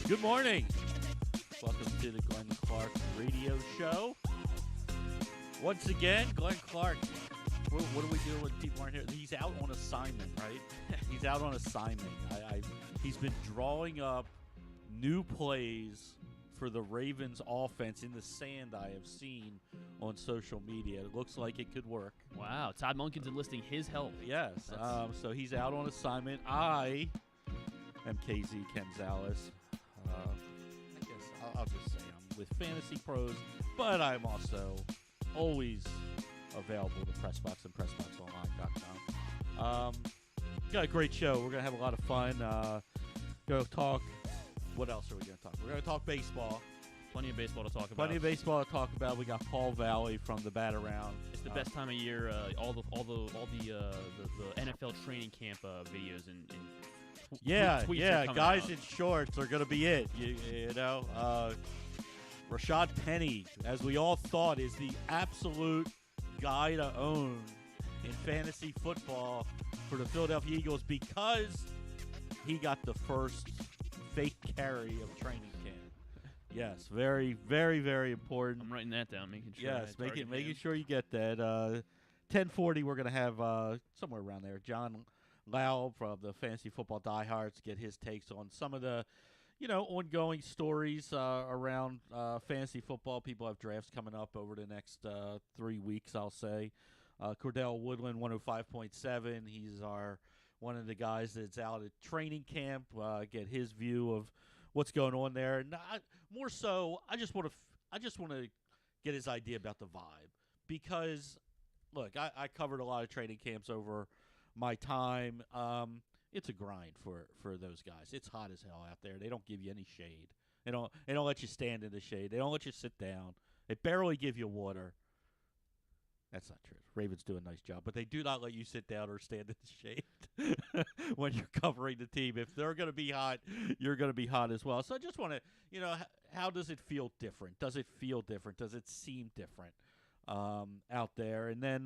Good morning. Welcome to the Glenn Clark Radio Show. Once again, Glenn Clark. What do we do when people aren't here? He's out on assignment, right? He's out on assignment. He's been drawing up new plays for the Ravens offense in the sand I have seen on social media. It looks like it could work. Wow, Todd Monken's enlisting his help. Yes. So he's out on assignment. I am KZ Ken Zalis. I guess I'll just say I'm with Fantasy Pros, but I'm also always available to PressBox and PressBoxOnline.com. Got a great show. We're going to have a lot of fun. Go talk. What else are we going to talk? We're going to talk baseball. Plenty of baseball to talk about. Plenty of baseball to talk about. We got Paul Valley from the Bat Around. It's the best time of year. All the NFL training camp videos and tweets guys out. in shorts are going to be it. You know, Rashad Penny, as we all thought, is the absolute guy to own in fantasy football for the Philadelphia Eagles because he got the first fake carry of training camp. Yes, very, very, very important. I'm writing that down, making sure. Yes, making sure you get that. 10:40, we're going to have somewhere around there, John Laub from the Fantasy Football Diehards get his takes on some of the, ongoing stories around fantasy football. People have drafts coming up over the next 3 weeks, I'll say. Cordell Woodland, 105.7. He's one of the guys that's out at training camp. Get his view of what's going on there. And more so, I just want to get his idea about the vibe because, look, I covered a lot of training camps over my time. It's a grind for those guys. It's hot as hell out there. They don't give you any shade. They don't let you stand in the shade. They don't let you sit down. They barely give you water. That's not true. Ravens do a nice job, but they do not let you sit down or stand in the shade when you're covering the team. If they're going to be hot, you're going to be hot as well. So I just want to, how does it feel different? Does it feel different? Does it seem different out there? And then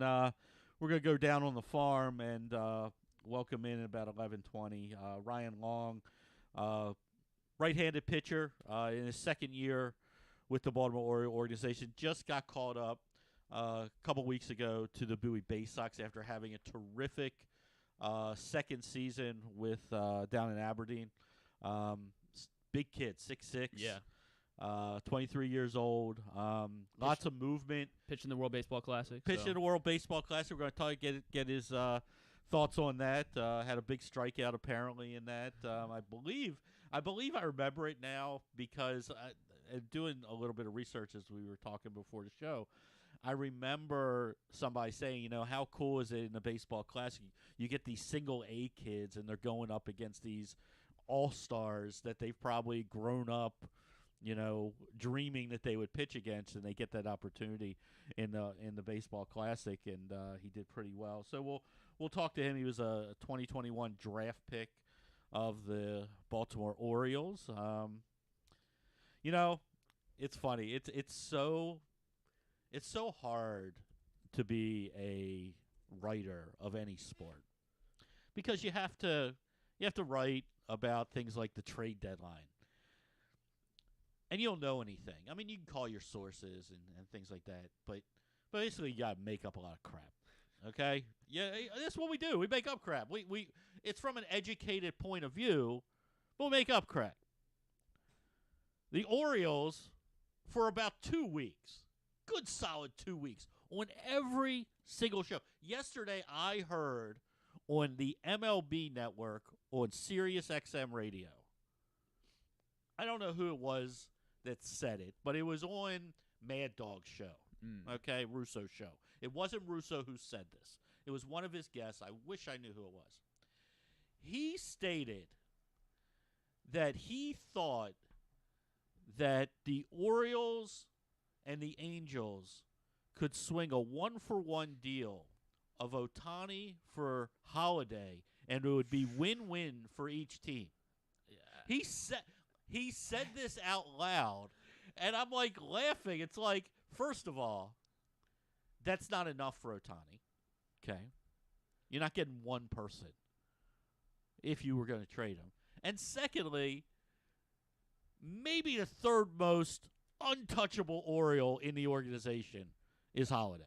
we're going to go down on the farm and welcome in about 11:20 Ryan Long, right-handed pitcher in his second year with the Baltimore Orioles organization, just got called up a couple weeks ago to the Bowie Baysox after having a terrific second season with down in Aberdeen. Big kid, 6'6". Yeah. 23 years old. Lots of movement. Pitching the World Baseball Classic. Pitching the World Baseball Classic. We're going to get his thoughts on that. Had a big strikeout apparently in that. I believe I remember it now because doing a little bit of research as we were talking before the show. I remember somebody saying, how cool is it in the Baseball Classic? You get these single A kids, and they're going up against these all-stars that they've probably grown up, dreaming that they would pitch against, and they get that opportunity in the Baseball Classic, and he did pretty well. So we'll talk to him. He was a 2021 draft pick of the Baltimore Orioles. It's funny. It's so hard to be a writer of any sport because you have to write about things like the trade deadline. And you don't know anything. I mean, you can call your sources and things like that, but basically you got to make up a lot of crap. Okay? Yeah, that's what we do. We make up crap. We it's from an educated point of view, but we make up crap. The Orioles, for about 2 weeks, good solid 2 weeks, on every single show. Yesterday, I heard on the MLB network on Sirius XM radio. I don't know who it was that said it, but it was on Mad Dog's show. Okay, Russo's show. It wasn't Russo who said this. It was one of his guests. I wish I knew who it was. He stated that he thought that the Orioles and the Angels could swing a 1-for-1 deal of Ohtani for Holiday, and it would be win-win for each team. Yeah. He said this out loud, and I'm like laughing. It's like, first of all, that's not enough for Ohtani. Okay, you're not getting one person if you were going to trade him. And secondly, maybe the third most untouchable Oriole in the organization is Holiday.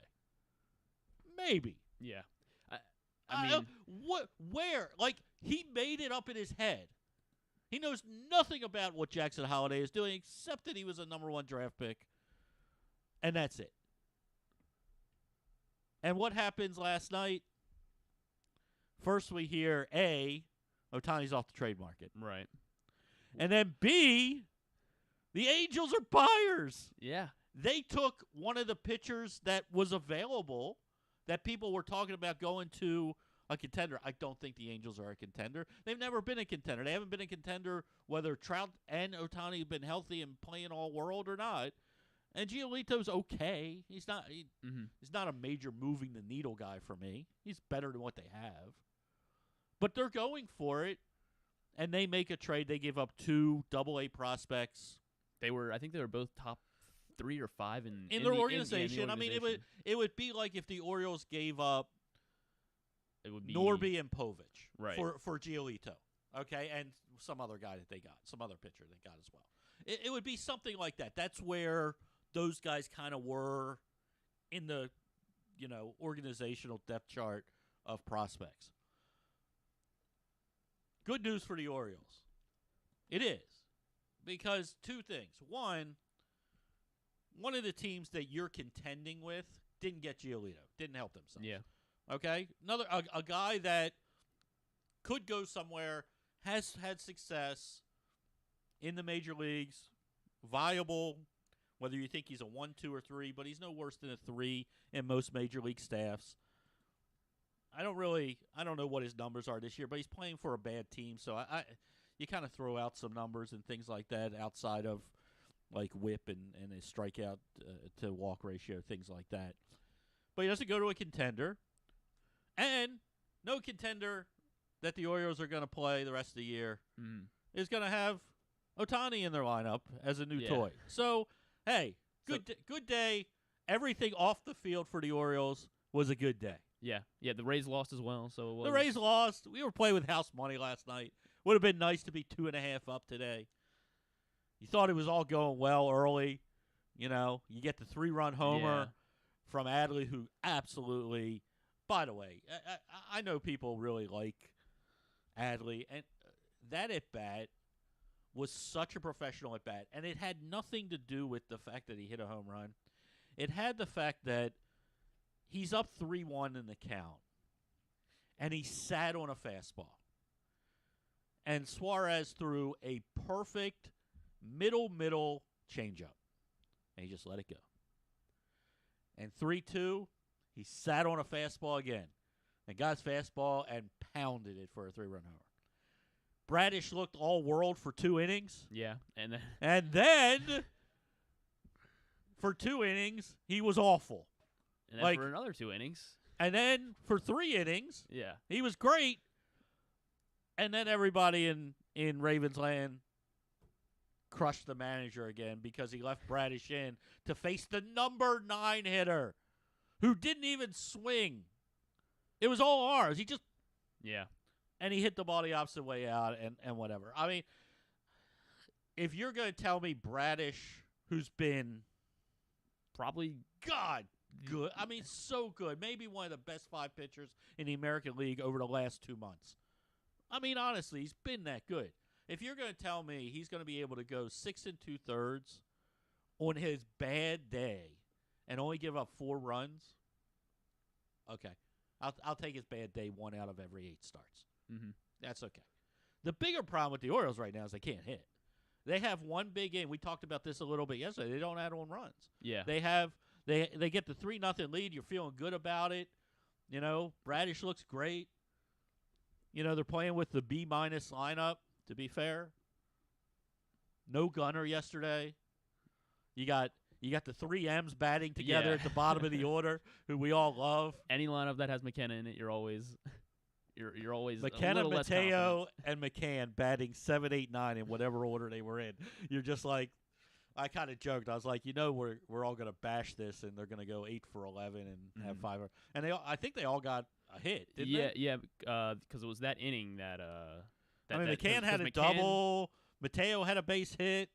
Maybe. Yeah. I mean, where? Like, he made it up in his head. He knows nothing about what Jackson Holiday is doing except that he was a number 1 draft pick, and that's it. And what happens last night? First we hear, A, Ohtani's off the trade market. Right. And then B, the Angels are buyers. Yeah. They took one of the pitchers that was available that people were talking about going to a contender. I don't think the Angels are a contender. They've never been a contender. They haven't been a contender whether Trout and Ohtani have been healthy and playing all world or not. And Giolito's okay. He's not he's not a major moving the needle guy for me. He's better than what they have. But they're going for it, and they make a trade. They give up 2 AA prospects. I think they were both top 3 or 5 in their organization. I mean, it would be like if the Orioles gave up Norby and Povich for Giolito, okay, and some other guy that they got, some other pitcher they got as well. It would be something like that. That's where those guys kind of were in the, organizational depth chart of prospects. Good news for the Orioles. It is. Because 2 things. One of the teams that you're contending with didn't get Giolito, didn't help themselves. Yeah. Okay? A guy that could go somewhere, has had success in the major leagues, viable, whether you think he's a 1, 2, or 3, but he's no worse than a 3 in most major league staffs. I don't know what his numbers are this year, but he's playing for a bad team, so you kind of throw out some numbers and things like that outside of like whip and his strikeout to walk ratio, things like that. But he doesn't go to a contender, and no contender that the Orioles are going to play the rest of the year is going to have Ohtani in their lineup as a new toy. So, hey, good day. Everything off the field for the Orioles was a good day. Yeah, the Rays lost as well, so it was. The Rays lost. We were playing with house money last night. Would have been nice to be 2.5 up today. You thought it was all going well early. You get the 3-run homer from Adley, who absolutely. By the way, I know people really like Adley, and that at bat was such a professional at bat, and it had nothing to do with the fact that he hit a home run. It had the fact that he's up 3-1 in the count, and he sat on a fastball. And Suarez threw a perfect middle changeup, and he just let it go. And 3-2, he sat on a fastball again, and got his fastball and pounded it for a 3-run homer. Bradish looked all world for 2 innings. Yeah, and then for 2 innings, he was awful. And then for another 2 innings. And then for 3 innings, yeah, he was great. And then everybody in Ravensland crushed the manager again because he left Bradish in to face the number 9 hitter who didn't even swing. It was all ours. He just... Yeah. And he hit the ball the opposite way out and whatever. I mean, if you're going to tell me Bradish, who's been probably... good. I mean, so good. Maybe one of the best 5 pitchers in the American League over the last 2 months. I mean, honestly, he's been that good. If you're going to tell me he's going to be able to go 6 2/3 on his bad day and only give up 4 runs, okay. I'll take his bad day 1 out of every 8 starts. Mm-hmm. That's okay. The bigger problem with the Orioles right now is they can't hit. They have one big game. We talked about this a little bit yesterday. They don't add on runs. Yeah. They get the 3-0 lead. You're feeling good about it. Bradish looks great. They're playing with the B- lineup, to be fair. No Gunner yesterday. You got the 3 M's batting together at the bottom of the order, who we all love. Any lineup that has McKenna in it, you're always McKenna, a little Mateo, and McCann batting 7, 8, 9 in whatever order they were in. You're just like, I kind of joked. I was like, we're all gonna bash this, and they're gonna go 8 for 11 and have 5. And I think they all got a hit. Didn't they? Yeah, because it was that inning that. McCann had a double. Mateo had a base hit.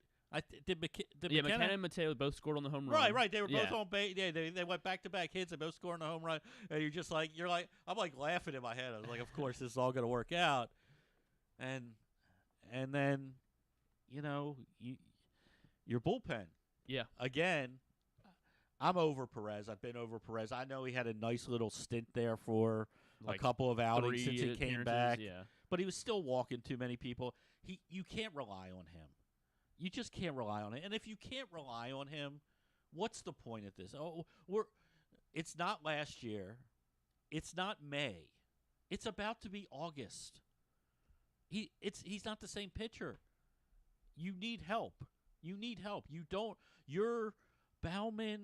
Did McKenna and Mateo both scored on the home run. Right. They were both on base. Yeah, they went back-to-back hits. They both scored on the home run. And I'm like laughing in my head. I was like, of course, this is all going to work out. And then, your bullpen. Yeah. Again, I'm over Perez. I've been over Perez. I know he had a nice little stint there for a couple of outings since he came back. Yeah. But he was still walking too many people. You can't rely on him. You just can't rely on it. And if you can't rely on him, what's the point of this? It's not last year. It's not May. It's about to be August. He's not the same pitcher. You need help. You're Bauman,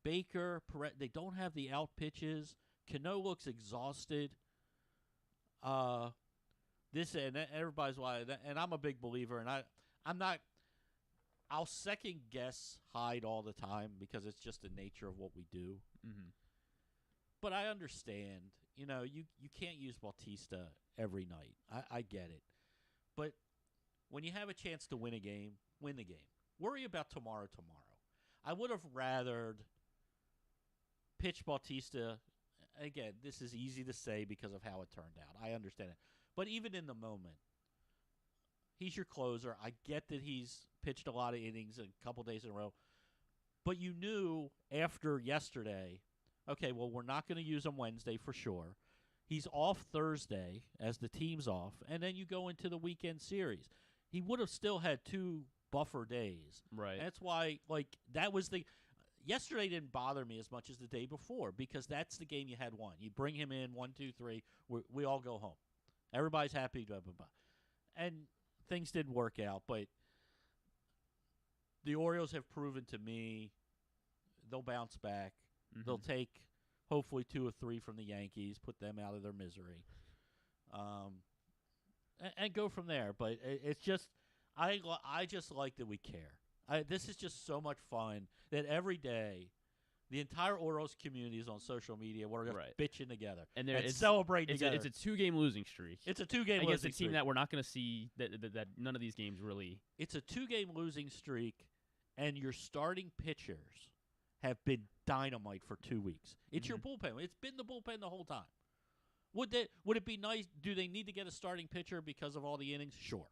Baker, Perez, they don't have the out pitches. Cano looks exhausted. Everybody's why, and I'm a big believer, and I'm not. I'll second guess Hyde all the time because it's just the nature of what we do. Mm-hmm. But I understand. You can't use Bautista every night. I get it. But when you have a chance to win a game, win the game. Worry about tomorrow. I would have rathered pitch Bautista. Again, this is easy to say because of how it turned out. I understand it. But even in the moment, he's your closer. I get that he's pitched a lot of innings a couple days in a row. But you knew after yesterday, okay, well, we're not going to use him Wednesday for sure. He's off Thursday as the team's off, and then you go into the weekend series. He would have still had 2 buffer days. Right. That's why, yesterday didn't bother me as much as the day before because that's the game you had won. You bring him in, 1, 2, 3, we all go home. Everybody's happy, blah, blah, blah. And things didn't work out, but the Orioles have proven to me they'll bounce back. Mm-hmm. They'll take hopefully 2 or 3 from the Yankees, put them out of their misery, and go from there. But it's just I just like that we care. This is just so much fun that every day the entire Orioles community is on social media. We're just bitching together and celebrating together. It's a 2-game losing streak. It's a 2-game losing against a team streak. that we're not going to see that none of these games really. It's a 2-game losing streak, and your starting pitchers have been dynamite for 2 weeks. It's your bullpen. It's been the bullpen the whole time. Would it be nice? Do they need to get a starting pitcher because of all the innings? Sure.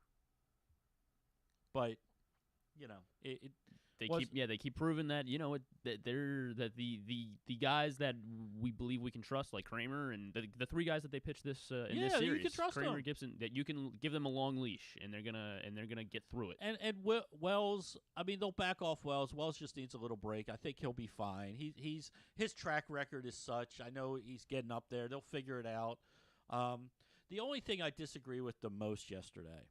But they keep proving that the guys that we believe we can trust, like Kramer and the 3 guys that they pitched this in this series, you can trust Kramer, them. Gibson, that you can give them a long leash and they're gonna get through it. And Wells, I mean, they'll back off Wells. Wells just needs a little break. I think he'll be fine. His track record is such. I know he's getting up there. They'll figure it out. The only thing I disagree with the most yesterday,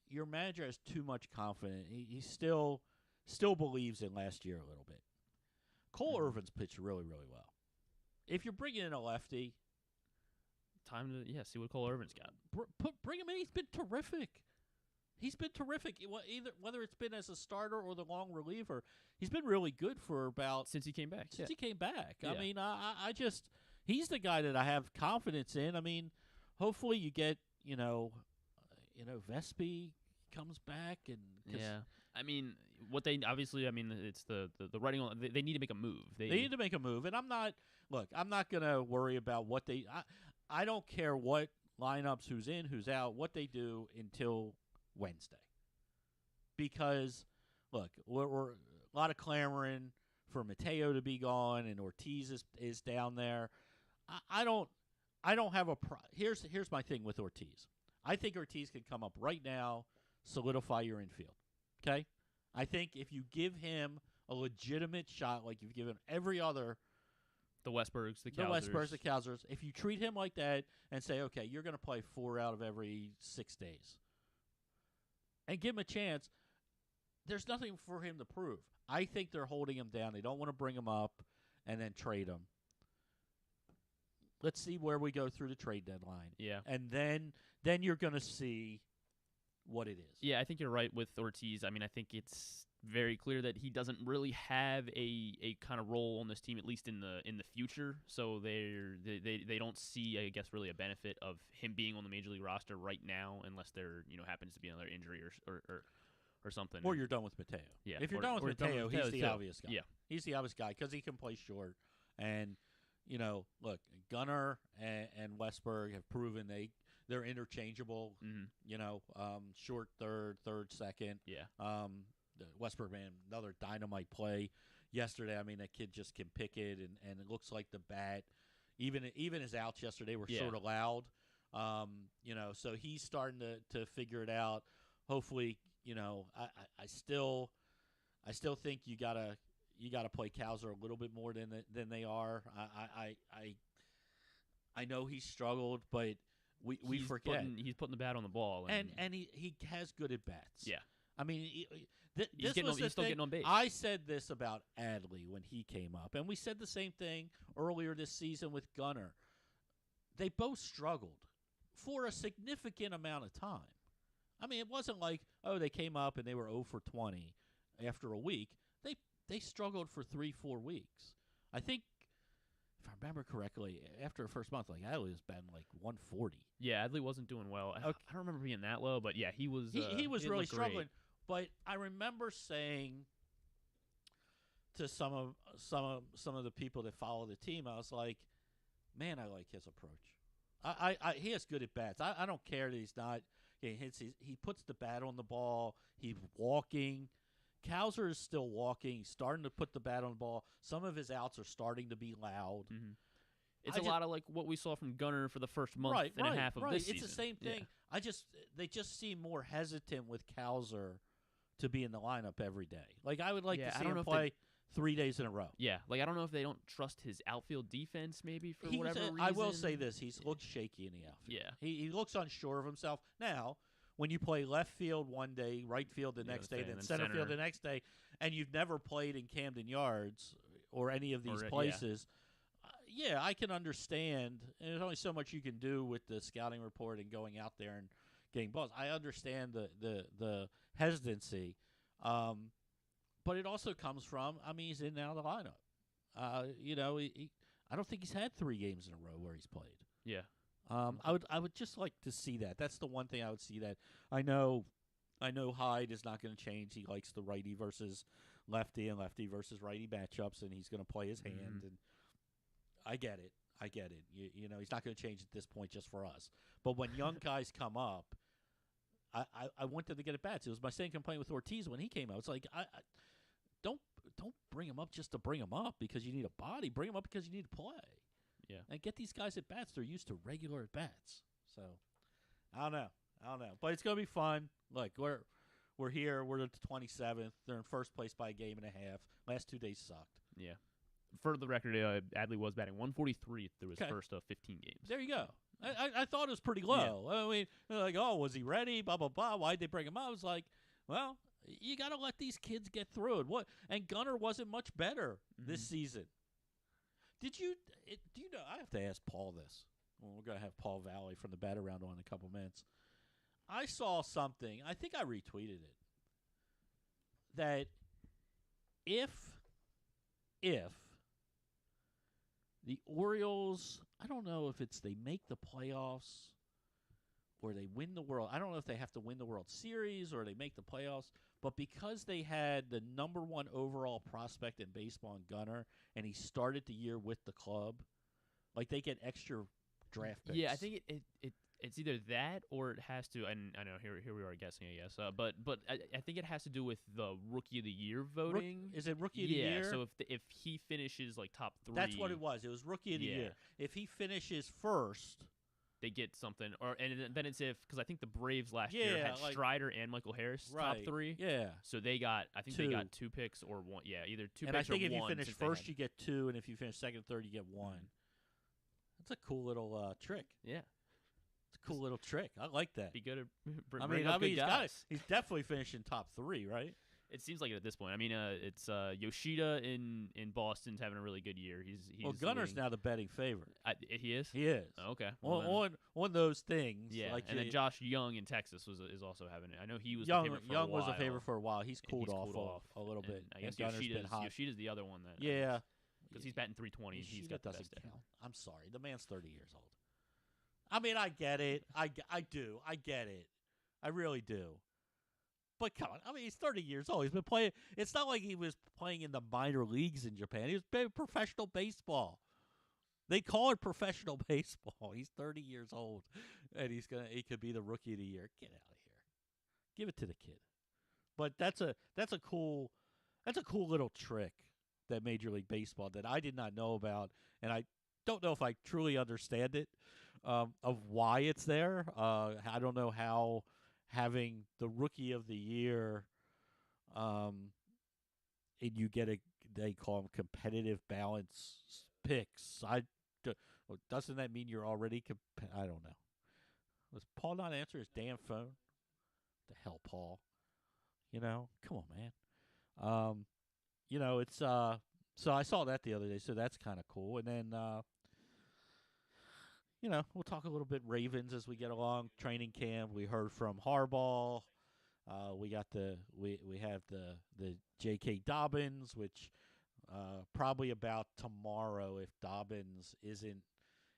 your manager has too much confidence. He still believes in last year a little bit. Cole Irvin's pitched really, really well. If you're bringing in a lefty, time to see what Cole Irvin's got. Bring him in. He's been terrific. Whether it's been as a starter or the long reliever, he's been really good for about since he came back. Yeah. I mean, I just he's the guy that I have confidence in. I mean, hopefully you get Vespi comes back and I mean, it's the writing on. They need to make a move. They need to make a move, and I'm not gonna worry about what they. I don't care what lineups, who's in, who's out, what they do until Wednesday, because we're a lot of clamoring for Mateo to be gone and Ortiz is down there. I don't have a here's my thing with Ortiz. I think Ortiz can come up right now, solidify your infield. Okay? I think if you give him a legitimate shot like you've given every other the Westbergs, the Kausers, if you treat him like that and say, okay, you're going to play 4 out of every 6 days and give him a chance, there's nothing for him to prove. I think they're holding him down. They don't want to bring him up and then trade him. Let's see where we go through the trade deadline. Yeah. And then you're going to see what it is. Yeah, I think you're right with Ortiz. I mean, I think it's very clear that he doesn't really have a kind of role on this team, at least in the future. So they don't see, I guess, really a benefit of him being on the major league roster right now, unless there happens to be another injury or something. Or you're done with Mateo. Yeah. If you're done with Mateo, he's the obvious guy. Yeah. He's the obvious guy because he can play short. And, look, Gunnar and Westberg have proven they're interchangeable. Short third second. Yeah. Westberg, man, another dynamite play yesterday. I mean, that kid just can pick it, and it looks like the bat. Even his outs yesterday were sort of loud. So he's starting to figure it out. Hopefully, I still think you gotta play Cowser a little bit more than they are. I know he struggled, but we forget he's putting the bat on the ball, and he has good at bats. Yeah, I mean, he's still getting on base. I said this about Adley when he came up, and we said the same thing earlier this season with Gunnar. They both struggled for a significant amount of time. I mean, it wasn't like, they came up and they were 0 for 20 after a week. They struggled for 3-4 weeks. I think, if I remember correctly, after the first month, Adley has been 140. Yeah, Adley wasn't doing well. I don't remember being that low, but yeah, he was. He was really struggling. But I remember saying to some of the people that follow the team, I was like, man, I like his approach. He has good at bats. I don't care that he's not getting hits. He puts the bat on the ball. He's walking. Cowser is still walking. He's starting to put the bat on the ball. Some of his outs are starting to be loud. Mm-hmm. It's a lot of what we saw from Gunnar for the first month and a half of this season. It's the same thing. Yeah. They just seem more hesitant with Cowser to be in the lineup every day. I would like to see him play 3 days in a row. Yeah, I don't know if they don't trust his outfield defense maybe for whatever reason. I will say this. He's looked shaky in the outfield. Yeah. He looks unsure of himself. Now, when you play left field one day, right field the next day, then center field the next day, and you've never played in Camden Yards or any of these places, I can understand. And there's only so much you can do with the scouting report and going out there and getting balls. I understand the hesitancy, but it also comes from, he's in and out of the lineup. I don't think he's had 3 games in a row where he's played. Yeah. I would just like to see that. That's the one thing I would see that. I know Hyde is not going to change. He likes the righty versus lefty and lefty versus righty matchups, and he's going to play his hand. And I get it. He's not going to change at this point just for us. But when young guys come up, I want them to get at bats. It was my same complaint with Ortiz when he came out. It's like I don't bring him up just to bring him up because you need a body. Bring him up because you need to play. Yeah. And get these guys at bats. They're used to regular at bats. So I don't know. But it's gonna be fun. Look, we're here. We're at the 27th. They're in first place by a game and a half. Last 2 days sucked. Yeah. For the record, Adley was batting 143 through his first 15 games. There you go. I thought it was pretty low. Yeah. I mean, was he ready? Blah blah blah. Why'd they bring him out? I was like, well, you got to let these kids get through it. And Gunnar wasn't much better this season. Do you know? I have to ask Paul this. Well, we're going to have Paul Valley from the Bat Around on in a couple minutes. I saw something. I think I retweeted it. That if the Orioles, I don't know if it's they make the playoffs or they win the World. I don't know if they have to win the World Series or they make the playoffs. But because they had the number 1 overall prospect in baseball in Gunnar, and he started the year with the club, they get extra draft picks. Yeah, I think it's either that or it has to. And I know here we are guessing, I guess. But I think it has to do with the Rookie of the Year voting. Is it Rookie of the Year? Yeah. So if he finishes top 3, that's what it was. It was Rookie of the Year. If he finishes first, they get something, then it's because I think the Braves last year had Strider and Michael Harris top 3. Yeah, so they got they got 2 picks or 1. Yeah, either 2 and picks or 1. And I think if you finish first, you get 2, and if you finish second, third, you get 1. That's a cool little trick. Yeah, it's a cool little trick. I like that. Be good at bring up good guys. He's definitely finishing top 3, right? It seems like it at this point. I mean, it's Yoshida in Boston's having a really good year. He's Gunner's leading. now the betting favorite. He is. He is. Oh, okay. Well, On those things. Yeah. Like and then Josh Young in Texas is also having it. I know he was Young. the favorite for Young a while. was a favorite for a while. He's cooled off a little And bit. I guess Gunner's been hot. Yoshida's the other one that. Yeah. Because he's batting 320. He's got the doesn't best. count. I'm sorry. The man's 30 years old. I mean, I get it. I do. I get it. I really do. But come on. I mean, he's 30 years old. He's been playing. It's not like he was playing in the minor leagues in Japan. He was playing professional baseball. They call it professional baseball. He's 30 years old, and he could be the rookie of the year. Get out of here. Give it to the kid. But that's a cool little trick that Major League Baseball that I did not know about, and I don't know if I truly understand it, of why it's there. I don't know how having the rookie of the year, and you get they call them competitive balance picks. Doesn't that mean you're already I don't know. Was Paul not answer his damn phone? The hell, Paul? Come on, man. It's so I saw that the other day, so that's kind of cool. And then we'll talk a little bit Ravens as we get along. Training camp. We heard from Harbaugh. We got we have the J.K. Dobbins, which probably about tomorrow, if Dobbins isn't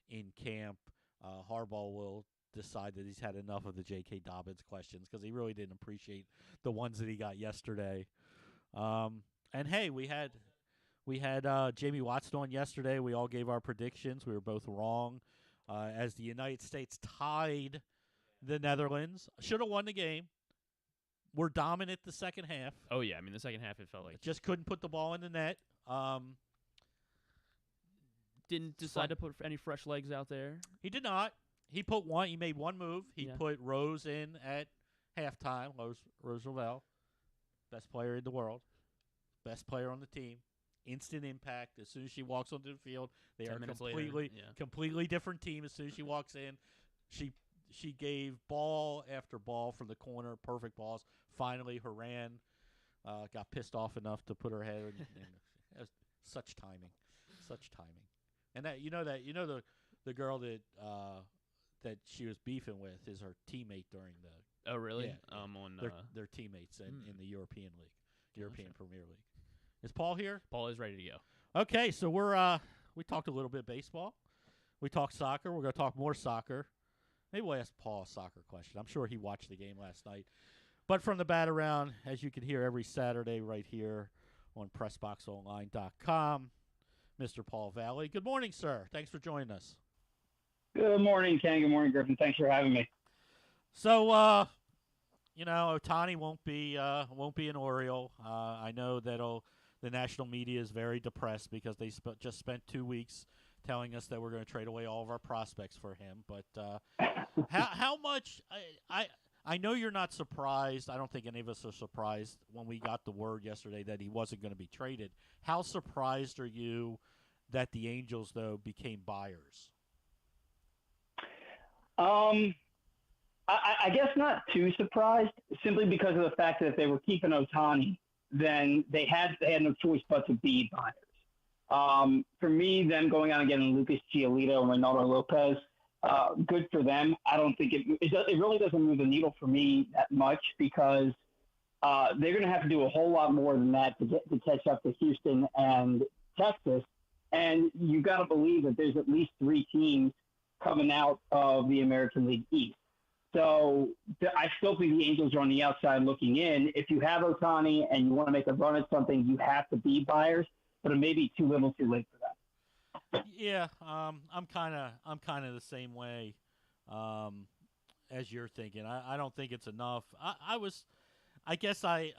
in camp, Harbaugh will decide that he's had enough of the J.K. Dobbins questions because he really didn't appreciate the ones that he got yesterday. And hey, we had Jamie Watson on yesterday. We all gave our predictions. We were both wrong. As the United States tied the Netherlands, should have won the game. We're dominant the second half. Oh yeah, I mean the second half it felt like just couldn't put the ball in the net. Didn't decide to put any fresh legs out there. He did not. He made one move. He put Rose in at halftime. Rose Ravel, best player in the world, best player on the team. Instant impact. As soon as she walks onto the field, they are completely different team. As soon as she walks in, she gave ball after ball from the corner, perfect balls. Finally, Haran got pissed off enough to put her head in. It was such timing. And the girl that she was beefing with is her teammate during the. Oh really? Yeah, on they're teammates in the European League, European Premier League. Is Paul here? Paul is ready to go. Okay, so we talked a little bit baseball. We talked soccer. We're going to talk more soccer. Maybe we'll ask Paul a soccer question. I'm sure he watched the game last night. But from the bat around, as you can hear every Saturday right here on PressBoxOnline.com, Mr. Paul Valle. Good morning, sir. Thanks for joining us. Good morning, Ken. Good morning, Griffin. Thanks for having me. So, Ohtani won't be an Oriole. I know that the national media is very depressed because they just spent 2 weeks telling us that we're going to trade away all of our prospects for him. But how much I know you're not surprised. I don't think any of us are surprised when we got the word yesterday that he wasn't going to be traded. How surprised are you that the Angels, though, became buyers? I guess not too surprised, simply because of the fact that if they were keeping Ohtani, then they had no choice but to be buyers. For me, them going out and getting Lucas Giolito and Reynaldo Lopez, good for them. I don't think it really doesn't move the needle for me that much because they're going to have to do a whole lot more than that to catch up to Houston and Texas. And you got to believe that there's at least 3 teams coming out of the American League East. So I still think the Angels are on the outside looking in. If you have Ohtani and you want to make a run at something, you have to be buyers, but it may be too little too late for that. Yeah, I'm kind of the same way as you're thinking. I don't think it's enough. I guess I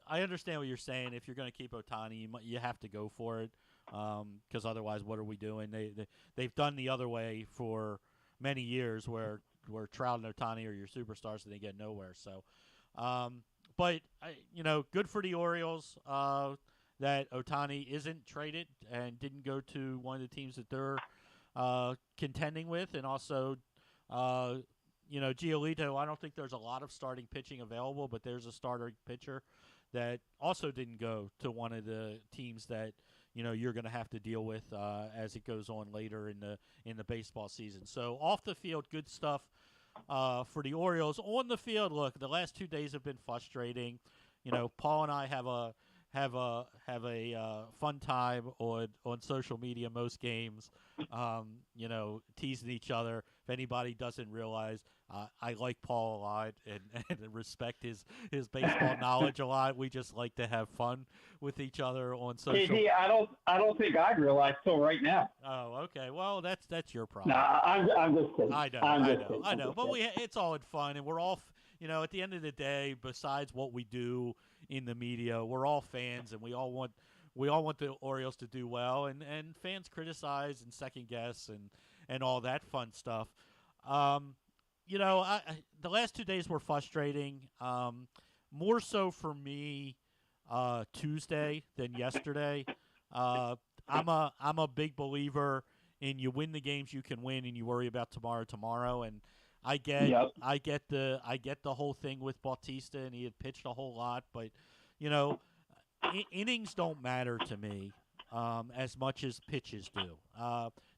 understand what you're saying. If you're going to keep Ohtani, you have to go for it because otherwise, what are we doing? They've done the other way for many years where Trout and Ohtani are your superstars and they get nowhere. So, but good for the Orioles that Ohtani isn't traded and didn't go to one of the teams that they're contending with, and also, Giolito, I don't think there's a lot of starting pitching available, but there's a starting pitcher that also didn't go to one of the teams that you're going to have to deal with as it goes on later in the baseball season. So off the field, good stuff for the Orioles. On the field, look, the last 2 days have been frustrating. Paul and I have a fun time on social media most games, teasing each other. If anybody doesn't realize, I like Paul a lot and respect his baseball knowledge a lot. We just like to have fun with each other on social. JD, I don't think I'd realize till right now. Oh, okay. Well, that's your problem. No, I'm just kidding. I know. But it's all in fun, and we're all, at the end of the day, besides what we do in the media, we're all fans, and we all want the Orioles to do well, and fans criticize and second guess and all that fun stuff. The last 2 days were frustrating. More so for me Tuesday than yesterday. I'm a big believer in you win the games you can win, and you worry about tomorrow. And I get the whole thing with Bautista, and he had pitched a whole lot, but innings don't matter to me as much as pitches do.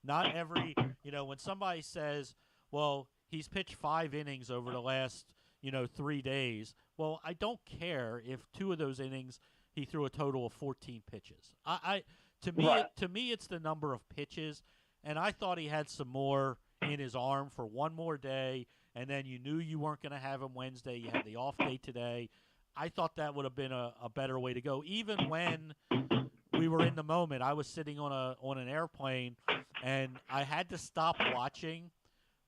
Not every when somebody says, well, he's pitched 5 innings over the last 3 days. Well, I don't care if 2 of those innings he threw a total of 14 pitches. To me, it's the number of pitches, and I thought he had some more in his arm for one more day, and then you knew you weren't going to have him Wednesday. You had the off day today. I thought that would have been a better way to go. Even when we were in the moment, I was sitting on an airplane, and I had to stop watching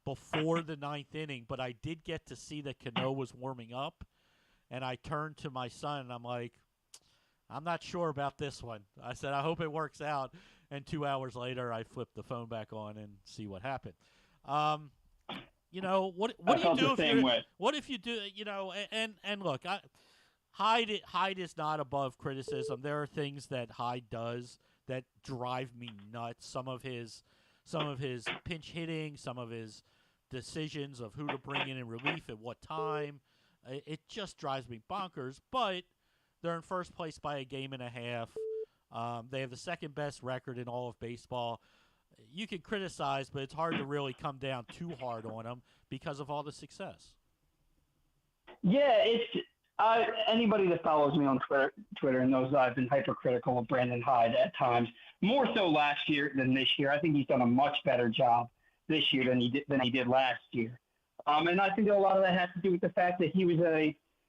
before the 9th inning, but I did get to see that Cano was warming up, and I turned to my son, and I'm like, I'm not sure about this one. I said, I hope it works out. And 2 hours later, I flipped the phone back on and see what happened. What do you do what if you do, and look, Hyde is not above criticism. There are things that Hyde does that drive me nuts. Some of his pinch hitting, some of his decisions of who to bring in relief at what time. It just drives me bonkers, but they're in first place by a game and a half. They have the second best record in all of baseball. You can criticize, but it's hard to really come down too hard on them because of all the success. Yeah, it's anybody that follows me on Twitter knows I've been hypercritical of Brandon Hyde at times, more so last year than this year. I think he's done a much better job this year than he did last year. And I think a lot of that has to do with the fact that he was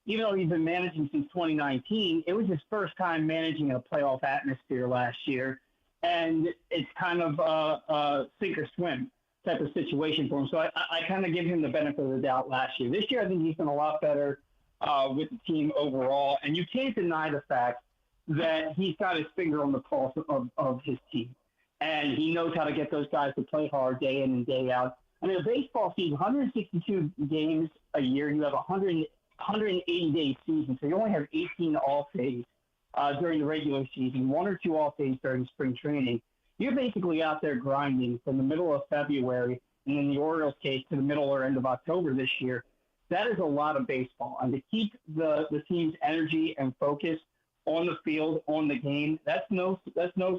even though he's been managing since 2019, it was his first time managing in a playoff atmosphere last year. And it's kind of a sink or swim type of situation for him. So I kind of give him the benefit of the doubt last year. This year, I think he's done a lot better with the team overall. And you can't deny the fact that he's got his finger on the pulse of his team. And he knows how to get those guys to play hard day in and day out. I mean, a baseball season, 162 games a year, you have 180-day season, so you only have 18 off days during the regular season, 1 or 2 off days during spring training. You're basically out there grinding from the middle of February, and in the Orioles case, to the middle or end of October this year. That is a lot of baseball. And to keep the team's energy and focus on the field, on the game, that's no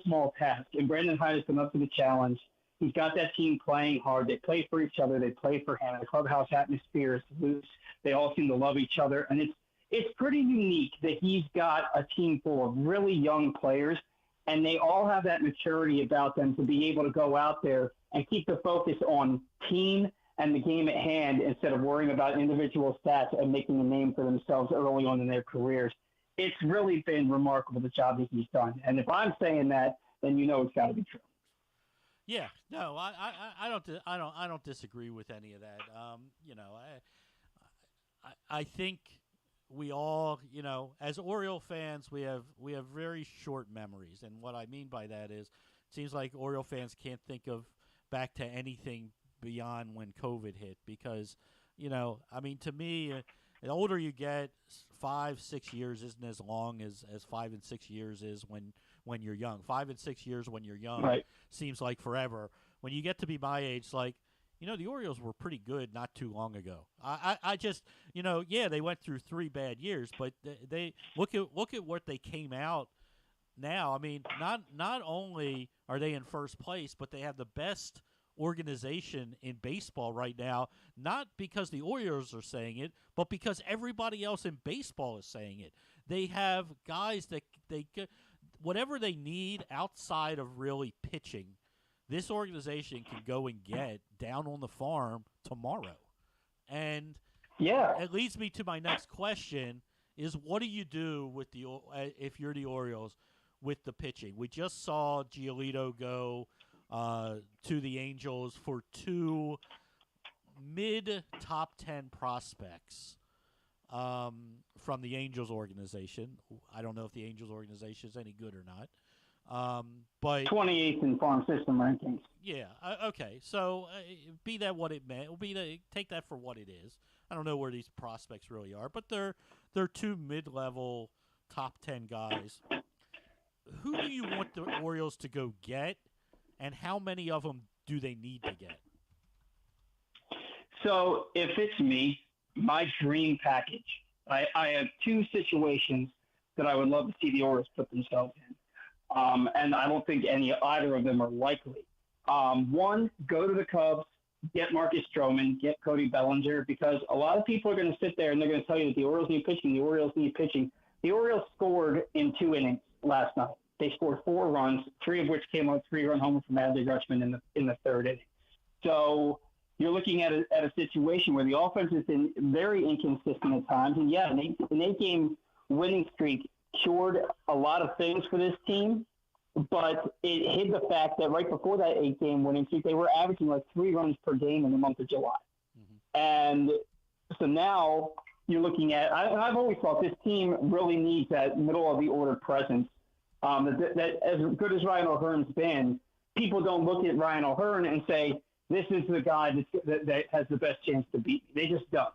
small task. And Brandon Hyde has come up to the challenge. He's got that team playing hard. They play for each other. They play for him. The clubhouse atmosphere is loose. They all seem to love each other. And it's pretty unique that he's got a team full of really young players, and they all have that maturity about them to be able to go out there and keep the focus on team and the game at hand instead of worrying about individual stats and making a name for themselves early on in their careers. It's really been remarkable, the job that he's done. And if I'm saying that, then it's got to be true. Yeah, no, I don't disagree with any of that. I think we all, as Oriole fans, we have very short memories, and what I mean by that is, it seems like Oriole fans can't think of back to anything beyond when COVID hit because, to me, the older you get, 5-6 years isn't as long as 5 and 6 years is when you're young. 5 and 6 years when you're young right. seems like forever. When you get to be my age, like the Orioles were pretty good not too long ago. I just, they went through 3 bad years, but they look at what they came out now. I mean, not only are they in first place, but they have the best organization in baseball right now, not because the Orioles are saying it, but because everybody else in baseball is saying it. They have guys that whatever they need outside of really pitching, this organization can go and get down on the farm tomorrow. And it leads me to my next question is, what do you do with if you're the Orioles with the pitching? We just saw Giolito go to the Angels for 2 mid-top 10 prospects from the Angels organization. I don't know if the Angels organization is any good or not. But 28th in farm system rankings. Yeah. Okay. So be that what it may, take that for what it is. I don't know where these prospects really are, but they're 2 mid-level top 10 guys. Who do you want the Orioles to go get, and how many of them do they need to get? So if it's me, my dream package, I have 2 situations that I would love to see the Orioles put themselves in. And I don't think either of them are likely. One, go to the Cubs, get Marcus Stroman, get Cody Bellinger, because a lot of people are going to sit there and they're going to tell you that the Orioles need pitching. The Orioles need pitching. The Orioles scored in 2 innings last night. They scored 4 runs, 3 of which came on 3-run homer from Adley Rutschman in the 3rd inning. So you're looking at a situation where the offense has been very inconsistent at times. And yeah, an 8-game winning streak cured a lot of things for this team, but it hid the fact that right before that 8-game winning streak, they were averaging like 3 runs per game in the month of July. Mm-hmm. And so now you're looking at, I've always thought this team really needs that middle of the order presence. That as good as Ryan O'Hearn's been, people don't look at Ryan O'Hearn and say, this is the guy that has the best chance to beat me. They just don't.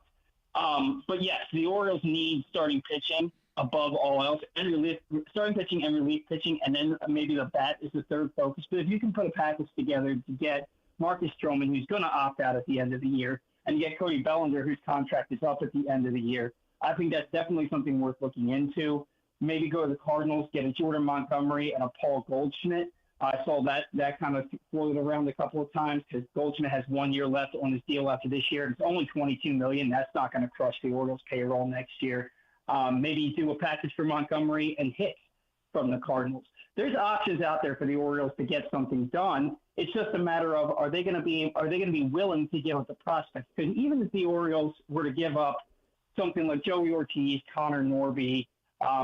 But yes, the Orioles need starting pitching above all else, and starting pitching and relief pitching, and then maybe the bat is the third focus. But if you can put a package together to get Marcus Stroman, who's going to opt out at the end of the year, and get Cody Bellinger, whose contract is up at the end of the year, I think that's definitely something worth looking into. Maybe go to the Cardinals, get a Jordan Montgomery and a Paul Goldschmidt. I saw that kind of floated around a couple of times because Goldschmidt has 1 year left on his deal after this year. It's only $22 million. That's not going to crush the Orioles' payroll next year. Maybe do a package for Montgomery and Hicks from the Cardinals. There's options out there for the Orioles to get something done. It's just a matter of are they going to be willing to give up the prospects? Because even if the Orioles were to give up something like Joey Ortiz, Connor Norby,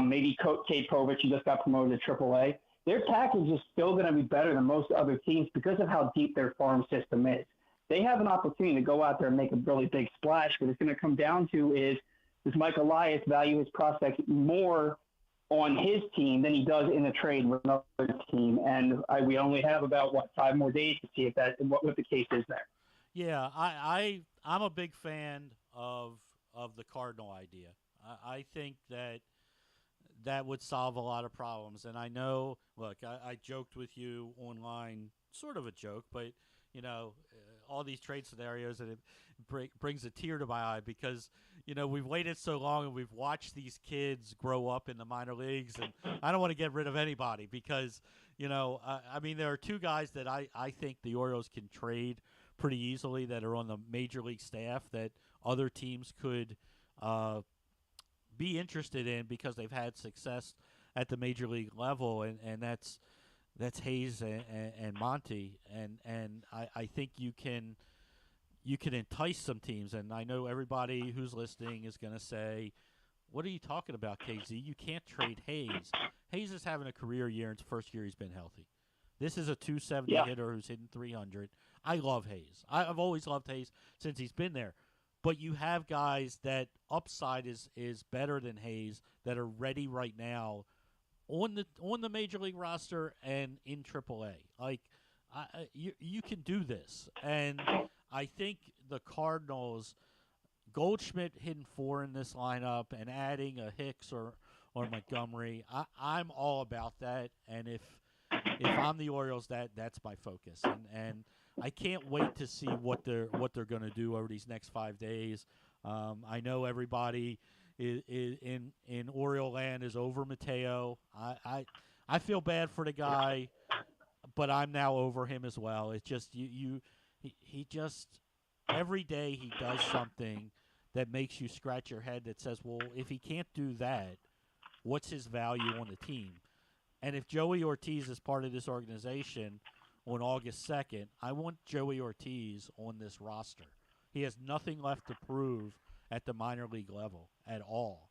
maybe Cade Povich, who just got promoted to AAA, their package is still going to be better than most other teams because of how deep their farm system is. They have an opportunity to go out there and make a really big splash. What it's going to come down to is, does Mike Elias value his prospects more on his team than he does in a trade with another team? And we only have about, 5 more days to see what the case is there. Yeah, I'm a big fan of the Cardinal idea. I think that would solve a lot of problems. And I know, look, I joked with you online, sort of a joke, but, all these trade scenarios, and it brings a tear to my eye because, we've waited so long and we've watched these kids grow up in the minor leagues. And I don't want to get rid of anybody because, there are 2 guys that I think the Orioles can trade pretty easily that are on the major league staff that other teams could be interested in because they've had success at the major league level, and that's Hayes and Monty, and I think you can entice some teams. And I know everybody who's listening is going to say, what are you talking about, KZ? You can't trade Hayes. Hayes is having a career year. It's the first year he's been healthy. This is a 270 hitter who's hitting 300. I love Hayes. I've always loved Hayes since he's been there. But you have guys that upside is better than Hayes that are ready right now on the major league roster and in AAA. Like you can do this, and I think the Cardinals, Goldschmidt hitting 4 in this lineup and adding a Hicks or Montgomery, I'm all about that. And if I'm the Orioles, that's my focus. And I can't wait to see what they're going to do over these next 5 days. I know everybody in Oriole land is over Mateo. I feel bad for the guy, but I'm now over him as well. It's just he just every day he does something that makes you scratch your head that says, well, if he can't do that, what's his value on the team? And if Joey Ortiz is part of this organization on August 2nd, I want Joey Ortiz on this roster. He has nothing left to prove at the minor league level at all.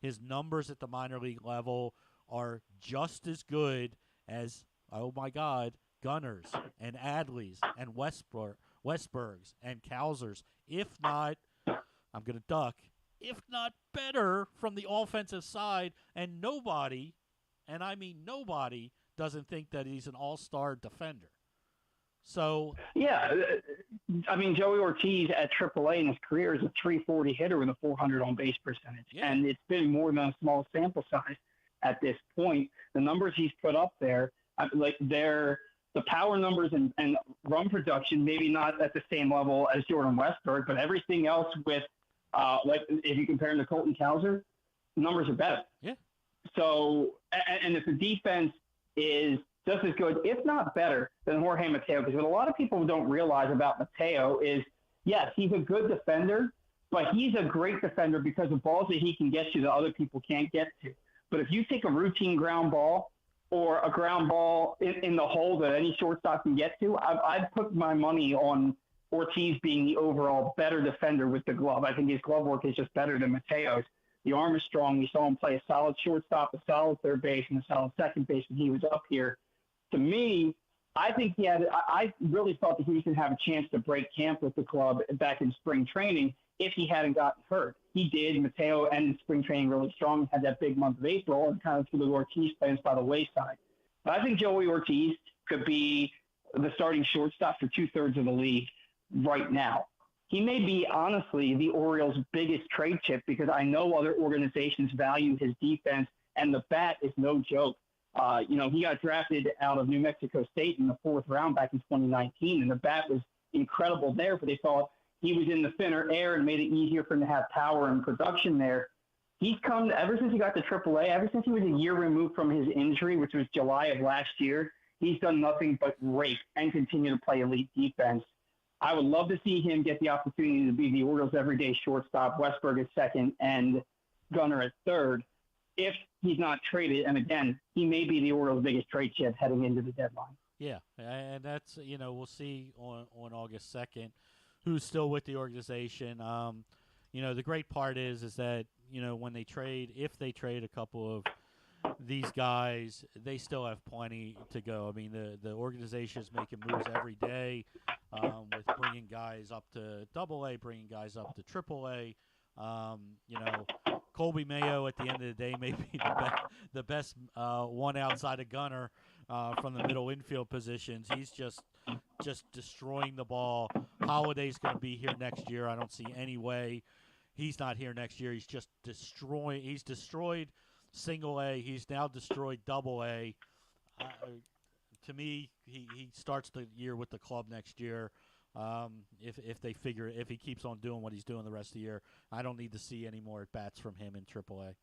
His numbers at the minor league level are just as good as, oh my God, Gunners and Adleys and Westbergs and Kausers, if not, I'm going to duck, if not better from the offensive side. And nobody, and I mean nobody, doesn't think that he's an all-star defender. So yeah, I mean, Joey Ortiz at AAA in his career is a 340 hitter with a 400 on base percentage, and it's been more than a small sample size at this point. The numbers he's put up there, they're the power numbers and run production, maybe not at the same level as Jordan Westberg, but everything else with, if you compare him to Colton Cowser, the numbers are better. Yeah. So, and if the defense is just as good, if not better, than Jorge Mateo, because what a lot of people don't realize about Mateo is, yes, he's a good defender, but he's a great defender because of balls that he can get to that other people can't get to. But if you take a routine ground ball or a ground ball in the hole that any shortstop can get to, I'd put my money on Ortiz being the overall better defender with the glove. I think his glove work is just better than Mateo's. The arm is strong. We saw him play a solid shortstop, a solid third base, and a solid second base when he was up here. To me, I think I really thought that he was going to have a chance to break camp with the club back in spring training if he hadn't gotten hurt. He did. Mateo ended spring training really strong, had that big month of April, and kind of threw the Ortiz plans by the wayside. But I think Joey Ortiz could be the starting shortstop for 2/3 of the league right now. He may be, honestly, the Orioles' biggest trade chip because I know other organizations value his defense, and the bat is no joke. He got drafted out of New Mexico State in the 4th round back in 2019, and the bat was incredible there, but they thought he was in the thinner air and made it easier for him to have power and production there. He's come, ever since he got to AAA, ever since he was a year removed from his injury, which was July of last year, he's done nothing but rake and continue to play elite defense. I would love to see him get the opportunity to be the Orioles' everyday shortstop, Westberg at second and Gunnar at third, if he's not traded. And again, he may be the Orioles' biggest trade chip heading into the deadline. Yeah, and that's, we'll see on August 2nd who's still with the organization. The great part is that, when they trade, if they trade a couple of these guys, they still have plenty to go. I mean, the organization is making moves every day with bringing guys up to AA, bringing guys up to AAA. Colby Mayo at the end of the day may be the best one outside of Gunnar from the middle infield positions. He's just destroying the ball. Holiday's going to be here next year. I don't see any way he's not here next year. He's just destroying. He's destroyed Single A. He's now destroyed Double A. To me, he starts the year with the club next year. If he keeps on doing what he's doing the rest of the year, I don't need to see any more at bats from him in AAA.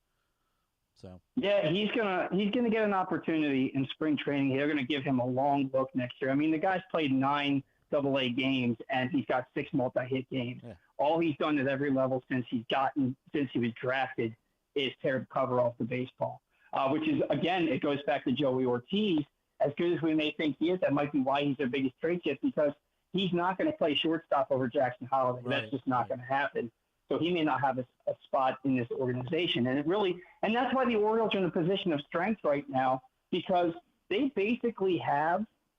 So yeah, he's gonna get an opportunity in spring training. They're gonna give him a long look next year. I mean, the guy's played 9 AA games and he's got 6 multi-hit games. Yeah. All he's done at every level since he was drafted is tear the cover off the baseball, which is, again, it goes back to Joey Ortiz. As good as we may think he is, that might be why he's their biggest trade chip, because he's not going to play shortstop over Jackson Holliday. Right. That's just not going to happen. So he may not have a spot in this organization. And that's why the Orioles are in a position of strength right now, because they basically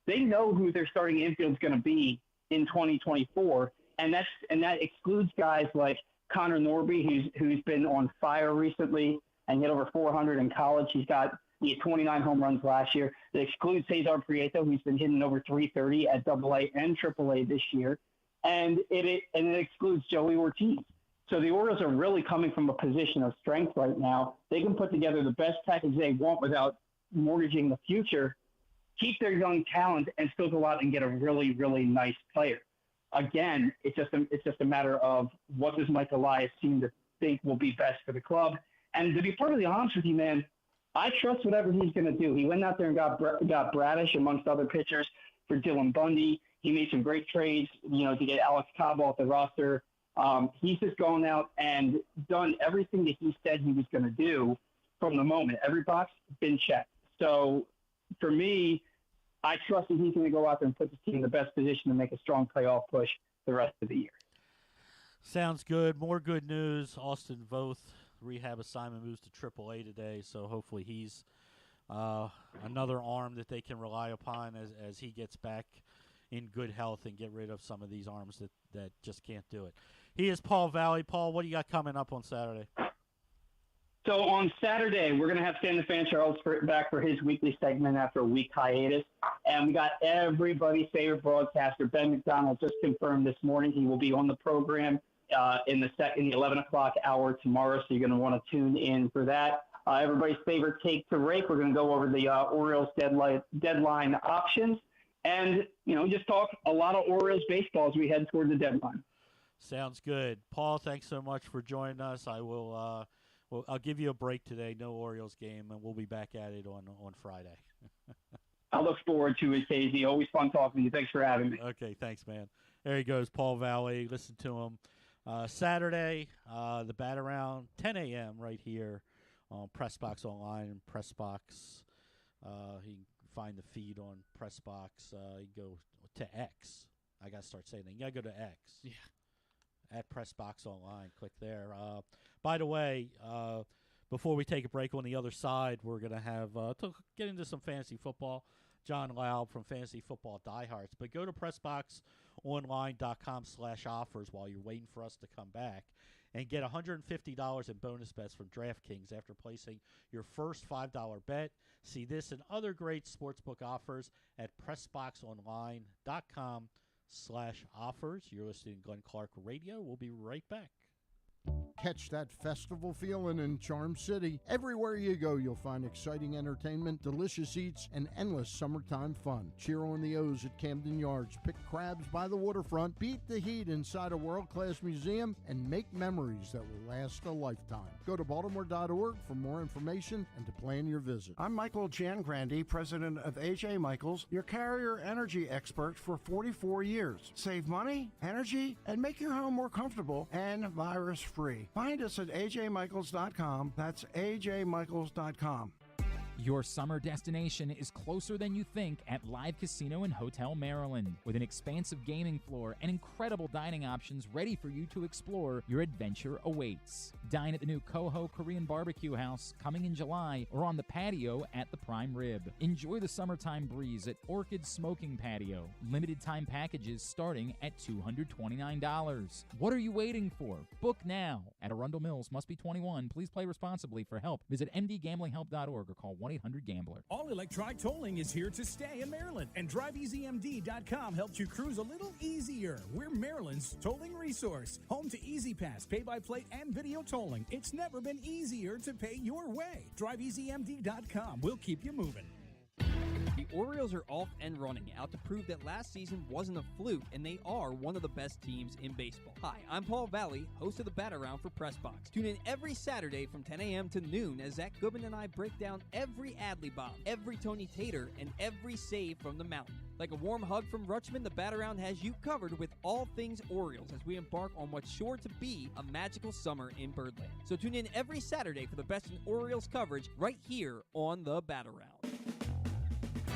they know who their starting infield is going to be in 2024. And that excludes guys like Connor Norby, who's been on fire recently and hit over 400 in college. He had 29 home runs last year. It excludes Cesar Prieto, who's been hitting over 330 at AA and AAA this year. And it excludes Joey Ortiz. So the Orioles are really coming from a position of strength right now. They can put together the best package they want without mortgaging the future. keep their young talent and still go out and get a really, really nice player. Again, it's just a matter of what does Mike Elias seem to think will be best for the club. And to be perfectly honest with you, man, I trust whatever he's going to do. He went out there and got Bradish amongst other pitchers for Dylan Bundy. He made some great trades, to get Alex Cobb off the roster. He's just gone out and done everything that he said he was going to do from the moment. Every box has been checked. So for me, I trust that he's going to go out there and put the team in the best position to make a strong playoff push the rest of the year. Sounds good. More good news. Austin Voth rehab assignment moves to AAA today, so hopefully he's another arm that they can rely upon as he gets back in good health and get rid of some of these arms that just can't do it. He is Paul Valle. Paul, what do you got coming up on Saturday? So on Saturday, we're going to have Stan the Fan Charles back for his weekly segment after a week hiatus. And we got everybody's favorite broadcaster, Ben McDonald, just confirmed this morning he will be on the program in the 11 o'clock hour tomorrow. So you're going to want to tune in for that. Everybody's favorite take to rake. We're going to go over the Orioles deadline options and, just talk a lot of Orioles baseball as we head toward the deadline. Sounds good. Paul, thanks so much for joining us. I'll give you a break today. No Orioles game, and we'll be back at it on Friday. I look forward to it, Casey. Always fun talking to you. Thanks for having me. Okay, thanks, man. There he goes, Paul Valle. Listen to him. Saturday, the bat around 10 a.m. right here on PressBox Online and PressBox. You can find the feed on PressBox. You go to X. I got to start saying that. You got to go to X. Yeah. At PressBox Online. Click there. By the way, before we take a break on the other side, we're going to have to get into some fantasy football. John Laub from Fantasy Football Diehards. But go to PressBoxOnline.com/offers while you're waiting for us to come back and get $150 in bonus bets from DraftKings after placing your first $5 bet. See this and other great sportsbook offers at PressBoxOnline.com/offers. You're listening to Glenn Clark Radio. We'll be right back. Catch that festival feeling in Charm City. Everywhere you go, you'll find exciting entertainment, delicious eats, and endless summertime fun. Cheer on the O's at Camden Yards, pick crabs by the waterfront, beat the heat inside a world-class museum, and make memories that will last a lifetime. Go to baltimore.org for more information and to plan your visit. I'm Michael Jangrandy, president of AJ Michaels, your carrier energy expert for 44 years. Save money, energy, and make your home more comfortable and virus-free. Find us at ajmichaels.com. That's ajmichaels.com. Your summer destination is closer than you think at Live Casino and Hotel Maryland. With an expansive gaming floor and incredible dining options ready for you to explore, your adventure awaits. Dine at the new Coho Korean Barbecue House coming in July or on the patio at the Prime Rib. Enjoy the summertime breeze at Orchid Smoking Patio. Limited time packages starting at $229. What are you waiting for? Book now. At Arundel Mills, must be 21. Please play responsibly. For help, visit mdgamblinghelp.org or call 1-800-GAMBLER. All electronic tolling is here to stay in Maryland, and DriveEasyMD.com helps you cruise a little easier. We're Maryland's tolling resource, home to EasyPass, pay-by-plate, and video tolling. It's never been easier to pay your way. DriveEasyMD.com will keep you moving. The Orioles are off and running, out to prove that last season wasn't a fluke, and they are one of the best teams in baseball. Hi, I'm Paul Valle, host of the Bat Around for PressBox. Tune in every Saturday from 10 a.m. to noon as Zach Goodman and I break down every Adley bomb, every Tony Tater, and every save from the mountain. Like a warm hug from Rutschman, the Bat Around has you covered with all things Orioles as we embark on what's sure to be a magical summer in Birdland. So tune in every Saturday for the best in Orioles coverage right here on the Bat Around.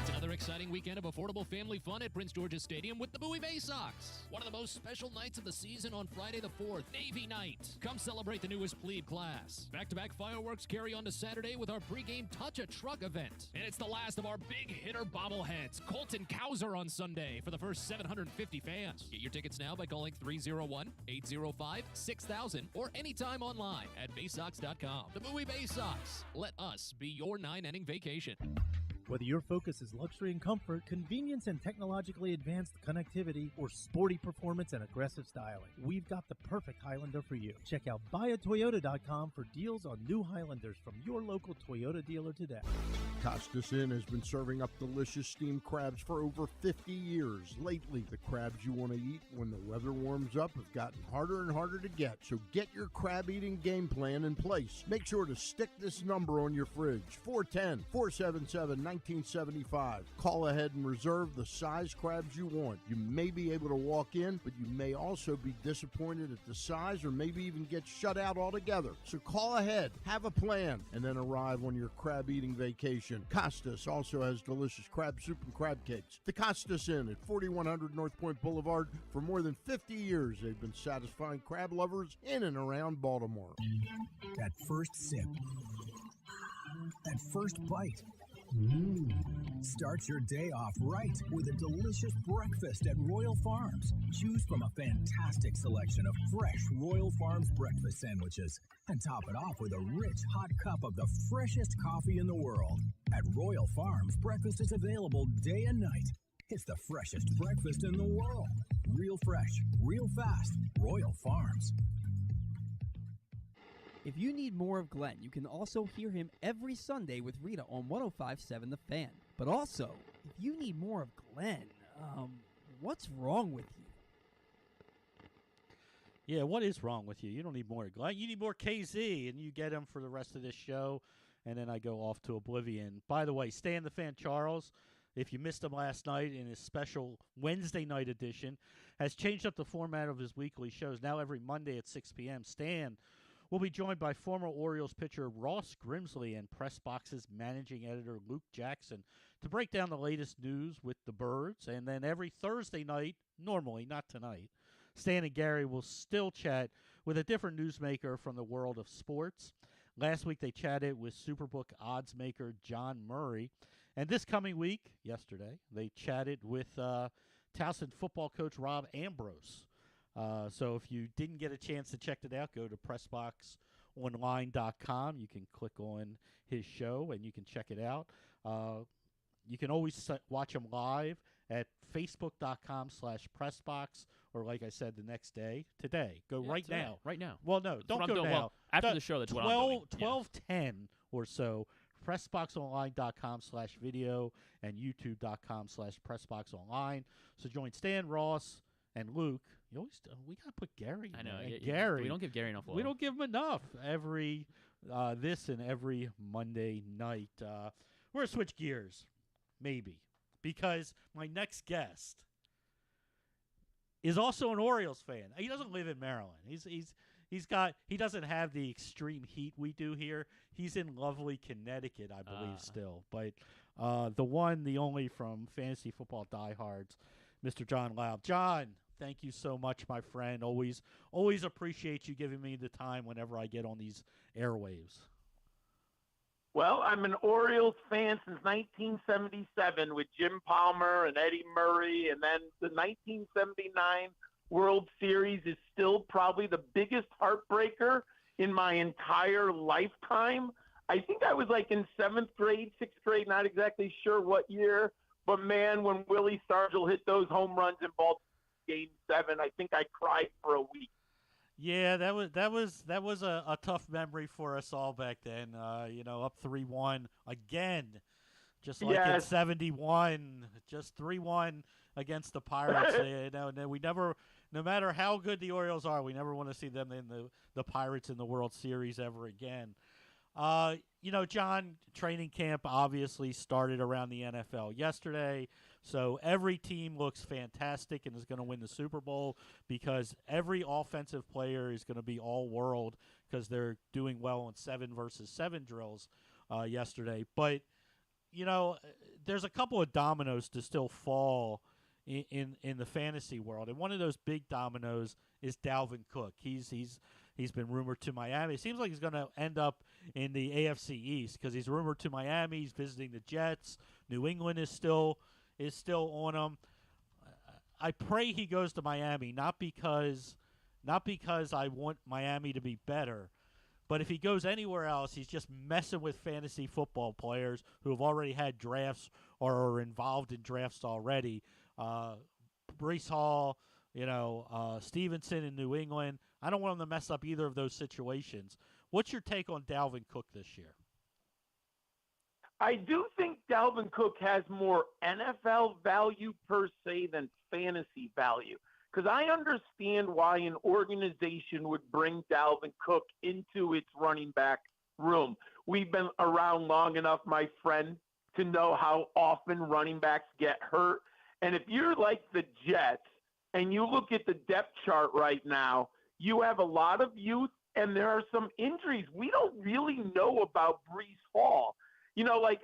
It's another exciting weekend of affordable family fun at Prince George's Stadium with the Bowie Baysox. One of the most special nights of the season on Friday the 4th, Navy Night. Come celebrate the newest plebe class. Back-to-back fireworks carry on to Saturday with our pregame Touch a Truck event. And it's the last of our big hitter bobbleheads, Colton Cowser on Sunday for the first 750 fans. Get your tickets now by calling 301-805-6000 or anytime online at Baysox.com. The Bowie Baysox. Let us be your 9-inning vacation. Whether your focus is luxury and comfort, convenience and technologically advanced connectivity, or sporty performance and aggressive styling, we've got the perfect Highlander for you. Check out buyatoyota.com for deals on new Highlanders from your local Toyota dealer today. Costas Inn has been serving up delicious steamed crabs for over 50 years. Lately, the crabs you want to eat when the weather warms up have gotten harder and harder to get. So get your crab eating game plan in place. Make sure to stick this number on your fridge, 410-477-1975. Call ahead and reserve the size crabs you want. You may be able to walk in, but you may also be disappointed at the size or maybe even get shut out altogether. So call ahead, have a plan, and then arrive on your crab eating vacation. Costas also has delicious crab soup and crab cakes. The Costas Inn at 4100 North Point Boulevard. For more than 50 years, they've been satisfying crab lovers in and around Baltimore. That first sip. That first bite. Start your day off right with a delicious breakfast at Royal Farms. Choose from a fantastic selection of fresh Royal Farms breakfast sandwiches and top it off with a rich hot cup of the freshest coffee in the world. At Royal Farms, breakfast is available day and night. It's the freshest breakfast in the world. Real fresh, real fast. Royal Farms. If you need more of Glenn, you can also hear him every Sunday with Rita on 105.7 The Fan. But also, if you need more of Glenn, what's wrong with you? Yeah, what is wrong with you? You don't need more of Glenn. You need more KZ, and you get him for the rest of this show, and then I go off to oblivion. By the way, Stan the Fan Charles, if you missed him last night in his special Wednesday night edition, has changed up the format of his weekly shows. Now every Monday at 6 p.m., Stan will be joined by former Orioles pitcher Ross Grimsley and PressBox's managing editor Luke Jackson to break down the latest news with the Birds. And then every Thursday night, normally, not tonight, Stan and Gary will still chat with a different newsmaker from the world of sports. Last week they chatted with Superbook odds maker John Murray. And this coming week, yesterday, they chatted with Towson football coach Rob Ambrose. So if you didn't get a chance to check it out, go to PressBoxOnline.com. You can click on his show, and you can check it out. You can always watch him live at Facebook.com/PressBox, or like I said, the next day, today. Go right today. now. Right now. Well, no, don't go now. Well, after the show, that's what I'm doing. 12:10 or so. PressBoxOnline.com/video and YouTube.com/PressBoxOnline. So join Stan, Ross, and Luke. You always we gotta put Gary. I know. Gary. We don't give Gary enough love. We don't give him enough every this and every Monday night. We're gonna switch gears, maybe, because my next guest is also an Orioles fan. He doesn't live in Maryland. He doesn't have the extreme heat we do here. He's in lovely Connecticut, I believe, still. But the one, the only from Fantasy Football Diehards, Mr. John Laub. John, thank you so much, my friend. Always appreciate you giving me the time whenever I get on these airwaves. Well, I'm an Orioles fan since 1977 with Jim Palmer and Eddie Murray, and then the 1979 World Series is still probably the biggest heartbreaker in my entire lifetime. I think I was like in 7th grade, 6th grade, not exactly sure what year, but man, when Willie Stargell hit those home runs in Baltimore Game 7, I think I cried for a week. Yeah, that was a tough memory for us all back then. Up 3-1 again, just like in '71, just 3-1 against the Pirates. We never, no matter how good the Orioles are, we never want to see them in the Pirates in the World Series ever again. John, training camp obviously started around the NFL yesterday, so every team looks fantastic and is going to win the Super Bowl because every offensive player is going to be all-world because they're doing well on 7-versus-7 drills yesterday. But, there's a couple of dominoes to still fall in the fantasy world, and one of those big dominoes is Dalvin Cook. He's been rumored to Miami. It seems like he's going to end up in the AFC East because he's rumored to Miami. He's visiting the Jets. New England is still on him. I pray he goes to Miami, not because I want Miami to be better, But if he goes anywhere else, he's just messing with fantasy football players who have already had drafts or are involved in drafts already. Breece Hall, Stevenson in New England. I don't want him to mess up either of those situations. What's your take on Dalvin Cook this year? I do think Dalvin Cook has more NFL value per se than fantasy value, because I understand why an organization would bring Dalvin Cook into its running back room. We've been around long enough, my friend, to know how often running backs get hurt. And if you're like the Jets and you look at the depth chart right now, you have a lot of youth and there are some injuries. We don't really know about Breece Hall.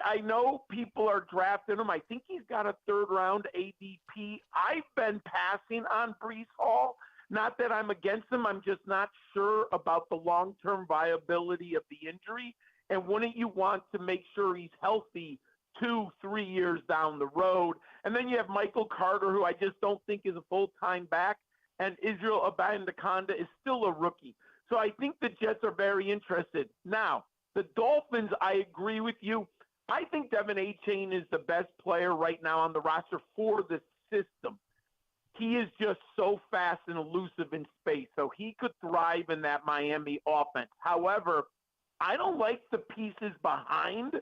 I know people are drafting him. I think he's got a third-round ADP. I've been passing on Breece Hall. Not that I'm against him. I'm just not sure about the long-term viability of the injury. And wouldn't you want to make sure he's healthy 2-3 years down the road? And then you have Michael Carter, who I just don't think is a full-time back. And Israel Abanikanda is still a rookie. So I think the Jets are very interested. Now, the Dolphins, I agree with you. I think Devin Achane is the best player right now on the roster for the system. He is just so fast and elusive in space, so he could thrive in that Miami offense. However, I don't like the pieces behind,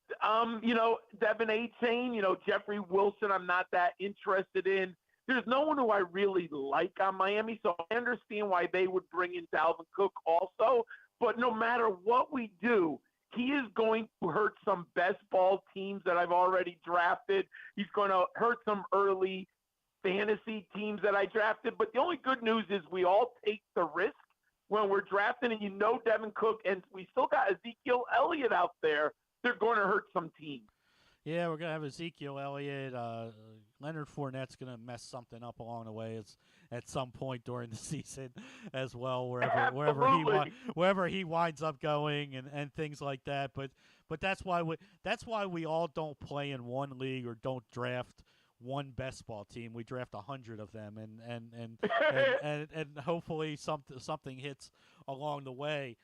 Devin Achane, Jeffrey Wilson, I'm not that interested in. There's no one who I really like on Miami, so I understand why they would bring in Dalvin Cook also. But no matter what we do, he is going to hurt some best ball teams that I've already drafted. He's going to hurt some early fantasy teams that I drafted. But the only good news is we all take the risk when we're drafting, and Devin Cook, and we still got Ezekiel Elliott out there. They're going to hurt some teams. Yeah, we're going to have Ezekiel Elliott. Leonard Fournette's going to mess something up along the way at some point during the season as well, wherever he winds up going and things like that. But that's why we all don't play in one league or don't draft one best ball team. We draft 100 of them, and hopefully something hits along the way.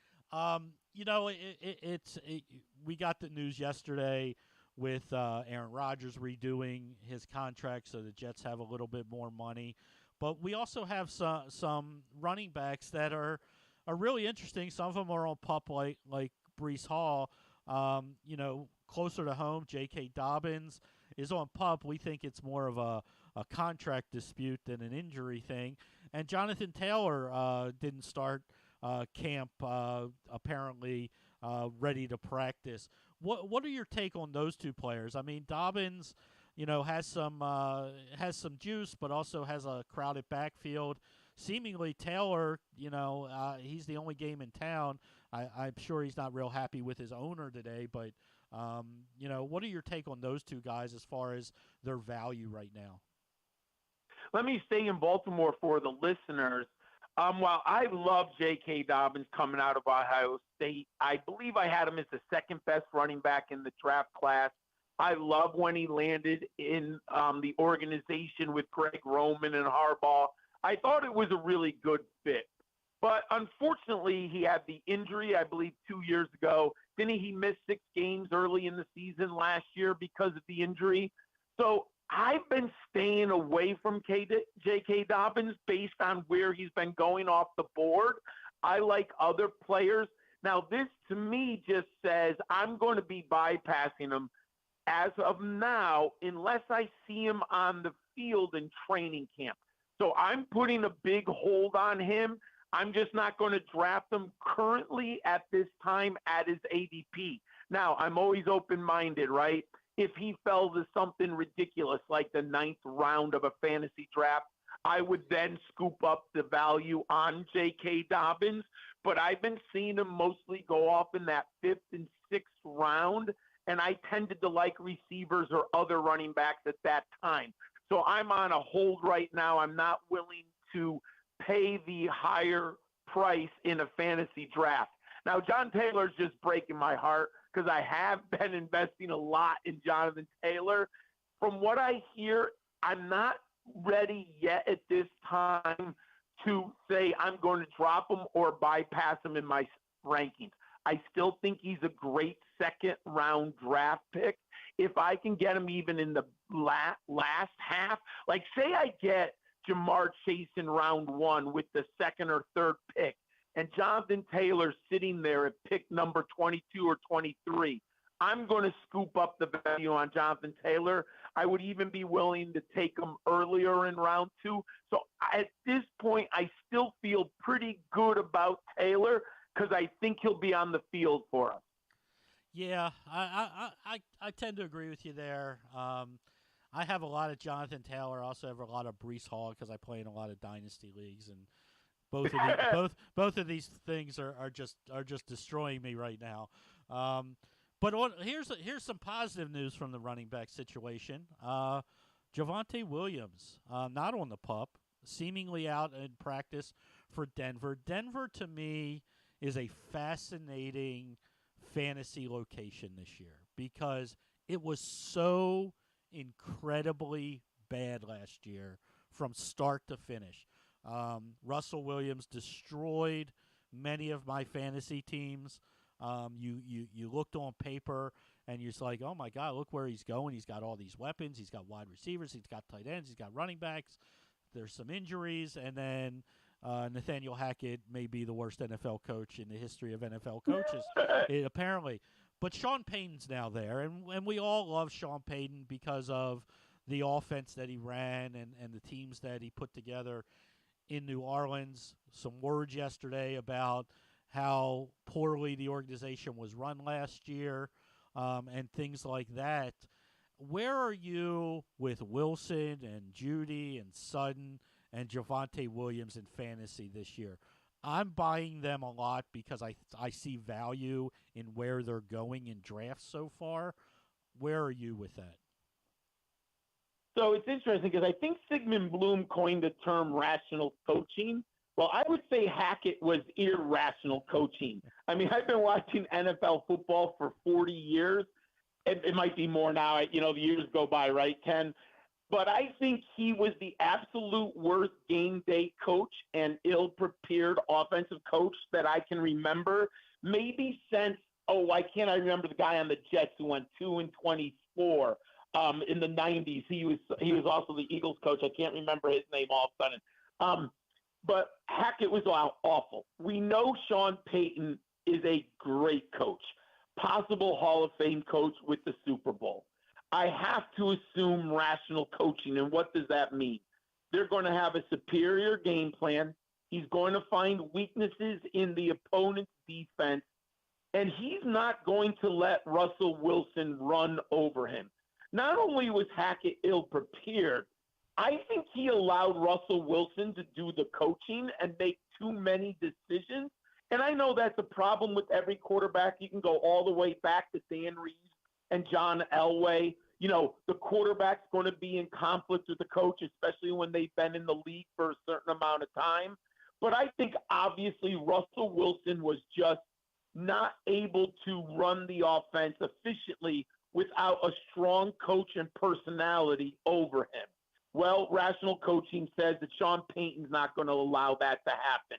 We got the news yesterday with Aaron Rodgers redoing his contract so the Jets have a little bit more money. But we also have some running backs that are really interesting. Some of them are on PUP like Breece Hall. Closer to home, J.K. Dobbins is on PUP. We think it's more of a contract dispute than an injury thing. And Jonathan Taylor didn't start camp, apparently ready to practice. What are your take on those two players? I mean, Dobbins, has some juice, but also has a crowded backfield. Seemingly Taylor, he's the only game in town. I'm sure he's not real happy with his owner today, but what are your take on those two guys as far as their value right now? Let me stay in Baltimore for the listeners. While I love J.K. Dobbins coming out of Ohio State, I believe I had him as the second best running back in the draft class. I love when he landed in the organization with Greg Roman and Harbaugh. I thought it was a really good fit. But unfortunately, he had the injury, I believe, 2 years ago. Then he missed 6 games early in the season last year because of the injury. So I've been staying away from J.K. Dobbins based on where he's been going off the board. I like other players. Now, this to me just says I'm going to be bypassing him as of now unless I see him on the field in training camp. So I'm putting a big hold on him. I'm just not going to draft him currently at this time at his ADP. Now, I'm always open-minded, right? If he fell to something ridiculous like the 9th round of a fantasy draft, I would then scoop up the value on J.K. Dobbins. But I've been seeing him mostly go off in that 5th and 6th round, and I tended to like receivers or other running backs at that time. So I'm on a hold right now. I'm not willing to pay the higher price in a fantasy draft. Now, John Taylor's just breaking my heart because I have been investing a lot in Jonathan Taylor. From what I hear, I'm not ready yet at this time to say I'm going to drop him or bypass him in my rankings. I still think he's a great second-round draft pick. If I can get him even in the last half, like say I get Jamar Chase in round 1 with the second or third pick, and Jonathan Taylor sitting there at pick number 22 or 23, I'm going to scoop up the value on Jonathan Taylor. I would even be willing to take him earlier in round 2. So at this point, I still feel pretty good about Taylor because I think he'll be on the field for us. Yeah, I tend to agree with you there. I have a lot of Jonathan Taylor. I also have a lot of Breece Hall because I play in a lot of dynasty leagues, and both of these things are just destroying me right now. But here's some positive news from the running back situation. Javonte Williams, not on the PUP, seemingly out in practice for Denver. Denver, to me, is a fascinating fantasy location this year because it was so incredibly bad last year from start to finish. Russell Williams destroyed many of my fantasy teams. You looked on paper and you're just like, oh my God, look where he's going. He's got all these weapons. He's got wide receivers. He's got tight ends. He's got running backs. There's some injuries. And then Nathaniel Hackett may be the worst NFL coach in the history of NFL coaches, apparently. But Sean Payton's now there, and we all love Sean Payton because of the offense that he ran and the teams that he put together in New Orleans. Some words yesterday about how poorly the organization was run last year and things like that. Where are you with Wilson and Judy and Sutton and Javonte Williams in fantasy this year? I'm buying them a lot because I see value in where they're going in drafts so far. Where are you with that? So it's interesting because I think Sigmund Bloom coined the term rational coaching. Well, I would say Hackett was irrational coaching. I mean, I've been watching NFL football for 40 years. It might be more now. The years go by, right, Ken? But I think he was the absolute worst game day coach and ill-prepared offensive coach that I can remember. Maybe since, I remember the guy on the Jets who went 2-24 in the 90s. He was also the Eagles coach. I can't remember his name all of a sudden. But Hackett was awful. We know Sean Payton is a great coach, possible Hall of Fame coach with the Super Bowl. I have to assume rational coaching. And what does that mean? They're going to have a superior game plan. He's going to find weaknesses in the opponent's defense. And he's not going to let Russell Wilson run over him. Not only was Hackett ill-prepared, I think he allowed Russell Wilson to do the coaching and make too many decisions. And I know that's a problem with every quarterback. You can go all the way back to Dan Reeves and John Elway. The quarterback's going to be in conflict with the coach, especially when they've been in the league for a certain amount of time. But I think obviously Russell Wilson was just not able to run the offense efficiently without a strong coach and personality over him. Well, rational coaching says that Sean Payton's not going to allow that to happen.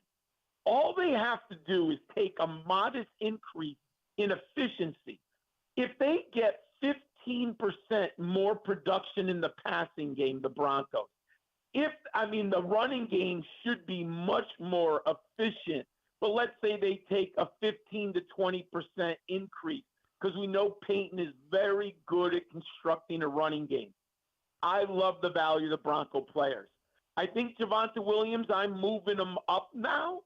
All they have to do is take a modest increase in efficiency. If they get 15% more production in the passing game, the Broncos, the running game should be much more efficient, but let's say they take a 15 to 20% increase because we know Payton is very good at constructing a running game. I love the value of the Bronco players. I think Javonte Williams, I'm moving him up now.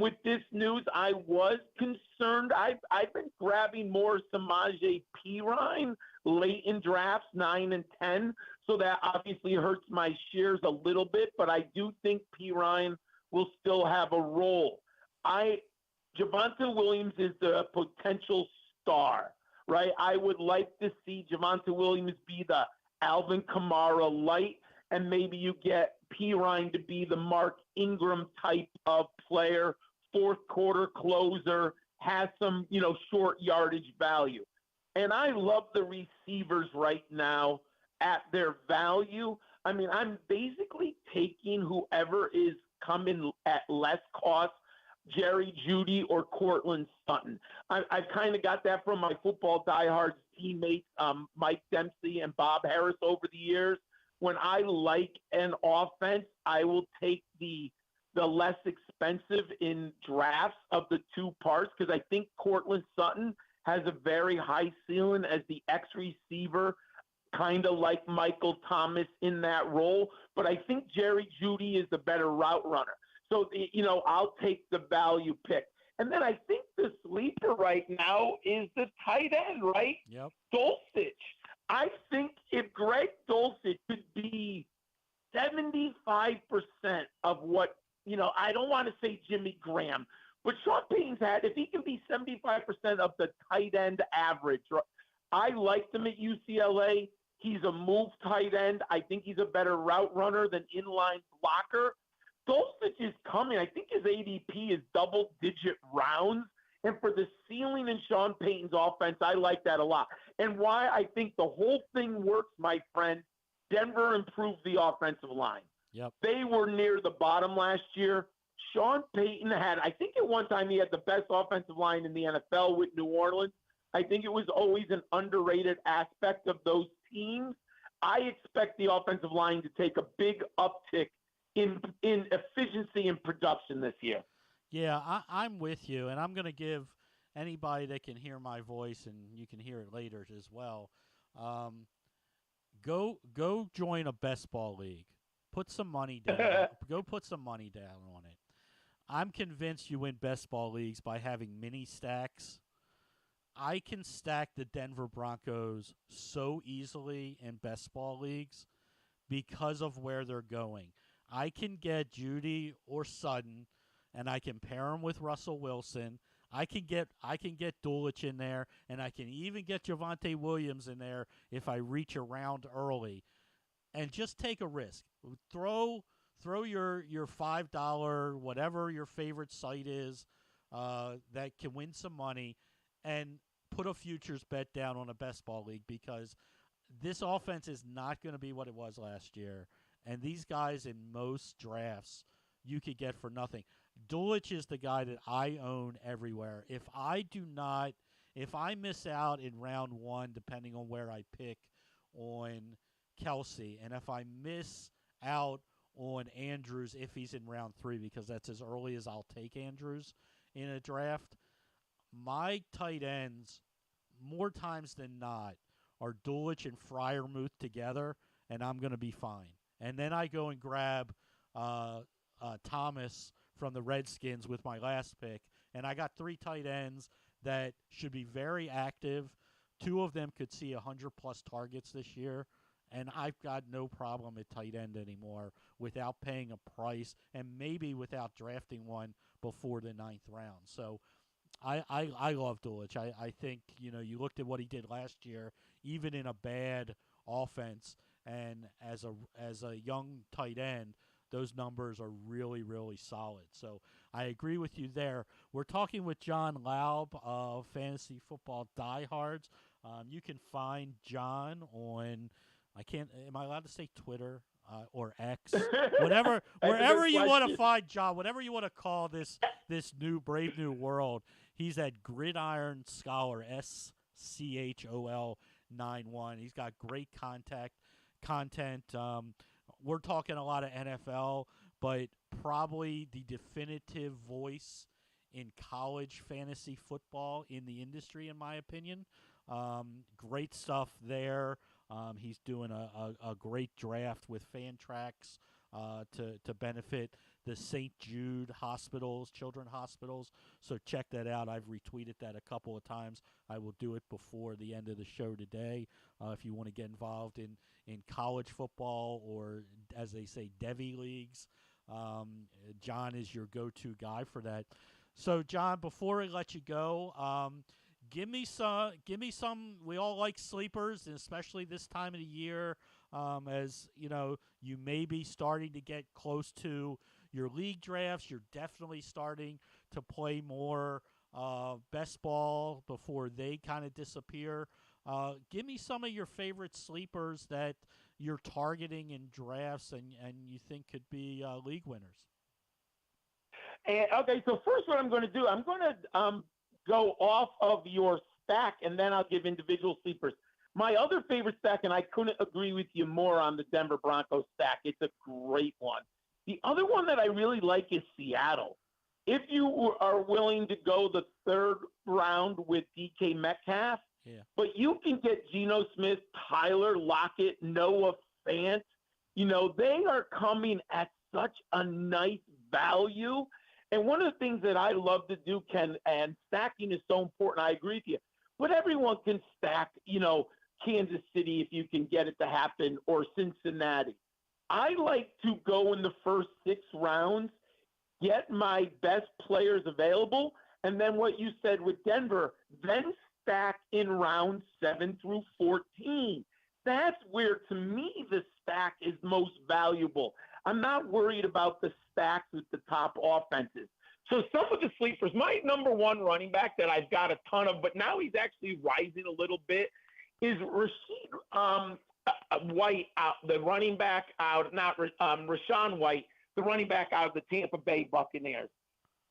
With this news, I was concerned. I've been grabbing more Samaje Perine late in drafts, 9 and 10, so that obviously hurts my shares a little bit, but I do think Perine will still have a role. Javonte Williams is the potential star, right? I would like to see Javonte Williams be the Alvin Kamara light, and maybe you get Perine to be the Mark Ingram type of player, fourth quarter closer, has some, short yardage value. And I love the receivers right now at their value. I'm basically taking whoever is coming at less cost. Jerry Jeudy or Cortland Sutton. I've kind of got that from my football diehards teammates, Mike Dempsey and Bob Harris over the years. When I like an offense, I will take the less expensive in drafts of the two parts because I think Cortland Sutton has a very high ceiling as the X receiver, kind of like Michael Thomas in that role. But I think Jerry Jeudy is the better route runner. So, I'll take the value pick. And then I think the sleeper right now is the tight end, right? Yep. Dulcich. I think if Greg Dulcich could be 75% of what, I don't want to say Jimmy Graham, but Sean Payton's had, if he can be 75% of the tight end average, I liked him at UCLA. He's a move tight end. I think he's a better route runner than inline blocker. Dulcich is coming. I think his ADP is double-digit rounds. And for the ceiling in Sean Payton's offense, I like that a lot. And why I think the whole thing works, my friend, Denver improved the offensive line. Yep. They were near the bottom last year. Sean Payton had, I think at one time he had the best offensive line in the NFL with New Orleans. I think it was always an underrated aspect of those teams. I expect the offensive line to take a big uptick in efficiency and production this year. Yeah, I'm with you, and I'm going to give anybody that can hear my voice, and you can hear it later as well, go join a best ball league. Put some money down. Go put some money down on it. I'm convinced you win best ball leagues by having mini stacks. I can stack the Denver Broncos so easily in best ball leagues because of where they're going. I can get Jeudy or Sutton, and I can pair them with Russell Wilson. I can get Dulcich in there, and I can even get Javonte Williams in there if I reach around early, and just take a risk. Throw your $5, whatever your favorite site is, that can win some money, and put a futures bet down on a best ball league because this offense is not going to be what it was last year. And these guys in most drafts you could get for nothing. Dulcich is the guy that I own everywhere. If I miss out in round one, depending on where I pick on Kelsey, and if I miss out on Andrews if he's in round 3, because that's as early as I'll take Andrews in a draft, my tight ends, more times than not, are Dulcich and Freiermuth together, and I'm going to be fine. And then I go and grab Thomas from the Redskins with my last pick, and I got 3 tight ends that should be very active. 2 of them could see 100-plus targets this year, and I've got no problem at tight end anymore without paying a price and maybe without drafting one before the 9th round. So I love Dulcich. I think, you looked at what he did last year, even in a bad offense, and as a young tight end, those numbers are really, really solid. So I agree with you there. We're talking with John Laub of Fantasy Football Diehards. You can find John on, am I allowed to say Twitter or X? Wherever you want to find John, whatever you want to call this brave new world. He's at Gridiron Scholar, SCHOL 91. He's got great content. We're talking a lot of NFL, but probably the definitive voice in college fantasy football in the industry, in my opinion. Great stuff there. He's doing a great draft with Fantrax to benefit the St. Jude hospitals, children's hospitals. So check that out. I've retweeted that a couple of times. I will do it before the end of the show today. If you want to get involved in college football or, as they say, Devy leagues, John is your go-to guy for that. So, John, before I let you go, give me some. We all like sleepers, and especially this time of the year, as you may be starting to get close to your league drafts. You're definitely starting to play more best ball before they kind of disappear. Give me some of your favorite sleepers that you're targeting in drafts and you think could be league winners. Okay, so first what I'm going to do, I'm going to go off of your stack, and then I'll give individual sleepers. My other favorite stack, and I couldn't agree with you more on the Denver Broncos stack. It's a great one. The other one that I really like is Seattle. If you are willing to go the third round with DK Metcalf, but you can get Geno Smith, Tyler Lockett, Noah Fant. They are coming at such a nice value. And one of the things that I love to do, Ken, and stacking is so important, I agree with you, but everyone can stack, Kansas City if you can get it to happen, or Cincinnati. I like to go in the first 6 rounds, get my best players available, and then what you said with Denver, then stack in rounds 7 through 14. That's where, to me, the stack is most valuable. I'm not worried about the stacks with the top offenses. So some of the sleepers, my number one running back that I've got a ton of, but now he's actually rising a little bit, is Rashawn White, the running back out, Rashawn White, the running back out of the Tampa Bay Buccaneers.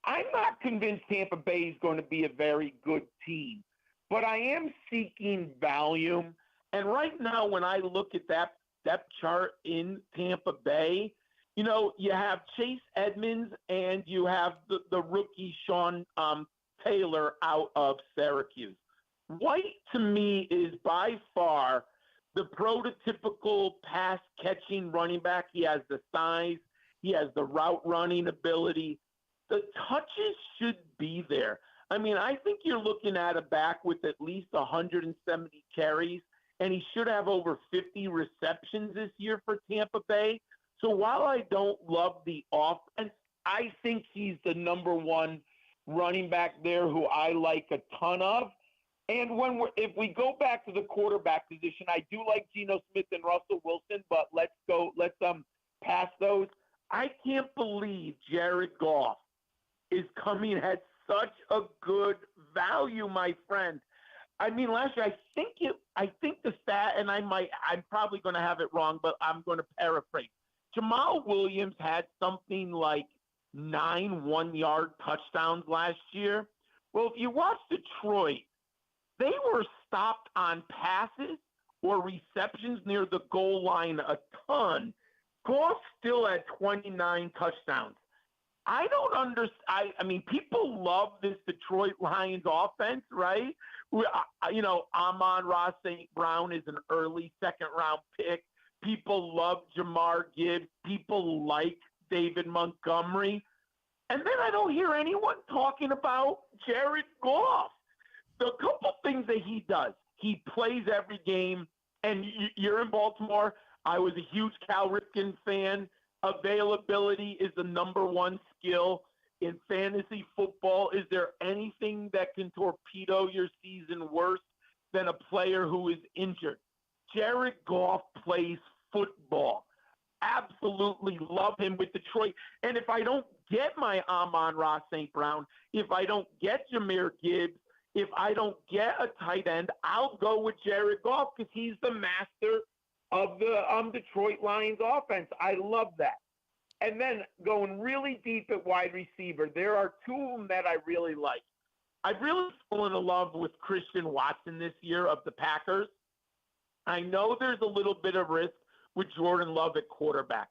I'm not convinced Tampa Bay is going to be a very good team, but I am seeking value. And right now, when I look at that depth chart in Tampa Bay, you have Chase Edmonds and you have the rookie Sean Taylor out of Syracuse. White, to me, is by far the prototypical pass-catching running back. He has the size. He has the route running ability. The touches should be there. I mean, I think you're looking at a back with at least 170 carries, and he should have over 50 receptions this year for Tampa Bay. So while I don't love the offense, I think he's the number one running back there who I like a ton of. And if we go back to the quarterback position, I do like Geno Smith and Russell Wilson, but let's pass those. I can't believe Jared Goff is coming at such a good value, my friend. I mean, last year, I think the stat, and I'm probably going to have it wrong, but I'm going to paraphrase. Jamal Williams had something like 9 one-yard touchdowns last year. Well, if you watch Detroit, they were stopped on passes or receptions near the goal line a ton. Goff still had 29 touchdowns. I don't understand. I mean, people love this Detroit Lions offense, right? Amon-Ra St. Brown is an early second-round pick. People love Jamar Gibbs. People like David Montgomery. And then I don't hear anyone talking about Jared Goff. The couple things that he does, he plays every game. And you're in Baltimore. I was a huge Cal Ripken fan. Availability is the number one skill in fantasy football. Is there anything that can torpedo your season worse than a player who is injured? Jared Goff plays football. Absolutely love him with Detroit. And if I don't get my Amon-Ra St. Brown, if I don't get Jahmyr Gibbs, if I don't get a tight end, I'll go with Jared Goff because he's the master of the Detroit Lions offense. I love that. And then going really deep at wide receiver, there are 2 of them that I really like. I've really fallen in love with Christian Watson this year of the Packers. I know there's a little bit of risk with Jordan Love at quarterback,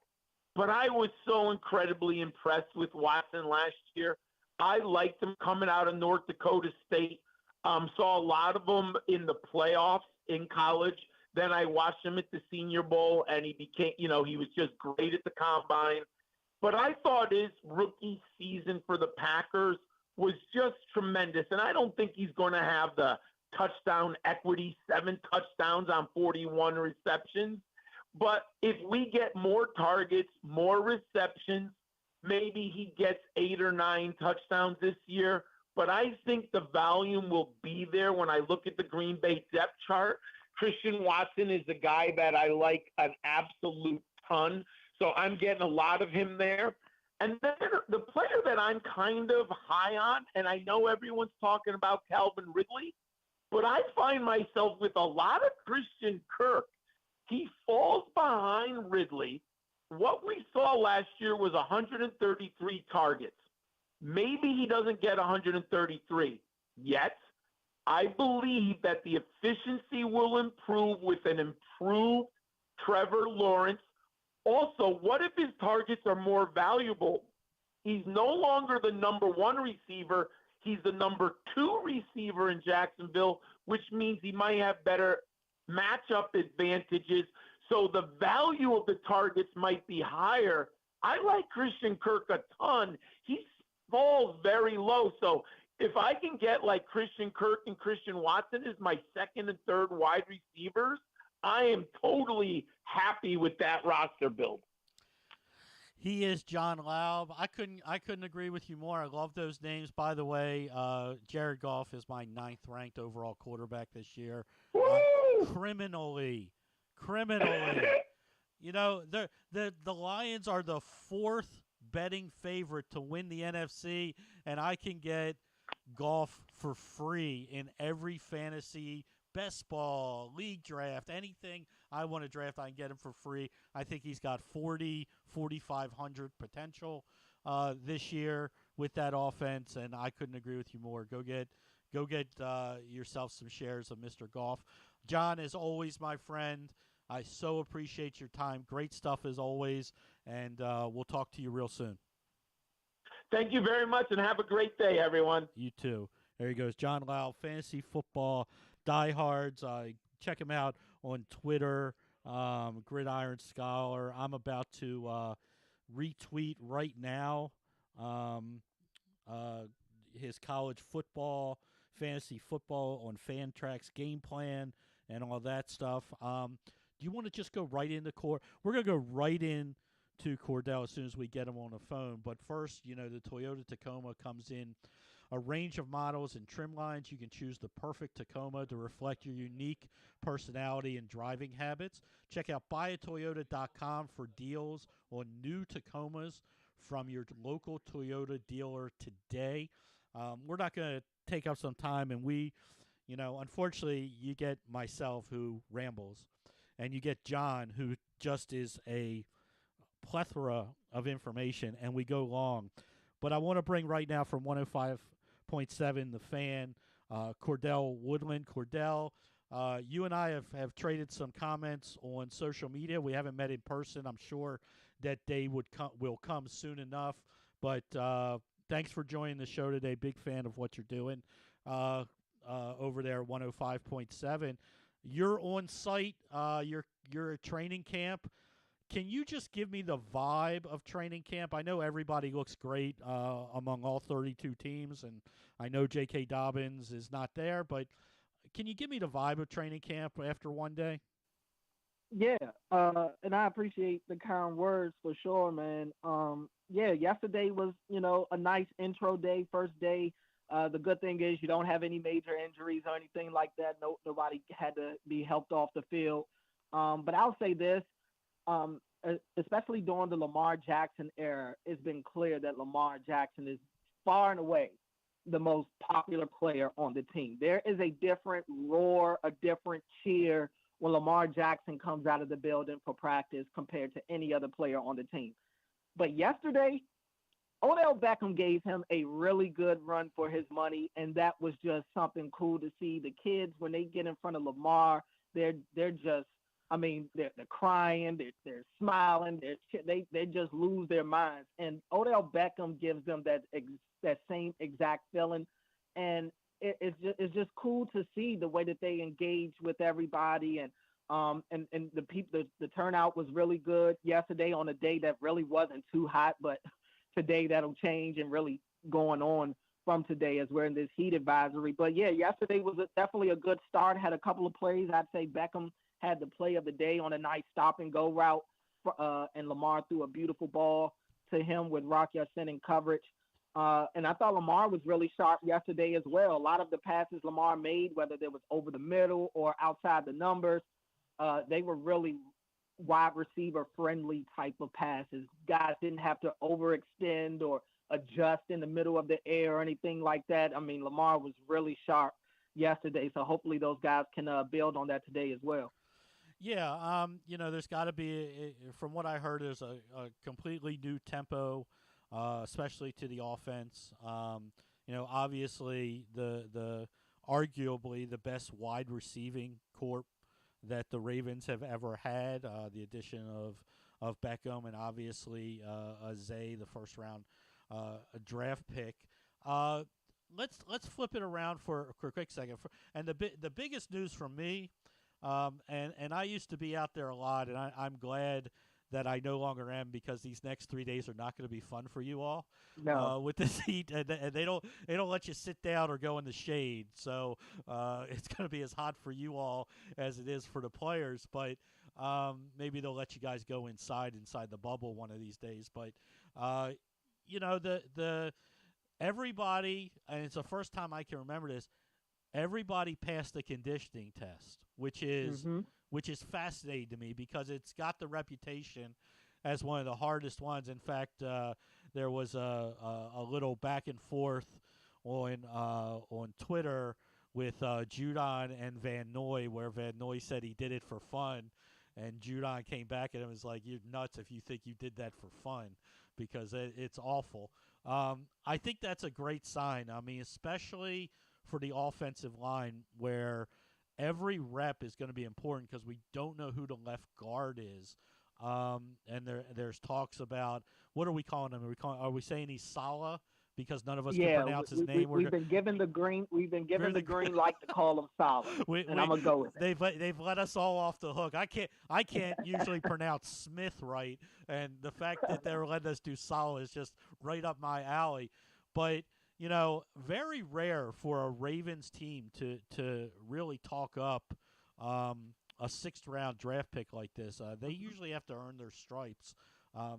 but I was so incredibly impressed with Watson last year. I liked him coming out of North Dakota State. Saw a lot of them in the playoffs in college. Then I watched him at the Senior Bowl, and he became, he was just great at the combine. But I thought his rookie season for the Packers was just tremendous. And I don't think he's going to have the touchdown equity, 7 touchdowns on 41 receptions. But if we get more targets, more receptions, maybe he gets 8 or 9 touchdowns this year. But I think the volume will be there when I look at the Green Bay depth chart. Christian Watson is a guy that I like an absolute ton. So I'm getting a lot of him there. And then the player that I'm kind of high on, and I know everyone's talking about Calvin Ridley, but I find myself with a lot of Christian Kirk. He falls behind Ridley. What we saw last year was 133 targets, Maybe he doesn't get 133 yet. I believe that the efficiency will improve with an improved Trevor Lawrence. Also, what if his targets are more valuable? He's no longer the number one receiver. He's the number two receiver in Jacksonville, which means he might have better matchup advantages. So the value of the targets might be higher. I like Christian Kirk a ton. He falls very low. So if I can get like Christian Kirk and Christian Watson as my second and third wide receivers, I am totally happy with that roster build. He is John Laub. I couldn't agree with you more. I love those names. By the way, Jared Goff is my 9th ranked overall quarterback this year. Criminally. You know, the Lions are the 4th betting favorite to win the NFC, and I can get Goff for free in every fantasy best ball, league draft, anything I want to draft, I can get him for free. I think he's got 4,500 potential this year with that offense, and I couldn't agree with you more. Go get yourself some shares of Mr. Goff. John, as always, my friend, I so appreciate your time. Great stuff as always, and we'll talk to you real soon. Thank you very much, and have a great day, everyone. You too. There he goes, John Laub, fantasy football diehards. Check him out on Twitter, Gridiron Scholar. I'm about to retweet right now his college football, fantasy football on Fantrax game plan and all that stuff. Do you want to just go right into We're going to go right in to Cordell as soon as we get him on the phone. But first, you know, the Toyota Tacoma comes in a range of models and trim lines. You can choose the perfect Tacoma to reflect your unique personality and driving habits. Check out buyatoyota.com for deals on new Tacomas from your local Toyota dealer today. We're not going to take up some time, and unfortunately, you get myself who rambles, and you get John who just is a plethora of information, and we go long. But I want to bring right now from 105.7 The Fan, Cordell Woodland. Cordell, you and I have traded some comments on social media. We haven't met in person. I'm sure that day will come soon enough. But thanks for joining the show today. Big fan of what you're doing over there at 105.7. You're on site. You're at training camp. Can you just give me the vibe of training camp? I know everybody looks great among all 32 teams, and I know J.K. Dobbins is not there, but can you give me the vibe of training camp after one day? Yeah, and I appreciate the kind words for sure, man. Yesterday was, a nice intro day, first day. The good thing is you don't have any major injuries or anything like that. Nobody had to be helped off the field. But I'll say this. Especially during the Lamar Jackson era, it's been clear that Lamar Jackson is far and away the most popular player on the team. There is a different roar, a different cheer when Lamar Jackson comes out of the building for practice compared to any other player on the team. But yesterday, Odell Beckham gave him a really good run for his money, and that was just something cool to see. The kids, when they get in front of Lamar, they're just, they're crying, they're smiling, they just lose their minds. And Odell Beckham gives them that same exact feeling, and it's just cool to see the way that they engage with everybody. And the turnout was really good yesterday on a day that really wasn't too hot, but today that'll change and really going on from today as we're in this heat advisory. But yeah, yesterday was definitely a good start. Had a couple of plays. I'd say Beckham had the play of the day on a nice stop and go route, and Lamar threw a beautiful ball to him with Rock Ya-Sin in coverage. And I thought Lamar was really sharp yesterday as well. A lot of the passes Lamar made, whether they was over the middle or outside the numbers, they were really wide receiver friendly type of passes. Guys didn't have to overextend or adjust in the middle of the air or anything like that. Lamar was really sharp yesterday, so hopefully those guys can build on that today as well. Yeah, there's got to be, from what I heard, there's a completely new tempo especially to the offense. Obviously the arguably the best wide receiving corps that the Ravens have ever had. The addition of Beckham and obviously Zay, the first round draft pick. Let's flip it around for a quick second. And the biggest news from me, and I used to be out there a lot, and I'm glad that I no longer am, because these next 3 days are not going to be fun for you all. No. With this heat, and they don't let you sit down or go in the shade. So it's going to be as hot for you all as it is for the players. But maybe they'll let you guys go inside the bubble one of these days. But the everybody, and it's the first time I can remember this, everybody passed the conditioning test, which is fascinating to me, because it's got the reputation as one of the hardest ones. In fact, there was a little back and forth on Twitter with Judon and Van Noy, where Van Noy said he did it for fun, and Judon came back and it was like, "You're nuts if you think you did that for fun," because it's awful. I think that's a great sign. I mean, especially for the offensive line, where every rep is going to be important, because we don't know who the left guard is. And there's talks about, what are we calling him? Are we saying he's Sala? Because none of us can pronounce his name. We've been given the green. We've been given the green light to call him Sala, and I'm gonna go with it. They've let us all off the hook. I can't usually pronounce Smith right, and the fact that they're letting us do Sala is just right up my alley. But very rare for a Ravens team to really talk up a sixth-round draft pick like this. They usually have to earn their stripes.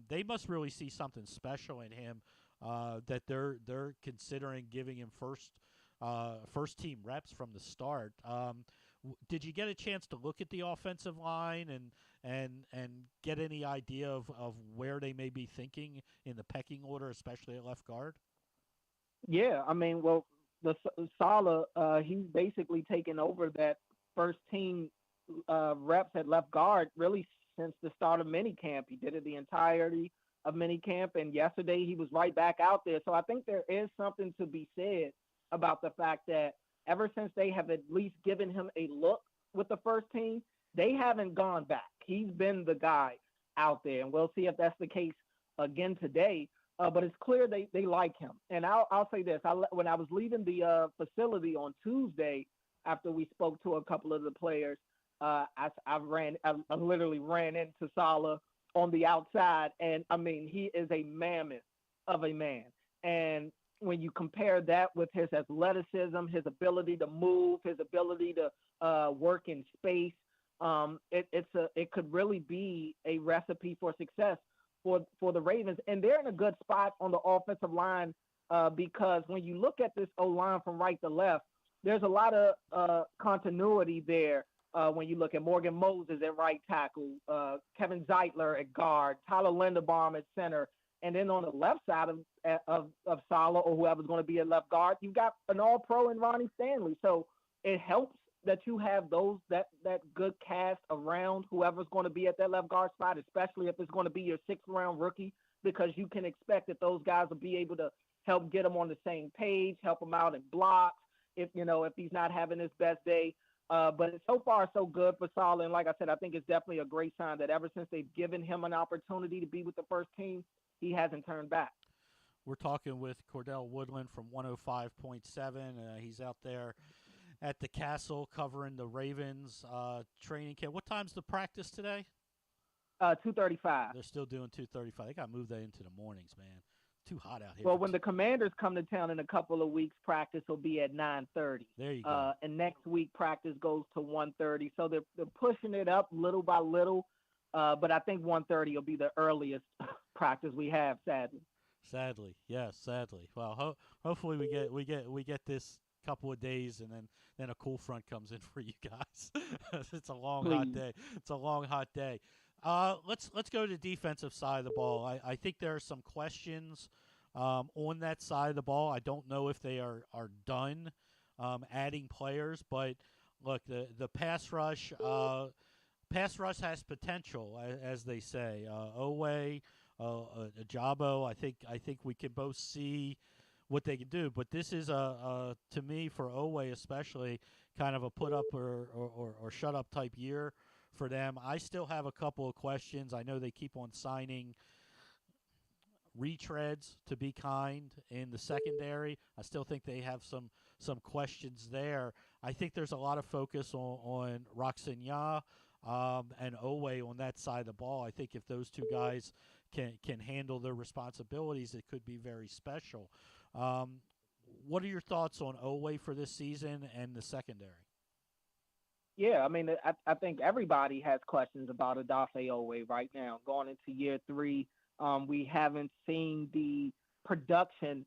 They must really see something special in him, that they're considering giving him first team reps from the start. Did you get a chance to look at the offensive line and get any idea of where they may be thinking in the pecking order, especially at left guard? Yeah, I mean, well, the Sala, he's basically taken over that first team reps at left guard really since the start of minicamp. He did it the entirety of minicamp, and yesterday he was right back out there. So I think there is something to be said about the fact that ever since they have at least given him a look with the first team, they haven't gone back. He's been the guy out there, and we'll see if that's the case again today. But it's clear they like him. And I'll say this. When I was leaving the facility on Tuesday, after we spoke to a couple of the players, I literally ran into Sala on the outside. And, I mean, he is a mammoth of a man. And when you compare that with his athleticism, his ability to move, his ability to work in space, it could really be a recipe for success for the Ravens. And they're in a good spot on the offensive line because when you look at this O-line from right to left, there's a lot of continuity there when you look at Morgan Moses at right tackle, Kevin Zeitler at guard, Tyler Linderbaum at center, and then on the left side of Sala or whoever's going to be at left guard, you've got an all-pro in Ronnie Stanley. So it helps that you have that good cast around whoever's going to be at that left guard spot, especially if it's going to be your sixth-round rookie, because you can expect that those guys will be able to help get him on the same page, help him out in blocks if he's not having his best day. But so far, so good for Sala. And like I said, I think it's definitely a great sign that ever since they've given him an opportunity to be with the first team, he hasn't turned back. We're talking with Cordell Woodland from 105.7. He's out there at the Castle covering the Ravens training camp. What time's the practice today? 2:35. They're still doing 2:35. They got to move that into the mornings, man. It's too hot out here. Well, when the Commanders come to town in a couple of weeks, practice will be at 9:30. There you go. And next week, practice goes to 1:30. So they're pushing it up little by little. But I think 1:30 will be the earliest practice we have, sadly. Sadly, yes, sadly. Well, hopefully we get this couple of days, and then a cool front comes in for you guys. It's a long hot day. It's a long hot day. Let's go to the defensive side of the ball. I think there are some questions on that side of the ball. I don't know if they are done adding players, but look, the pass rush has potential, as they say. Owe Jabo. I think we can both see what they can do. But this is to me, for Oweh especially, kind of a put up or shut up type year for them. I still have a couple of questions. I know they keep on signing retreads, to be kind, in the secondary. I still think they have some questions there. I think there's a lot of focus on Roxanya and Oweh on that side of the ball. I think if those two guys can handle their responsibilities, it could be very special. What are your thoughts on Oweh for this season and the secondary? Yeah, I mean, I think everybody has questions about Odafe Oweh right now. Going into year 3, we haven't seen the production,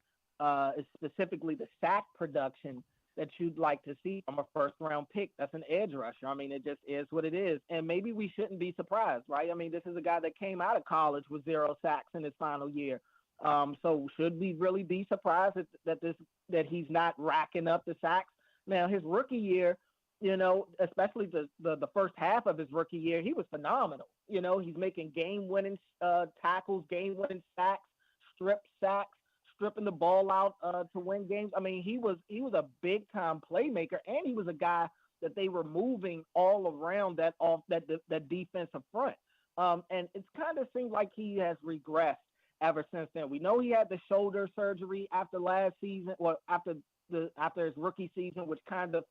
specifically the sack production, that you'd like to see from a first-round pick. That's an edge rusher. I mean, it just is what it is. And maybe we shouldn't be surprised, right? I mean, this is a guy that came out of college with 0 sacks in his final year. So should we really be surprised that he's not racking up the sacks? Now, his rookie year, you know, especially the first half of his rookie year, he was phenomenal. You know, he's making game-winning tackles, game-winning sacks, strip sacks, stripping the ball out to win games. I mean, he was a big-time playmaker, and he was a guy that they were moving all around that defensive front. And it's kind of seemed like he has regressed ever since then. We know he had the shoulder surgery after last season, or after his rookie season, which kind of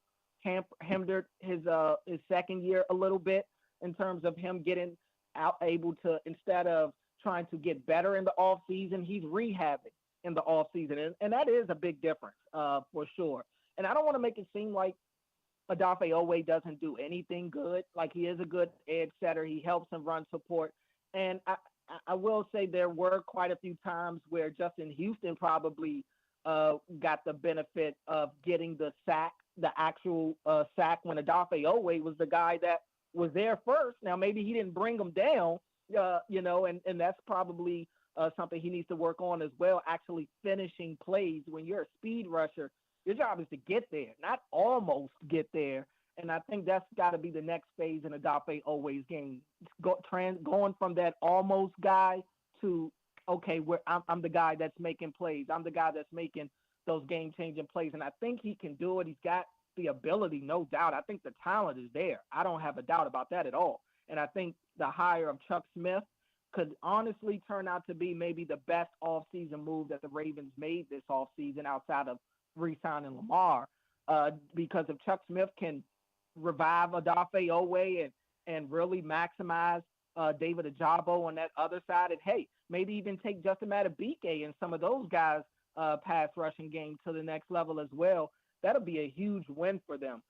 hindered his second year a little bit in terms of him getting able to, instead of trying to get better in the off season, he's rehabbing in the off season, and that is a big difference for sure. And I don't want to make it seem like Odafe Oweh doesn't do anything good. Like, he is a good edge setter. He helps in run support, and I will say there were quite a few times where Justin Houston probably got the benefit of getting the sack, the actual sack, when Odafe Oweh was the guy that was there first. Now, maybe he didn't bring him down, you know, and that's probably something he needs to work on as well, actually finishing plays. When you're a speed rusher, your job is to get there, not almost get there. And I think that's got to be the next phase in Odafe Oweh's game. Going from that almost guy to, okay, I'm the guy that's making plays. I'm the guy that's making those game-changing plays. And I think he can do it. He's got the ability, no doubt. I think the talent is there. I don't have a doubt about that at all. And I think the hire of Chuck Smith could honestly turn out to be maybe the best offseason move that the Ravens made this offseason outside of re-signing Lamar, because if Chuck Smith can revive Odafe Oweh and really maximize David Ajabo on that other side, and hey, maybe even take Justin Madubuike and some of those guys' pass rushing game to the next level as well, that'll be a huge win for them.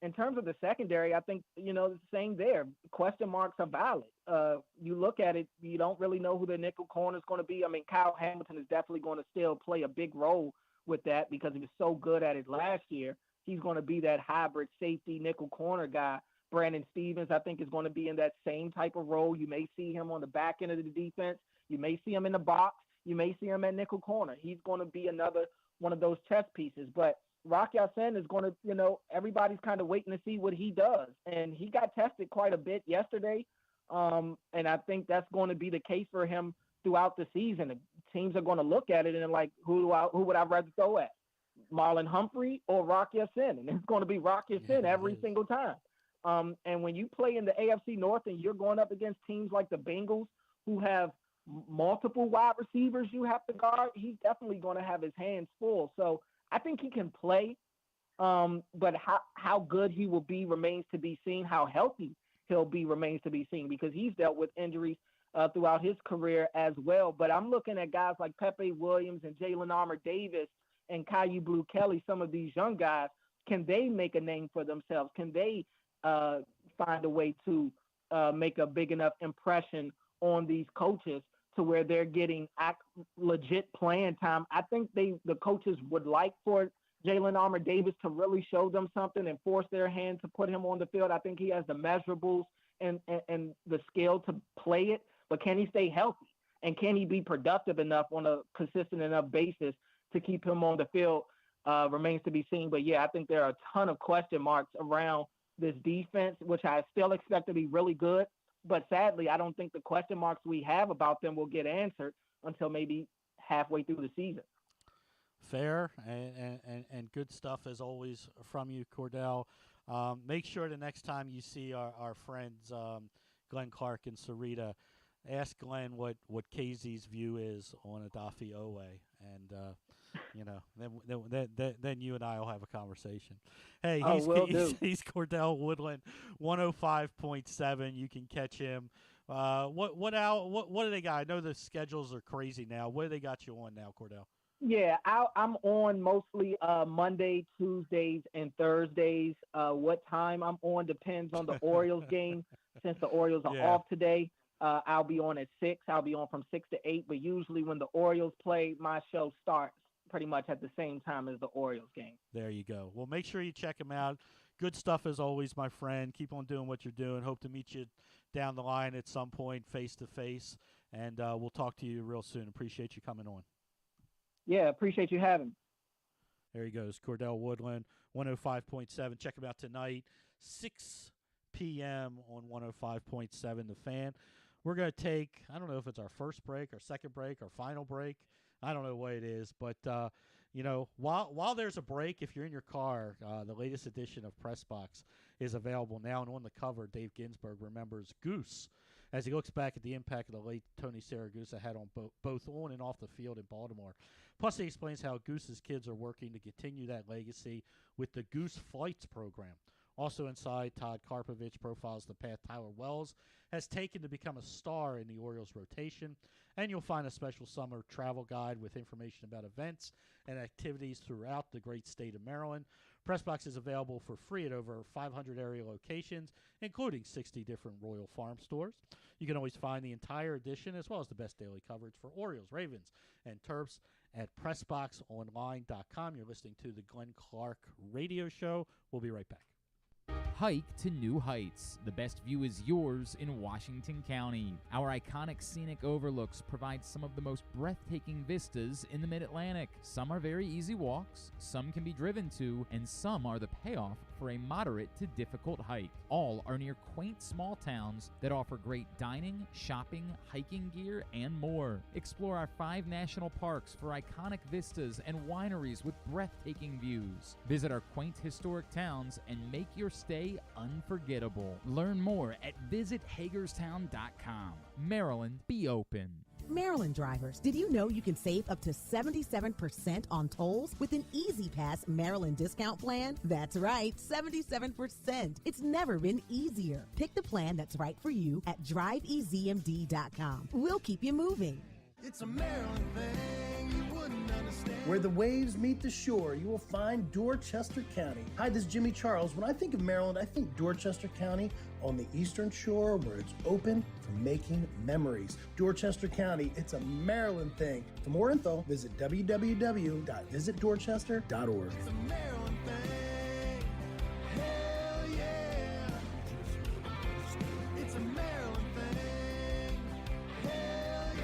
In terms of the secondary, I think, you know, the same there. Question marks are valid. You look at it, you don't really know who the nickel corner is going to be. I mean, Kyle Hamilton is definitely going to still play a big role with that because he was so good at it last year. He's going to be that hybrid safety nickel corner guy. Brandon Stevens, I think, is going to be in that same type of role. You may see him on the back end of the defense. You may see him in the box. You may see him at nickel corner. He's going to be another one of those chess pieces. But Rock Ya-Sin is going to, you know, everybody's kind of waiting to see what he does. And he got tested quite a bit yesterday. And I think that's going to be the case for him throughout the season. Teams are going to look at it and like, who would I rather throw at? Marlon Humphrey or Rock Ya-Sin? And it's going to be Rock Ya-Sin every single time. And when you play in the AFC North and you're going up against teams like the Bengals who have multiple wide receivers you have to guard, he's definitely going to have his hands full. So I think he can play, but how good he will be remains to be seen. How healthy he'll be remains to be seen because he's dealt with injuries throughout his career as well. But I'm looking at guys like Pepe Williams and Jalen Armour-Davis and Caillou Blue Kelly, some of these young guys. Can they make a name for themselves? Can they find a way to make a big enough impression on these coaches to where they're getting legit playing time? I think the coaches would like for Jalen Armour-Davis to really show them something and force their hand to put him on the field. I think he has the measurables and the skill to play it, but can he stay healthy? And can he be productive enough on a consistent enough basis to keep him on the field remains to be seen. But yeah, I think there are a ton of question marks around this defense, which I still expect to be really good. But sadly, I don't think the question marks we have about them will get answered until maybe halfway through the season. Fair and good stuff as always from you, Cordell. Make sure the next time you see our friends Glenn Clark and Sarita, ask Glenn what KZ's view is on Adafi Owe, and then you and I will have a conversation. Hey, he's Cordell Woodland, 105.7. You can catch him. What do they got? I know the schedules are crazy now. What do they got you on now, Cordell? Yeah, I'm on mostly Monday, Tuesdays, and Thursdays. What time I'm on depends on the Orioles game. Since the Orioles are off today, I'll be on at 6. I'll be on from 6 to 8. But usually when the Orioles play, my show starts pretty much at the same time as the Orioles game. There you go. Well, make sure you check him out. Good stuff as always, my friend. Keep on doing what you're doing. Hope to meet you down the line at some point, face to face. And we'll talk to you real soon. Appreciate you coming on. Yeah, appreciate you having me. There he goes, Cordell Woodland, 105.7. Check him out tonight, 6 p.m. on 105.7 The Fan. We're going to take, I don't know if it's our first break, our second break, our final break. I don't know what it is, but, while there's a break, if you're in your car, the latest edition of PressBox is available now, and on the cover, Dave Ginsburg remembers Goose as he looks back at the impact of the late Tony Saragusa had on both on and off the field in Baltimore. Plus, he explains how Goose's kids are working to continue that legacy with the Goose Flights program. Also inside, Todd Karpovich profiles the path Tyler Wells has taken to become a star in the Orioles rotation. And you'll find a special summer travel guide with information about events and activities throughout the great state of Maryland. PressBox is available for free at over 500 area locations, including 60 different Royal Farm stores. You can always find the entire edition as well as the best daily coverage for Orioles, Ravens, and Terps at PressBoxOnline.com. You're listening to the Glenn Clark Radio Show. We'll be right back. Hike to new heights. The best view is yours in Washington County. Our iconic scenic overlooks provide some of the most breathtaking vistas in the Mid-Atlantic. Some are very easy walks, some can be driven to, and some are the payoff for a moderate to difficult hike. All are near quaint small towns that offer great dining, shopping, hiking gear, and more. Explore our 5 national parks for iconic vistas and wineries with breathtaking views. Visit our quaint historic towns and make your stay unforgettable. Learn more at visithagerstown.com. Maryland, be open. Maryland drivers, did you know you can save up to 77% on tolls with an Easy Pass Maryland discount plan? That's right, 77%. It's never been easier. Pick the plan that's right for you at driveezmd.com. We'll keep you moving. It's a Maryland thing you wouldn't understand. Where the waves meet the shore, you will find Dorchester County. Hi, this is Jimmy Charles. When I think of Maryland, I think Dorchester County on the eastern shore where it's open for making memories. Dorchester County, it's a Maryland thing. For more info, visit www.visitdorchester.org. It's a Maryland thing. Hell yeah. It's a Maryland thing. Hell yeah.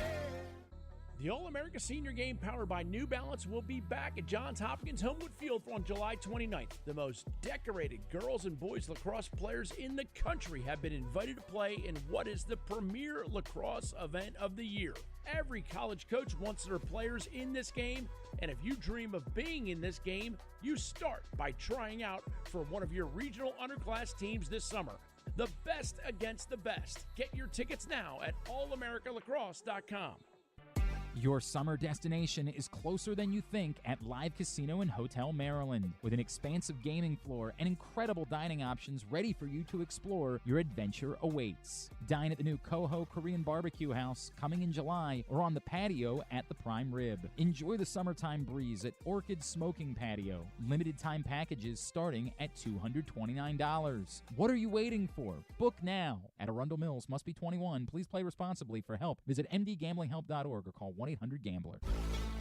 The All-America Senior Game powered by New Balance will be back at Johns Hopkins Homewood Field on July 29th. The most decorated girls and boys lacrosse players in the country have been invited to play in what is the premier lacrosse event of the year. Every college coach wants their players in this game, and if you dream of being in this game, you start by trying out for one of your regional underclass teams this summer. The best against the best. Get your tickets now at allamericalacrosse.com. Your summer destination is closer than you think at Live Casino and Hotel Maryland. With an expansive gaming floor and incredible dining options ready for you to explore, your adventure awaits. Dine at the new Coho Korean Barbecue House coming in July or on the patio at the Prime Rib. Enjoy the summertime breeze at Orchid Smoking Patio. Limited time packages starting at $229. What are you waiting for? Book now. At Arundel Mills, must be 21. Please play responsibly. For help, visit mdgamblinghelp.org or call 1-800-GAMBLER.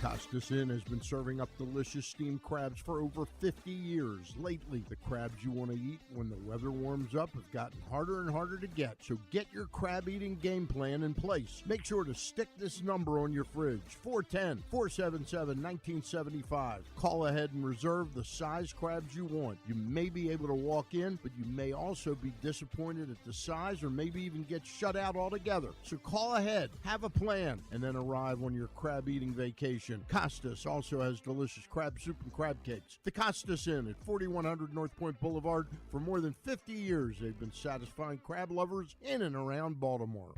Costas Inn has been serving up delicious steamed crabs for over 50 years. Lately, the crabs you want to eat when the weather warms up have gotten harder and harder to get. So get your crab eating game plan in place. Make sure to stick this number on your fridge, 410-477-1975. Call ahead and reserve the size crabs you want. You may be able to walk in, but you may also be disappointed at the size or maybe even get shut out altogether. So call ahead, have a plan, and then arrive on your crab eating vacation. Costas also has delicious crab soup and crab cakes. The Costas Inn at 4100 North Point Boulevard. For more than 50 years, they've been satisfying crab lovers in and around Baltimore.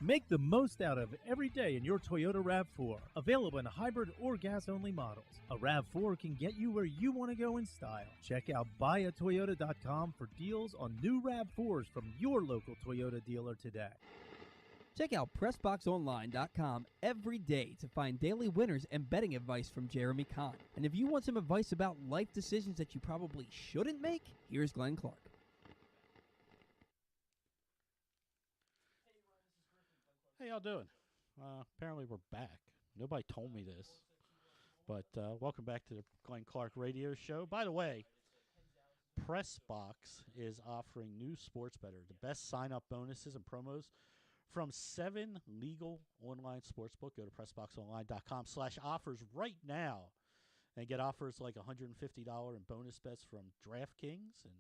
Make the most out of every day in your Toyota RAV4. Available in hybrid or gas-only models. A RAV4 can get you where you want to go in style. Check out buyatoyota.com for deals on new RAV4s from your local Toyota dealer today. Check out PressBoxOnline.com every day to find daily winners and betting advice from Jeremy Kahn. And if you want some advice about life decisions that you probably shouldn't make, here's Glenn Clark. Hey, y'all doing? Apparently we're back. Nobody told me this. But welcome back to the Glenn Clark Radio Show. By the way, PressBox is offering new sports bettor the best sign-up bonuses and promos from 7 legal online sportsbook. Go to PressBoxOnline.com/offers right now and get offers like $150 in bonus bets from DraftKings and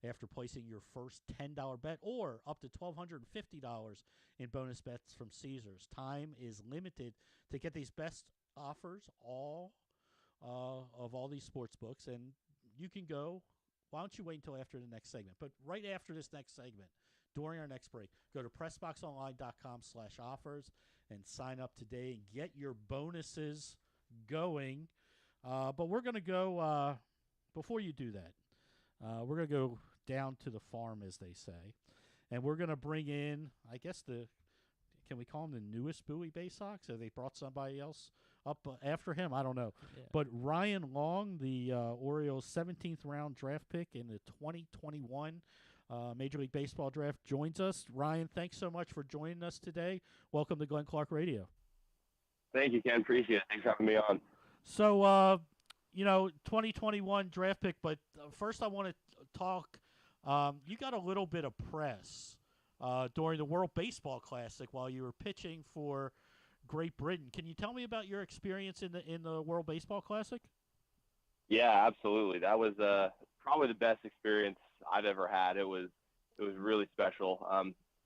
after placing your first $10 bet, or up to $1,250 in bonus bets from Caesars. Time is limited to get these best offers of all these sports books, and you can go. Why don't you wait until after the next segment? But right after this next segment, during our next break, go to PressBoxOnline.com/offers and sign up today and get your bonuses going. But we're going to go, before you do that, we're going to go down to the farm, as they say, and we're going to bring in, I guess, can we call him the newest Bowie Baysox? Have they brought somebody else up after him? I don't know. Yeah. But Ryan Long, the Orioles' 17th round draft pick in the 2021 Major League Baseball draft, joins us. Ryan, thanks so much for joining us today. Welcome to Glenn Clark Radio. Thank you, Ken. Appreciate it. Thanks for having me on. So, 2021 draft pick, but first I want to talk. You got a little bit of press during the World Baseball Classic while you were pitching for Great Britain. Can you tell me about your experience in the World Baseball Classic? Yeah, absolutely. That was probably the best experience I've ever had. It was really special.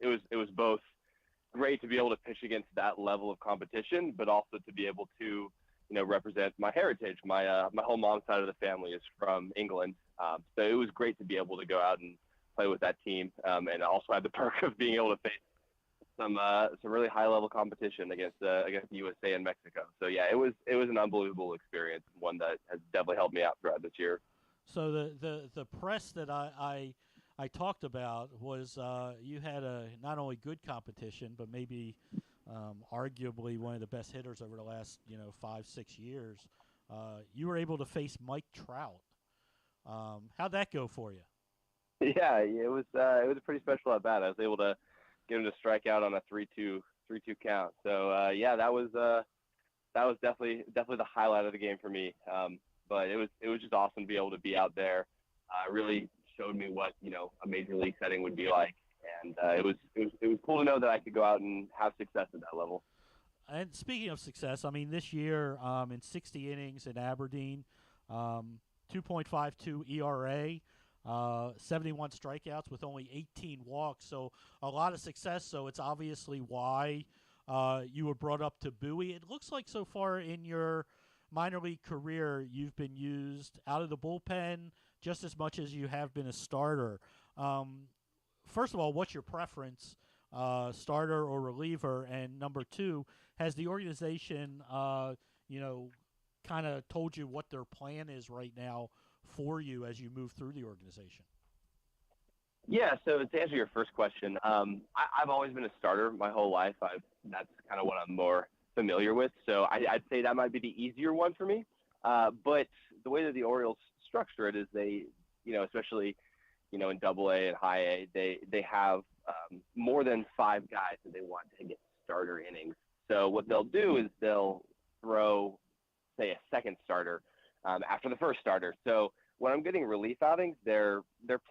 It was both great to be able to pitch against that level of competition, but also to be able to represent my heritage. My whole mom's side of the family is from England, so it was great to be able to go out and play with that team, and I also had the perk of being able to face some really high level competition against the USA and Mexico. So yeah, it was an unbelievable experience, one that has definitely helped me out throughout this year. So the press that I talked about was you had a not only good competition, but maybe arguably one of the best hitters over the last 5-6 years. You were able to face Mike Trout. How'd that go for you? Yeah, it was pretty special at bat. I was able to get him to strike out on a 3-2 count. So yeah, that was definitely the highlight of the game for me. But it was just awesome to be able to be out there. Really showed me what a major league setting would be like, and it was cool to know that I could go out and have success at that level. And speaking of success, I mean, this year in 60 innings in Aberdeen, 2.52 ERA. 71 strikeouts with only 18 walks, so a lot of success. So it's obviously why you were brought up to Bowie. It looks like so far in your minor league career, you've been used out of the bullpen just as much as you have been a starter. First of all, what's your preference, starter or reliever? And number two, has the organization, kind of told you what their plan is right now for you as you move through the organization? Yeah, so to answer your first question, I've always been a starter my whole life. That's kind of what I'm more familiar with. So I'd say that might be the easier one for me. But the way that the Orioles structure it is they, especially, in Double-A and High-A, they have more than 5 guys that they want to get starter innings. So what they'll do is they'll throw say, a second starter after the first starter. So when I'm getting relief outings, they're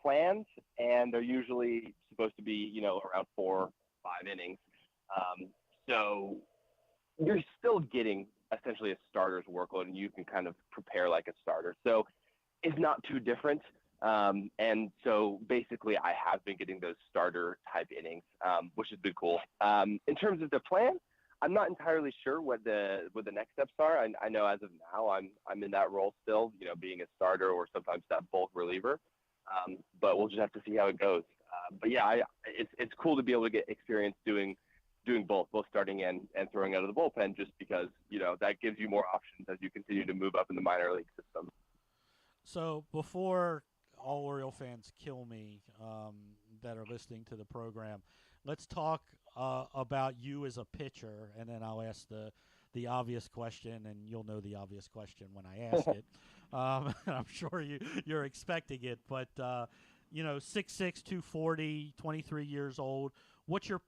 planned, and they're usually supposed to be, around 4 or 5 innings. So you're still getting essentially a starter's workload, and you can kind of prepare like a starter. So it's not too different. And so basically I have been getting those starter type innings, which has been cool. In terms of the plan, I'm not entirely sure what the next steps are. I know as of now I'm in that role still, being a starter or sometimes that bulk reliever. But we'll just have to see how it goes. But yeah, it's cool to be able to get experience doing both starting and throwing out of the bullpen, just because, that gives you more options as you continue to move up in the minor league system. So before all Oriole fans kill me that are listening to the program, let's talk about you as a pitcher, and then I'll ask the obvious question, and you'll know the obvious question when I ask it. I'm sure you're expecting it, but 6'6", 240, 23 years old. What's your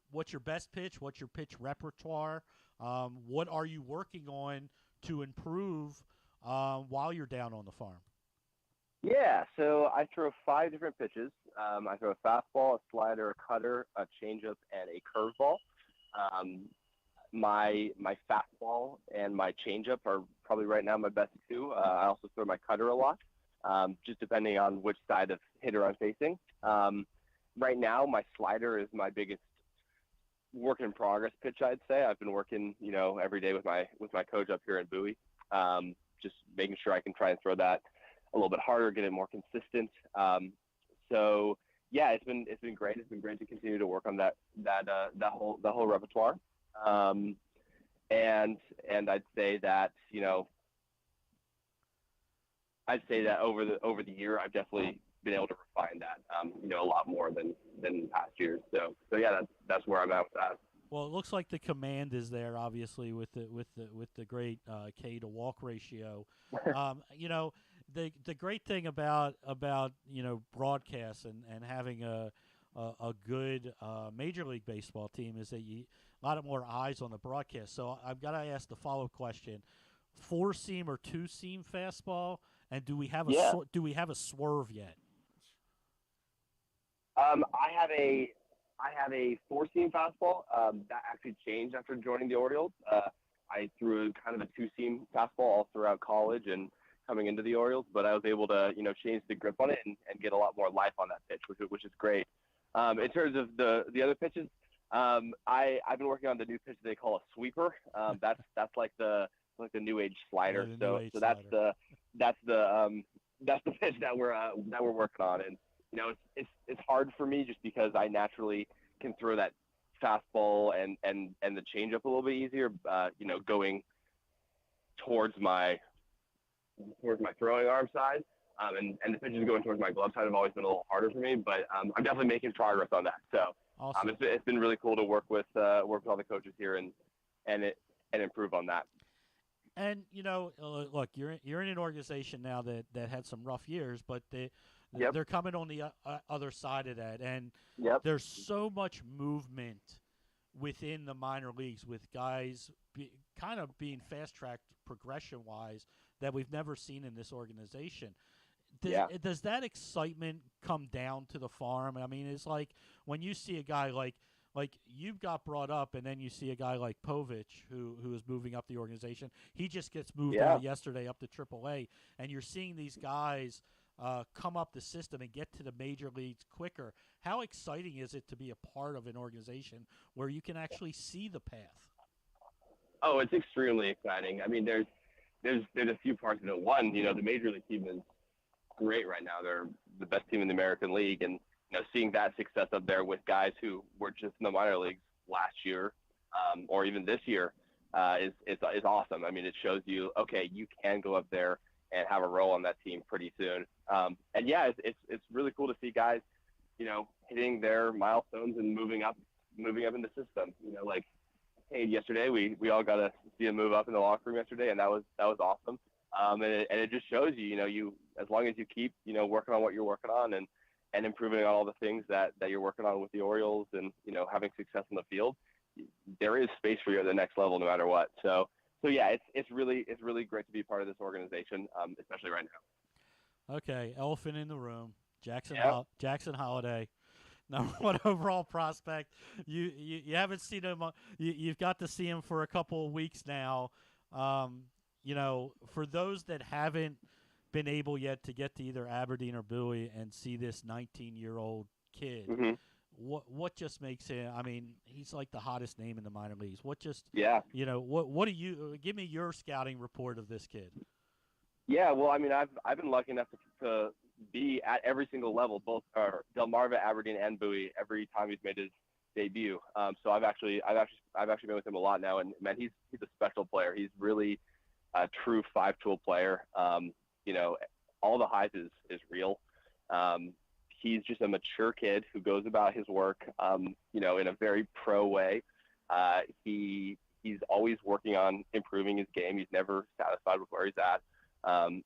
best pitch? What's your pitch repertoire? What are you working on to improve while you're down on the farm? Yeah, so I throw 5 different pitches. I throw a fastball, a slider, a cutter, a changeup, and a curveball. My fastball and my changeup are probably right now my best 2. I also throw my cutter a lot, just depending on which side of hitter I'm facing. Right now, my slider is my biggest work in progress pitch, I'd say. I've been working, every day with my coach up here in Bowie, just making sure I can try and throw that a little bit harder, get it more consistent. So yeah, it's been great. It's been great to continue to work on that whole repertoire. And I'd say that, over the year, I've definitely been able to refine that, a lot more than past years. So yeah, that's where I'm at with that. Well, it looks like the command is there, obviously, with the great K to walk ratio. The great thing about broadcasts and having a good Major League Baseball team is that a lot more eyes on the broadcast. So I've got to ask the follow-up question: 4-seam or 2-seam fastball, and do we have a swerve yet? I have a 4-seam fastball that actually changed after joining the Orioles. I threw kind of a 2-seam fastball all throughout college and coming into the Orioles, but I was able to, change the grip on it and get a lot more life on that pitch, which is great. In terms of the other pitches, I've been working on the new pitch they call a sweeper. That's like the new age slider. So that's the pitch that we're working on. And it's hard for me just because I naturally can throw that fastball and the changeup a little bit easier. Going towards my throwing arm side, and the pitches going towards my glove side have always been a little harder for me, but I'm definitely making progress on that. So awesome. It's been really cool to work with all the coaches here and improve on that. And look, you're in an organization now that had some rough years, but they're coming on the other side of that, and there's so much movement within the minor leagues with guys kind of being fast-tracked progression-wise that we've never seen in this organization. Does that excitement come down to the farm? I mean, it's like when you see a guy like you got brought up, and then you see a guy like Povich who is moving up the organization. He just gets moved out yesterday up to AAA, and you're seeing these guys come up the system and get to the major leagues quicker. How exciting is it to be a part of an organization where you can actually see the path? Oh, it's extremely exciting. I mean, there's a few parts of it. One, the major league team is great right now. They're the best team in the American League, and seeing that success up there with guys who were just in the minor leagues last year, or even this year, is awesome. I mean, it shows you, okay, you can go up there and have a role on that team pretty soon. And yeah, it's really cool to see guys, hitting their milestones and moving up in the system. Like, hey, yesterday we all got to see him move up in the locker room yesterday, and that was awesome. And it just shows you as long as you keep working on what you're working on and improving on all the things that you're working on with the Orioles and having success in the field, there is space for you at the next level no matter what. So yeah, it's really great to be part of this organization, especially right now. Okay, elephant in the room. Jackson Yep. Jackson Holiday, number one overall prospect. You haven't seen him. You've got to see him for a couple of weeks now. For those that haven't been able yet to get to either Aberdeen or Bowie and see this 19-year-old kid, Mm-hmm. what just makes him? I mean, he's like the hottest name in the minor leagues. What just? Yeah. What do you give me your scouting report of this kid? Yeah, well, I mean, I've been lucky enough to be at every single level, both Delmarva, Aberdeen, and Bowie, every time he's made his debut. So I've actually been with him a lot now, and man, he's a special player. He's really a true 5-tool player. All the hype is real. He's just a mature kid who goes about his work, in a very pro way. He's always working on improving his game. He's never satisfied with where he's at.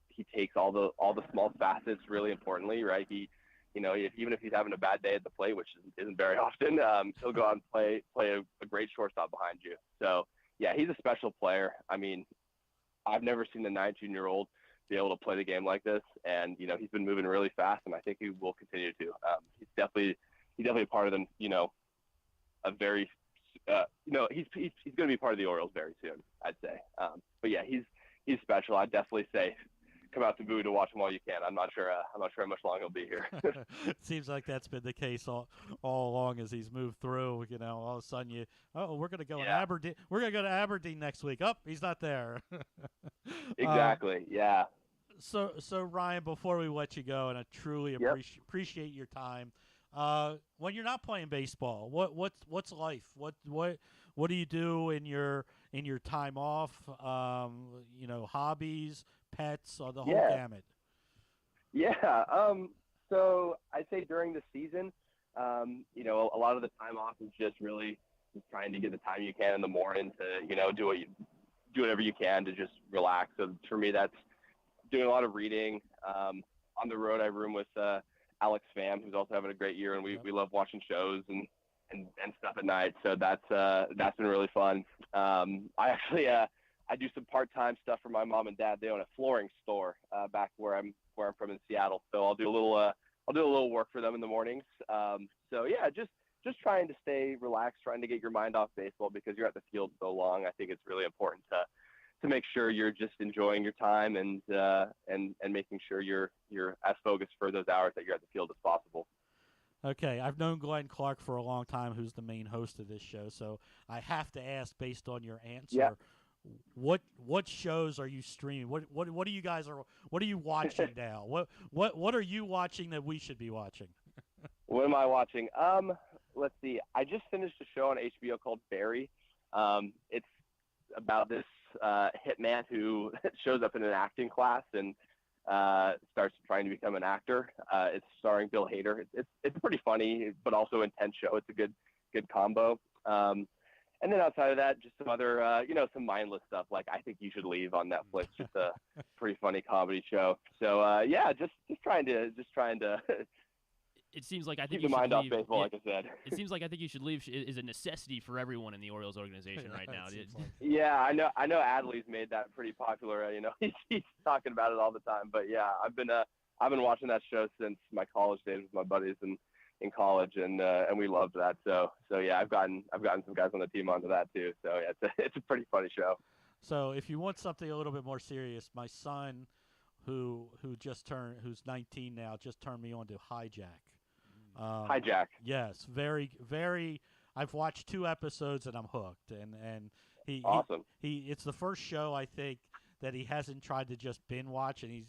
He takes all the small facets really importantly, right? Even if he's having a bad day at the plate, which isn't very often, he'll go out and play a great shortstop behind you. So yeah, he's a special player. I mean, I've never seen a 19-year-old be able to play the game like this, and he's been moving really fast, and I think he will continue to. He's definitely a part of them. A very, he's going to be part of the Orioles very soon, I'd say. But yeah, he's special. I'd definitely say come out to Bowie to watch him while you can. I'm not sure how much longer he'll be here. It seems like that's been the case all along as he's moved through. All of a sudden we're going to go to Aberdeen. We're going to go to Aberdeen next week. Oh, he's not there. Exactly. Yeah. So Ryan, before we let you go, and I truly appreciate your time. When you're not playing baseball, what's life? What do you do in your time off? Hobbies, pets, or the whole gamut. Yeah. So I'd say during the season, a lot of the time off is just really trying to get the time you can in the morning to do whatever you can to just relax. So for me, that's doing a lot of reading. On the road, I room with Alex Pham, who's also having a great year, and we love watching shows and stuff at night. So that's been really fun. I do some part-time stuff for my mom and dad. They own a flooring store back where I'm from in Seattle. So I'll do a little work for them in the mornings. So yeah, just trying to stay relaxed, trying to get your mind off baseball because you're at the field so long. I think it's really important to make sure you're just enjoying your time and making sure you're as focused for those hours that you're at the field as possible. Okay, I've known Glenn Clark for a long time, who's the main host of this show. So I have to ask, based on your answer, what shows are you streaming? What are you guys what are you watching now? What are you watching that we should be watching? What am I watching? Let's see. I just finished a show on HBO called Barry. It's about this hitman who shows up in an acting class and starts trying to become an actor. It's starring Bill Hader. It's a pretty funny but also intense show. It's a good combo. And then outside of that, just some other some mindless stuff like I Think You Should Leave on Netflix. Just a pretty funny comedy show. So just trying to. It seems like I think keep you the should mind leave. off baseball, like I said. It seems like I Think You Should Leave is a necessity for everyone in the Orioles organization right now. Yeah, I know Adley's made that pretty popular. He's talking about it all the time. But yeah, I've been watching that show since my college days with my buddies in college, and we loved that. So yeah, I've gotten some guys on the team onto that too. So yeah, it's a pretty funny show. So if you want something a little bit more serious, my son, who's 19 now, just turned me on to Hijack. Hijack. Yes, very, very. I've watched 2 episodes and I'm hooked. And he awesome. It's the first show I think that he hasn't tried to just binge watch, and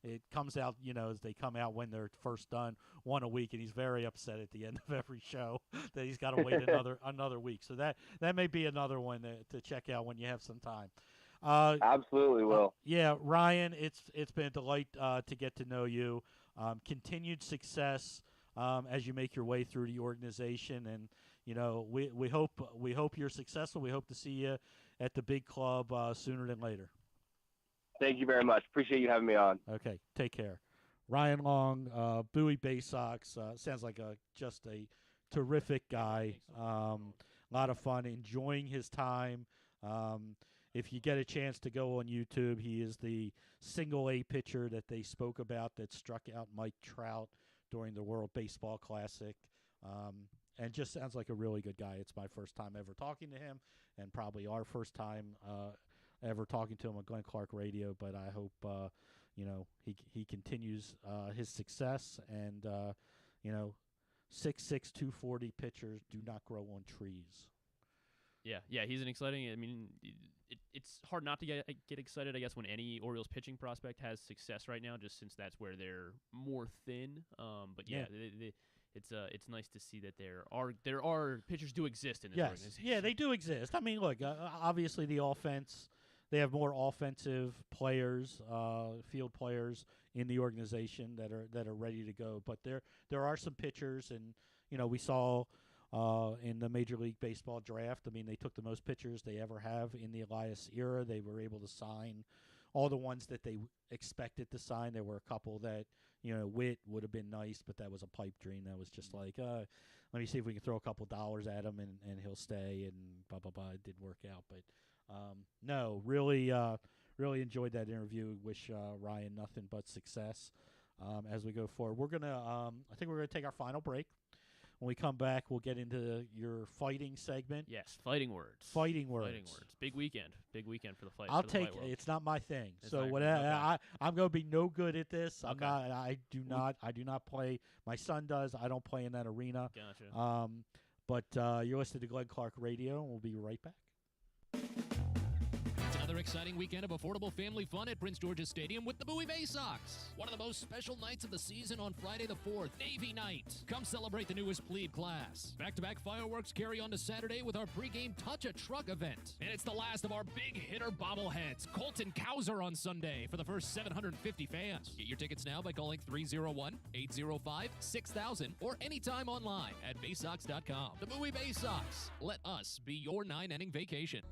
it comes out as they come out when they're first done, one a week, and he's very upset at the end of every show that he's got to wait another week. So that may be another one to check out when you have some time. Absolutely will. Yeah, Ryan, it's been a delight to get to know you. Continued success as you make your way through the organization, and we hope you're successful. We hope to see you at the big club sooner than later. Thank you very much. Appreciate you having me on. Okay, take care. Ryan Long, Bowie Baysox, sounds like just a terrific guy. A lot of fun, enjoying his time. if you get a chance to go on YouTube, he is the single A pitcher that they spoke about that struck out Mike Trout during the World Baseball Classic. And just sounds like a really good guy. It's my first time ever talking to him, and probably our first time ever talking to him on Glenn Clark Radio. But I hope he continues his success. And 6'6", 240 pitchers do not grow on trees. Yeah, he's an exciting. I mean, it's hard not to get excited, I guess, when any Orioles pitching prospect has success right now, just since that's where they're more thin. But it's nice to see that there are pitchers do exist in this organization. Yeah, they do exist. I mean, look, obviously the offense, they have more offensive players, field players in the organization that are ready to go. But there are some pitchers, and we saw in the Major League Baseball draft. I mean, they took the most pitchers they ever have in the Elias era. They were able to sign all the ones that they expected to sign. There were a couple that, Witt would have been nice, but that was a pipe dream. That was just like, let me see if we can throw a couple dollars at him and he'll stay, and blah, blah, blah. It didn't work out. But, no, really really enjoyed that interview. Wish Ryan nothing but success as we go forward. We're going to I think we're going to take our final break. When we come back, we'll get into your fighting segment. Yes, fighting words. Fighting words. Big weekend for the fight. I'll for the take fight world. It's not my thing. It's so not whatever. okay. I'm going to be no good at this. Okay. I do not play. My son does. I don't play in that arena. Gotcha. But you're listening to Glenn Clark Radio, and we'll be right back. Another exciting weekend of affordable family fun at Prince George's Stadium with the Bowie Baysox. One of the most special nights of the season on Friday the 4th, Navy Night. Come celebrate the newest plebe class. Back-to-back fireworks carry on to Saturday with our pregame Touch a Truck event. And it's the last of our big hitter bobbleheads, Colton Cowser on Sunday for the first 750 fans. Get your tickets now by calling 301-805-6000 or anytime online at Baysox.com. The Bowie Baysox. Let us be your 9-inning vacation.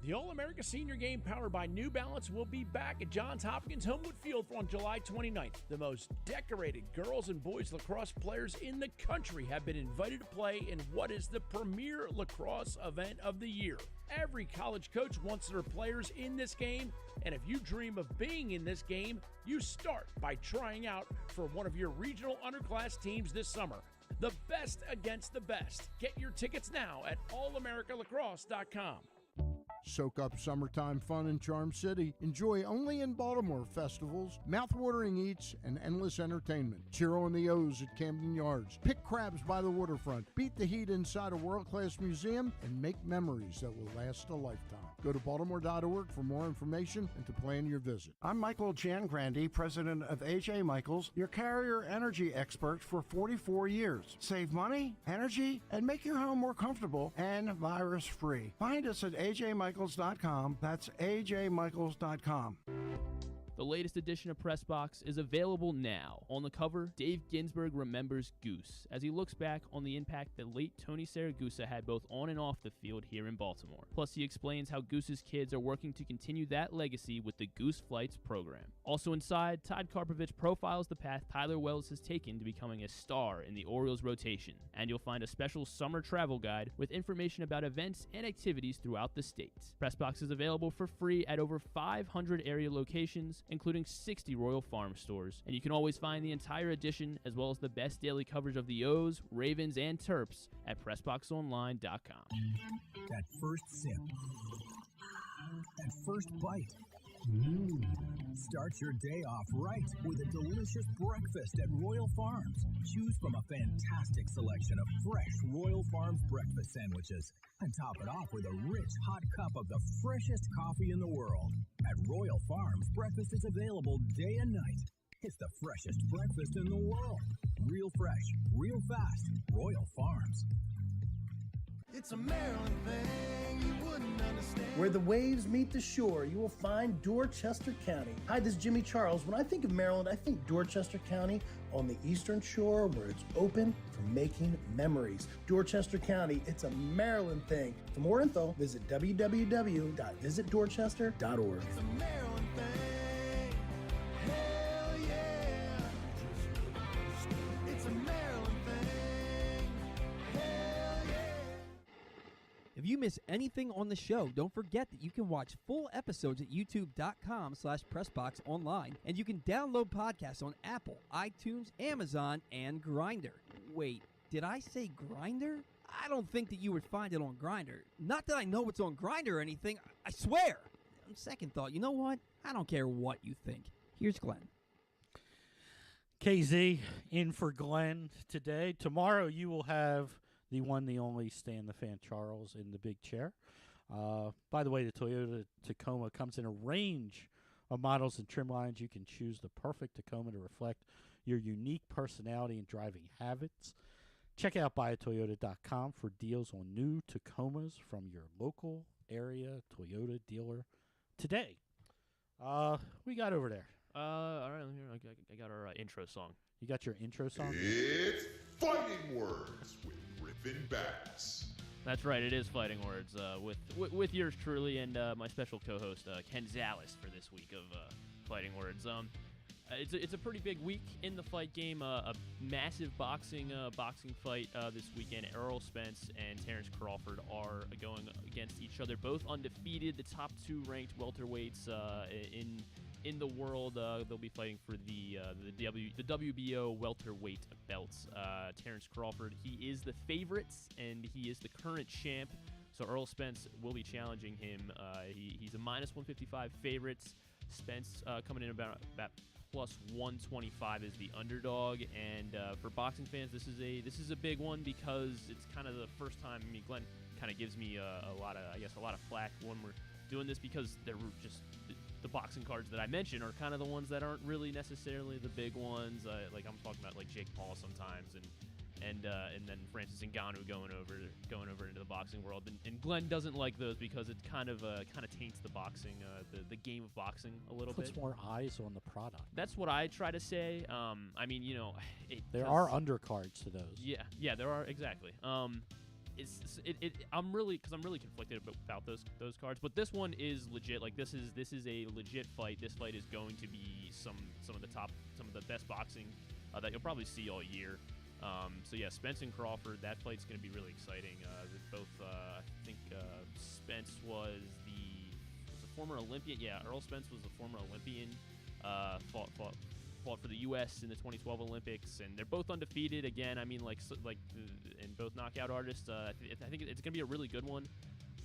The All-America Senior Game powered by New Balance will be back at Johns Hopkins Homewood Field on July 29th. The most decorated girls and boys lacrosse players in the country have been invited to play in what is the premier lacrosse event of the year. Every college coach wants their players in this game, and if you dream of being in this game, you start by trying out for one of your regional underclass teams this summer. The best against the best. Get your tickets now at allamericalacrosse.com. Soak up summertime fun in Charm City. Enjoy only in Baltimore festivals, mouth-watering eats, and endless entertainment. Cheer on the O's at Camden Yards. Pick crabs by the waterfront. Beat the heat inside a world-class museum and make memories that will last a lifetime. Go to baltimore.org for more information and to plan your visit. I'm Michael Jangrandy, president of AJ Michaels, your carrier energy expert for 44 years. Save money, energy, and make your home more comfortable and virus-free. Find us at ajmichaels.com. That's ajmichaels.com. The latest edition of PressBox is available now. On the cover, Dave Ginsburg remembers Goose as he looks back on the impact that late Tony Saragusa had both on and off the field here in Baltimore. Plus, he explains how Goose's kids are working to continue that legacy with the Goose Flights program. Also inside, Todd Karpovich profiles the path Tyler Wells has taken to becoming a star in the Orioles rotation. And you'll find a special summer travel guide with information about events and activities throughout the state. PressBox is available for free at over 500 area locations, including 60 Royal Farm stores. And you can always find the entire edition, as well as the best daily coverage of the O's, Ravens, and Terps at PressBoxOnline.com. That first sip. That first bite. Start your day off right with a delicious breakfast at Royal Farms. Choose from a fantastic selection of fresh Royal Farms breakfast sandwiches and top it off with a rich hot cup of the freshest coffee in the world. At Royal Farms, breakfast is available day and night. It's the freshest breakfast in the world. Real fresh, real fast. Royal Farms. It's a Maryland thing you wouldn't understand. Where the waves meet the shore, you will find Dorchester County. Hi, this is Jimmy Charles. When I think of Maryland, I think Dorchester County on the eastern shore where it's open for making memories. Dorchester County, it's a Maryland thing. For more info, visit www.visitdorchester.org. It's a Maryland thing. Hell yeah. It's a Maryland thing. Hell yeah. If you miss anything on the show, don't forget that you can watch full episodes at youtube.com/PressBox online, and you can download podcasts on Apple, iTunes, Amazon, and Grindr. Wait, did I say Grindr? I don't think that you would find it on Grindr. Not that I know what's on Grindr or anything, I swear. On second thought, you know what? I don't care what you think. Here's Glenn. KZ in for Glenn today. Tomorrow you will have the one, the only Stan the Fan Charles in the big chair. By the way, the Toyota Tacoma comes in a range of models and trim lines. You can choose the perfect Tacoma to reflect your unique personality and driving habits. Check out buyatoyota.com for deals on new Tacomas from your local area Toyota dealer today. We got over there. All right, I got our intro song. You got your intro song? It's Fighting Words with Griffin Bass. That's right, it is Fighting Words with yours truly and my special co-host Ken Zalis for this week of Fighting Words. It's a pretty big week in the fight game. A massive boxing fight this weekend. Errol Spence and Terrence Crawford are going against each other, both undefeated, the top two ranked welterweights in the world. They'll be fighting for the WBO welterweight belts. Terrence Crawford, he is the favorite and he is the current champ. So Errol Spence will be challenging him. He's a minus 155 favorite. Spence coming in about plus 125 is the underdog. And for boxing fans, this is a big one because it's kind of the first time. I mean, Glenn kind of gives me a lot of flack when we're doing this because they're just the boxing cards that I mentioned are kind of the ones that aren't really necessarily the big ones. Like I'm talking about like Jake Paul sometimes, and then Francis Ngannou going over into the boxing world. And Glenn doesn't like those because it kind of taints the boxing, the game of boxing a little bit. Puts more eyes on the product. That's what I try to say. I mean, you know, there are undercards to those. Yeah, there are exactly. I'm really conflicted about those cards, but this one is legit. Like this is a legit fight. This fight is going to be some of the best boxing that you'll probably see all year. So yeah, Spence and Crawford. That fight's going to be really exciting. I think Spence was a former Olympian. Yeah, Errol Spence was a former Olympian. Fought for the U.S. in the 2012 Olympics, and they're both undefeated. Again, I mean, and both knockout artists. I think it's going to be a really good one.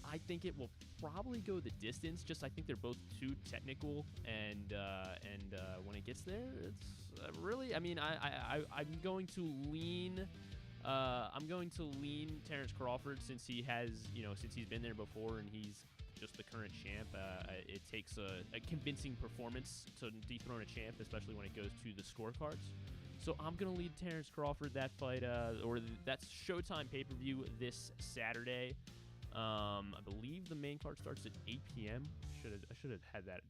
I think it will probably go the distance. Just I think they're both too technical, and when it gets there, it's really. I mean, I'm going to lean. I'm going to lean Terrence Crawford since he's been there before and he's just the current champ. It takes a convincing performance to dethrone a champ, especially when it goes to the scorecards. So I'm going to lead Terrence Crawford that fight, that's Showtime pay-per-view this Saturday. I believe the main card starts at 8 p.m. I should have had that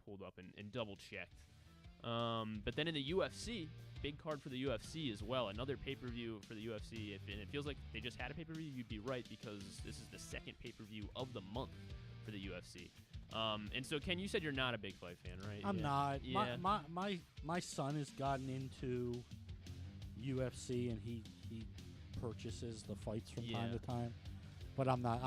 pulled up and double-checked. But then in the UFC, big card for the UFC as well. Another pay-per-view for the UFC. And it feels like they just had a pay-per-view, you'd be right because this is the second pay-per-view of the month for the UFC. And so, Ken, you said you're not a big fight fan, right? I'm not. Yeah. My son has gotten into UFC, and he purchases the fights from time to time. But I'm not.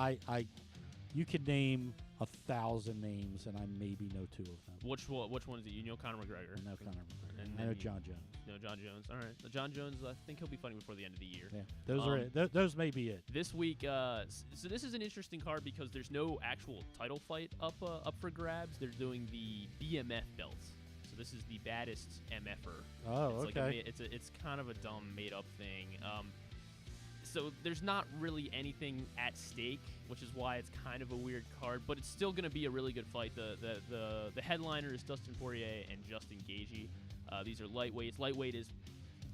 You could name 1,000 names, and I maybe know 2 of them. Which one is it? You know Conor McGregor. I know Conor McGregor. And I know John Jones. No, John Jones. All right. John Jones, I think he'll be fighting before the end of the year. Yeah, those are it. Those may be it. This week, so this is an interesting card because there's no actual title fight up for grabs. They're doing the BMF belts. So this is the baddest MFer. Oh, it's okay. It's kind of a dumb made-up thing. So there's not really anything at stake, which is why it's kind of a weird card, but it's still going to be a really good fight. The headliner is Dustin Poirier and Justin Gaethje. These are lightweights. Lightweight is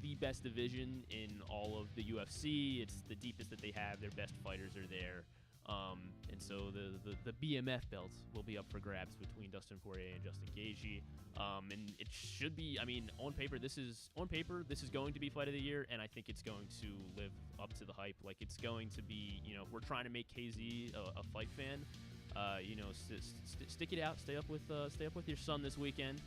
the best division in all of the UFC. It's the deepest that they have. Their best fighters are there. And so the BMF belts will be up for grabs between Dustin Poirier and Justin Gaethje. And it should be, I mean, on paper, this is going to be fight of the year, and I think it's going to live up to the hype. Like, it's going to be, we're trying to make KZ a fight fan. Stick it out. Stay up with your son this weekend.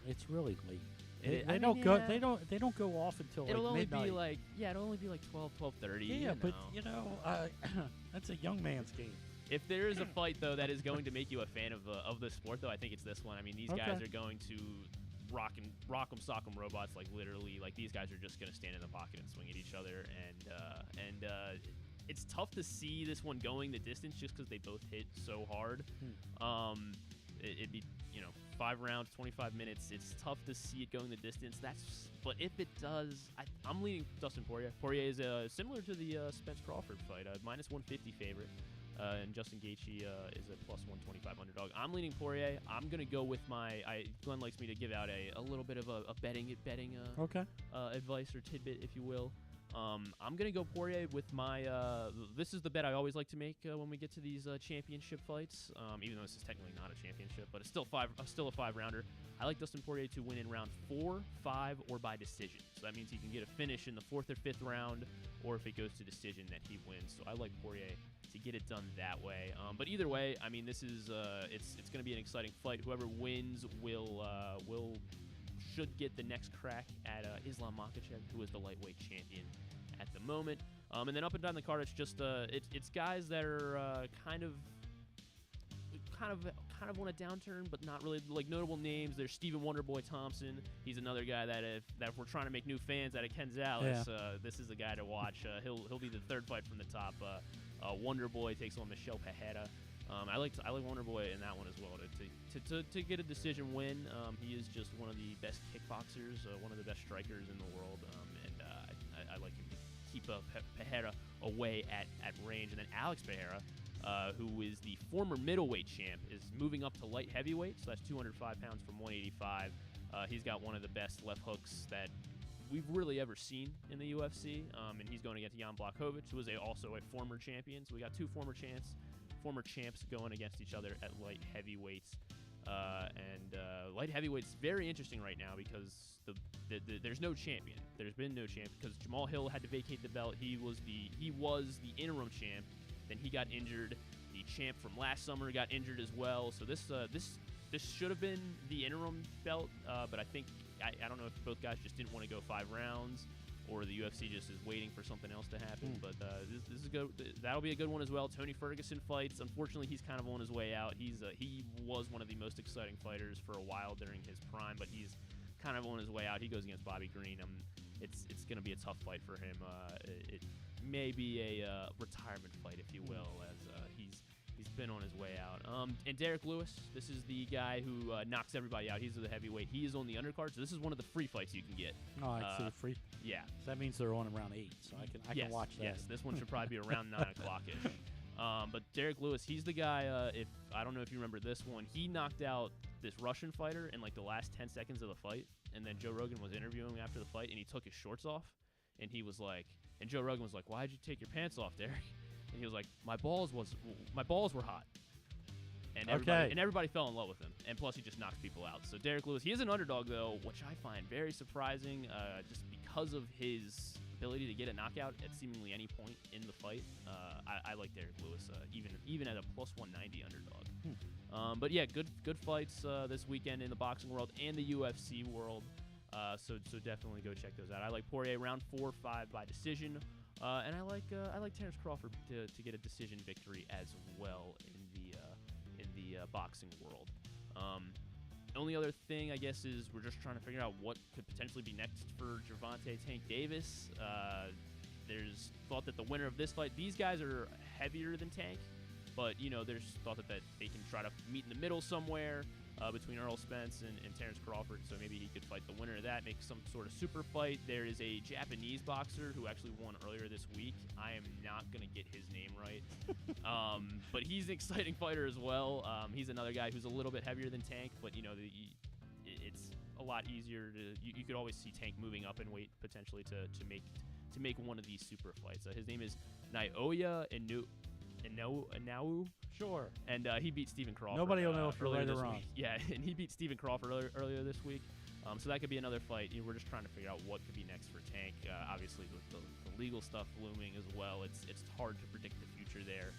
It's really late. They don't go. They don't go off until it'll like only midnight. be like it'll only be like 12:30. Yeah, but that's a young man's game. If there is a fight though that is going to make you a fan of the sport though, I think it's this one. I mean, these guys are going to rock 'em, sock 'em robots, like literally. Like these guys are just gonna stand in the pocket and swing at each other, and it's tough to see this one going the distance just because they both hit so hard. It'd be 5 rounds, 25 minutes. It's tough to see it going the distance. But if it does, I'm leaning Dustin Poirier. Poirier is similar to the Spence Crawford fight, minus 150 favorite. And Justin Gaethje is a plus 125 underdog. I'm leaning Poirier. I'm gonna go with Glenn likes me to give out a little bit of a betting advice or tidbit, if you will. I'm gonna go Poirier with my. This is the bet I always like to make when we get to these championship fights. Even though this is technically not a championship, but it's still a 5-rounder. I like Dustin Poirier to win in round 4, 5, or by decision. So that means he can get a finish in the 4th or 5th round, or if it goes to decision, that he wins. So I like Poirier to get it done that way. But either way, I mean, this is it's going to be an exciting fight. Whoever wins should get the next crack at Islam Makhachev, who is the lightweight champion at the moment. And then up and down the card, it's just it's guys that are kind of on a downturn, but not really like notable names. There's Stephen Wonderboy Thompson. He's another guy that if we're trying to make new fans out of Ken Zalis, this is a guy to watch. He'll be the third fight from the top. Wonderboy takes on Michel Pereira. I like Wonderboy in that one as well to get a decision win. He is just one of the best kickboxers, one of the best strikers in the world, and I like him to keep Pereira away at range. And then Alex Pereira, who is the former middleweight champ, is moving up to light heavyweight, so that's 205 pounds from 185. He's got one of the best left hooks that we've really ever seen in the UFC, and he's going against Jan Blachowicz, who is also a former champion. So we got two former champs going against each other at light heavyweights. Light heavyweight's very interesting right now because there's no champion. There's been no champ because Jamal Hill had to vacate the belt. He was the interim champ. Then he got injured. The champ from last summer got injured as well. So this should have been the interim belt, but I think I don't know if both guys just didn't want to go 5 rounds, or the UFC just is waiting for something else to happen. But this is good. That'll be a good one as well. Tony Ferguson fights. Unfortunately, he's kind of on his way out. He was one of the most exciting fighters for a while during his prime, but he's kind of on his way out. He goes against Bobby Green. It's going to be a tough fight for him. It may be a retirement fight, if you will, as he's been on his way out. And Derek Lewis, this is the guy who knocks everybody out. He's the heavyweight. He is on the undercard, so this is one of the free fights you can get. Oh, I see. Free? Yeah. So that means they're on around 8, so I can watch that. Yes, this one should probably be around 9 o'clock-ish. But Derek Lewis, he's the guy, I don't know if you remember this one, he knocked out this Russian fighter in like the last 10 seconds of the fight, and then Joe Rogan was interviewing him after the fight, and he took his shorts off, and he was like, and Joe Rogan was like, "Why'd you take your pants off, Derek?" And he was like, my balls were hot. And everybody fell in love with him. And plus, he just knocks people out. So Derek Lewis, he is an underdog, though, which I find very surprising just because of his ability to get a knockout at seemingly any point in the fight. I like Derek Lewis, even at a plus 190 underdog. But yeah, good fights this weekend in the boxing world and the UFC world. So definitely go check those out. I like Poirier round 4, 5 by decision. And I like Terrence Crawford to get a decision victory as well in the boxing world. Only other thing, I guess, is we're just trying to figure out what could potentially be next for Gervonta Tank Davis. There's thought that the winner of this fight, these guys are heavier than Tank, but there's thought that they can try to meet in the middle somewhere between Earl Spence and Terrence Crawford, so maybe he could fight the winner of that, make some sort of super fight. There is a Japanese boxer who actually won earlier this week. I am not going to get his name right, but he's an exciting fighter as well. He's another guy who's a little bit heavier than Tank, but it's a lot easier to. You could always see Tank moving up in weight potentially to make one of these super fights. His name is Naoya Inoue. Sure. And he beat Stephen Crawford. Nobody will know if you're right or wrong. Yeah, and he beat Stephen Crawford earlier this week. So that could be another fight. We're just trying to figure out what could be next for Tank. Obviously, with the legal stuff looming as well, it's hard to predict the future there.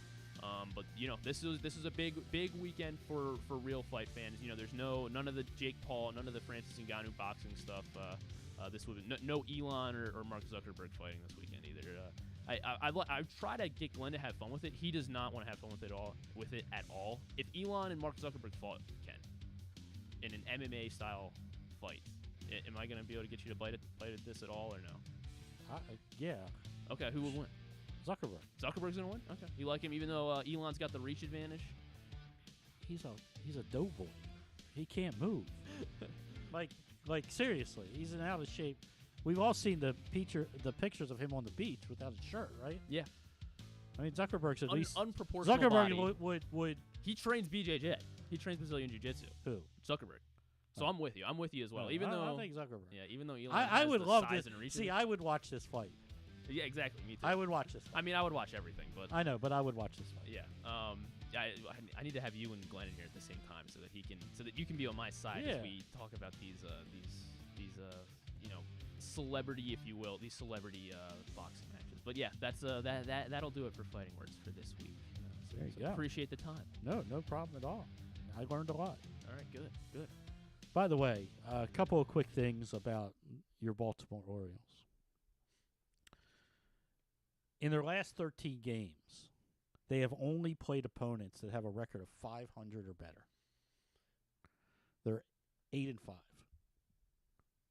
But this is a big weekend for real fight fans. There's none of the Jake Paul, none of the Francis Ngannou boxing stuff. This would no Elon or Mark Zuckerberg fighting this weekend either. I try to get Glenn to have fun with it. He does not want to have fun with it at all. If Elon and Mark Zuckerberg fought, Ken, in an MMA style fight, am I going to be able to get you to bite at this at all or no? Yeah. Okay, who will win? Zuckerberg. Zuckerberg's going to win? Okay. You like him even though Elon's got the reach advantage? He's a dope boy. He can't move. Like seriously, he's in out of shape. We've all seen the pictures of him on the beach without a shirt, right? Yeah. I mean, Zuckerberg's at least unproportional Zuckerberg body. would He trains BJJ. He trains Brazilian Jiu-Jitsu. Who? Zuckerberg. So I'm with you. I'm with you as well. No, even though I think Zuckerberg. Yeah, even though Elon I has would the love size this. and reach. See, I would watch this fight. Yeah, exactly. Me too. I would watch this fight. I mean, I would watch everything, but I know, but I would watch this fight. Yeah. I need to have you and Glenn in here at the same time so that you can be on my side as we talk about these celebrity, if you will, these celebrity boxing matches. But yeah, that'll do it for Fighting Words for this week. There you go. Appreciate the time. No problem at all. I learned a lot. All right, good. By the way, a couple of quick things about your Baltimore Orioles. In their last 13 games, they have only played opponents that have a record of 500 or better. They're 8-5.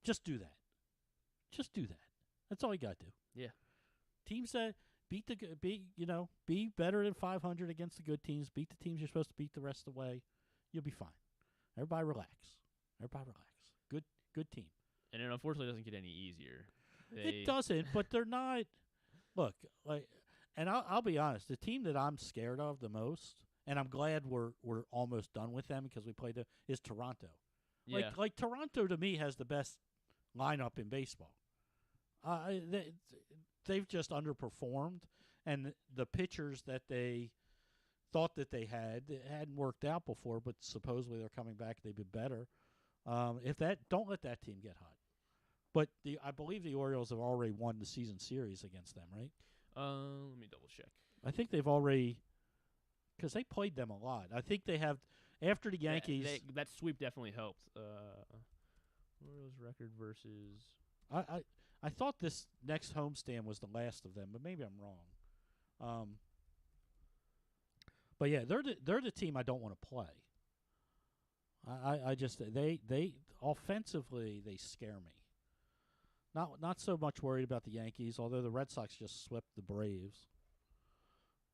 Just do that. That's all you got to do. Yeah. Teams that be better than 500 against the good teams. Beat the teams you're supposed to beat the rest of the way. You'll be fine. Everybody relax. Good team. And it unfortunately doesn't get any easier. It doesn't, but they're not. Look, and I'll be honest. The team that I'm scared of the most, and I'm glad we're almost done with them because we played is Toronto. Yeah. Like Toronto to me has the best lineup in baseball. They've just underperformed, and the pitchers that they thought that they hadn't worked out before, but supposedly they're coming back. They've been better. Don't let that team get hot. But I believe the Orioles have already won the season series against them, right? Let me double check. I think they've already, because they played them a lot. I think they have after the Yankees. That sweep definitely helped. Orioles record versus. I thought this next homestand was the last of them, but maybe I'm wrong. But yeah, they're the team I don't want to play. I just they offensively they scare me. Not so much worried about the Yankees, although the Red Sox just swept the Braves,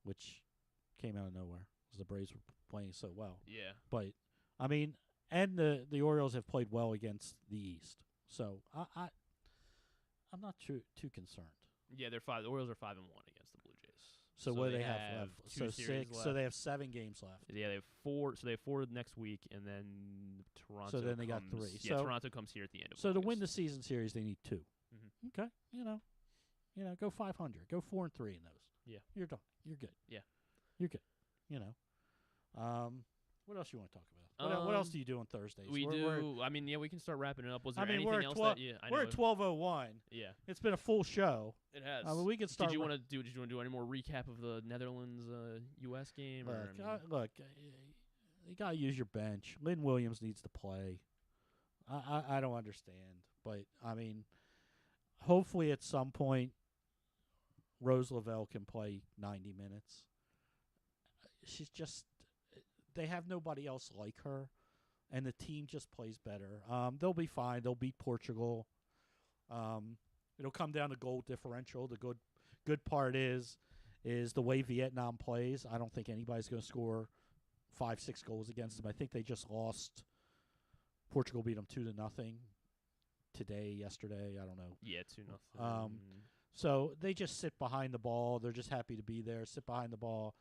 which came out of nowhere because the Braves were playing so well. Yeah. But I mean, and the Orioles have played well against the East, so I'm not too concerned. Yeah, the Orioles are 5-1 against the Blue Jays. So what do they have left? So 6. left. So they have 7 games left. Yeah, they have 4. So they have 4 next week, and then Toronto. So then they got 3. Yeah, Toronto comes here at the end of. So August. to win the season series, they need 2. Mm-hmm. Okay, go 500, go 4-3 in those. Yeah, you're done. You're good. Yeah, you're good. What else you want to talk about? What else do you do on Thursdays? We we can start wrapping it up. Was there anything we're else we're at 12:01. Yeah, it's been a full show. It has. We can start. Did you want to do any more recap of the Netherlands U.S. game? Look, you gotta use your bench. Lynn Williams needs to play. I don't understand, but I mean, hopefully at some point, Rose Lavelle can play 90 minutes. She's just. They have nobody else like her, and the team just plays better. They'll be fine. They'll beat Portugal. It'll come down to goal differential. The good part is the way Vietnam plays. I don't think anybody's going to score 5-6 goals against them. I think they just lost. Portugal beat them 2-0 yesterday. I don't know. Yeah, 2-0. So they just sit behind the ball. They're just happy to be there. Sit behind the ball.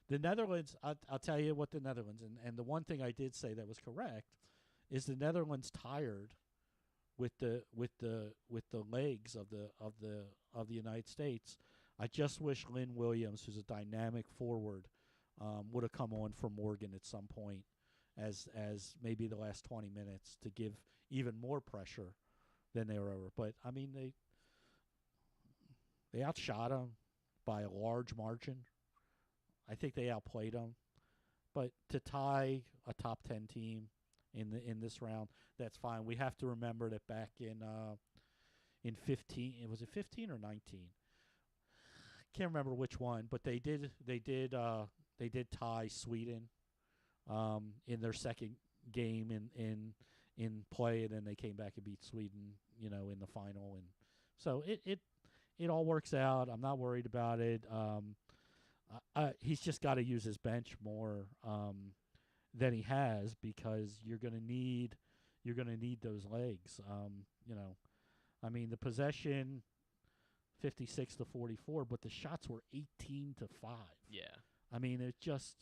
The Netherlands, I'll tell you what the Netherlands, and the one thing I did say that was correct is the Netherlands tired with the legs of the United States. I just wish Lynn Williams, who's a dynamic forward, would have come on for Morgan at some point as maybe the last 20 minutes to give even more pressure than they were over. But I mean they outshot them by a large margin. I think they outplayed them. But to tie a top 10 team in this round, that's fine. We have to remember that back in 15, was it 15 or 19? Can't remember which one, but they did tie Sweden in their second game in play, and then they came back and beat Sweden, in the final, and so it all works out. I'm not worried about it. He's just got to use his bench more than he has, because you're going to need those legs. I mean, the possession 56-44, but the shots were 18-5. Yeah. I mean, it just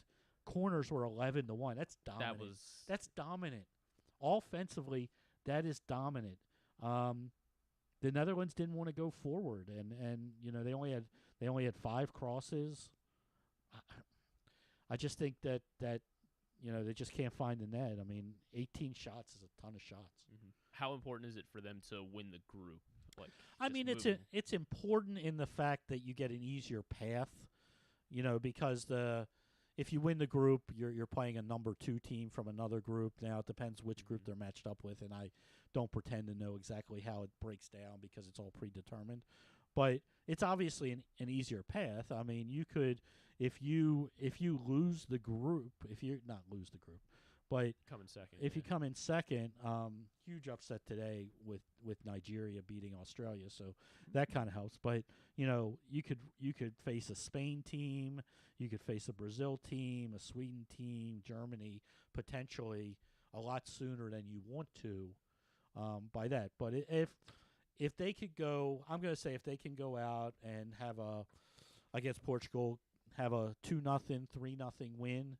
corners were 11-1. That's dominant. That's dominant. Offensively, that is dominant. The Netherlands didn't want to go forward, and they only had 5 crosses. I just think that they just can't find the net. I mean, 18 shots is a ton of shots. Mm-hmm. How important is it for them to win the group? I mean, it's important in the fact that you get an easier path, because if you win the group, you're playing a number 2 team from another group. Now it depends which group they're matched up with, and I don't pretend to know exactly how it breaks down because it's all predetermined. But it's obviously an easier path. I mean, you could, if you lose the group, but come in second. If you come in second, huge upset today with Nigeria beating Australia, so that kind of helps. But you could face a Spain team, you could face a Brazil team, a Sweden team, Germany potentially a lot sooner than you want to by that. But if they could go, I'm going to say if they can go out and have against Portugal, have a 2-0, 3-0 win,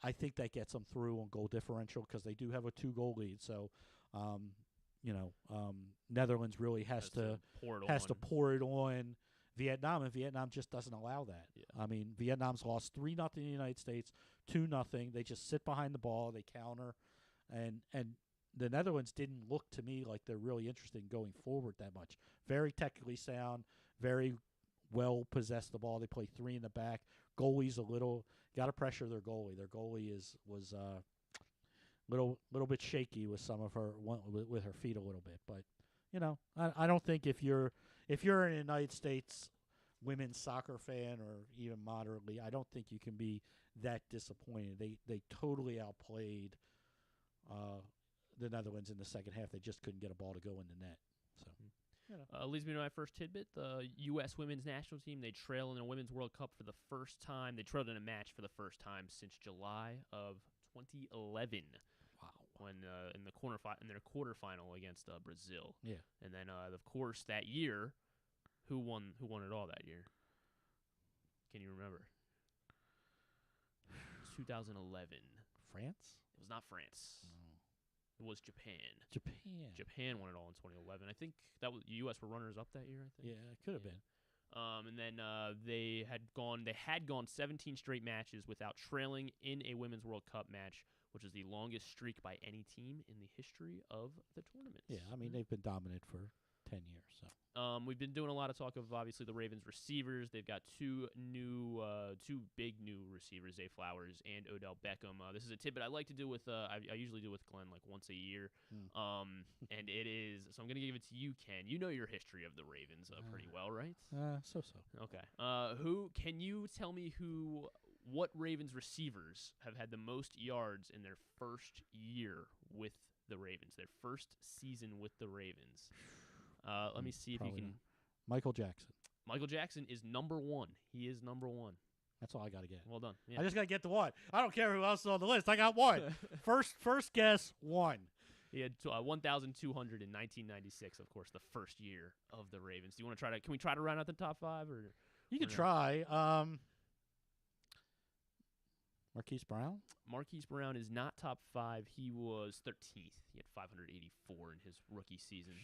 I think that gets them through on goal differential, because they do have a 2-goal lead. So, Netherlands really has to pour it on Vietnam, and Vietnam just doesn't allow that. Yeah. I mean, Vietnam's lost 3-0 in the United States, 2-0. They just sit behind the ball, they counter, and the Netherlands didn't look to me like they're really interested in going forward that much. Very technically sound, very well possess the ball. They play 3 in the back. Goalie's got to pressure their goalie. Their goalie was little bit shaky with some of with her feet a little bit. But I don't think if you're a United States women's soccer fan, or even moderately, I don't think you can be that disappointed. They totally outplayed the Netherlands in the second half. They just couldn't get a ball to go in the net. So. Leads me to my first tidbit. The U.S. women's national team, they trail in a Women's World Cup for the first time. They trailed in a match for the first time since July of 2011. Wow. When in their quarterfinal against Brazil. Yeah. And then, of course, that year, who won it all that year? Can you remember? 2011. France? It was not France. No. It was Japan. Japan won it all in 2011. I think that was U.S. were runners up that year. I think. Yeah, it could have been. And then they had gone 17 straight matches without trailing in a Women's World Cup match, which is the longest streak by any team in the history of the tournament. Yeah, I mean they've been dominant for 10 years. So we've been doing a lot of talk of obviously the Ravens receivers. They've got two big new receivers, Zay Flowers and Odell Beckham. This is a tidbit I like to do with I usually do with Glenn like once a year. And it is, so I'm going to give it to you, Ken. You know your history of the Ravens pretty well, right? So. Okay. Who can you tell me what Ravens receivers have had the most yards in their first year with the Ravens, their first season with the Ravens? Let me see if you can. Michael Jackson. Michael Jackson is number 1. He is number 1. That's all I got to get. Well done. Yeah. I just got to get the 1. I don't care who else is on the list. I got 1. First guess, 1. He had 1,200 in 1996, of course, the first year of the Ravens. Do you want to try to? Can we try to round out the top 5? Or you can try. Marquise Brown? Marquise Brown is not top 5. He was 13th. He had 584 in his rookie season.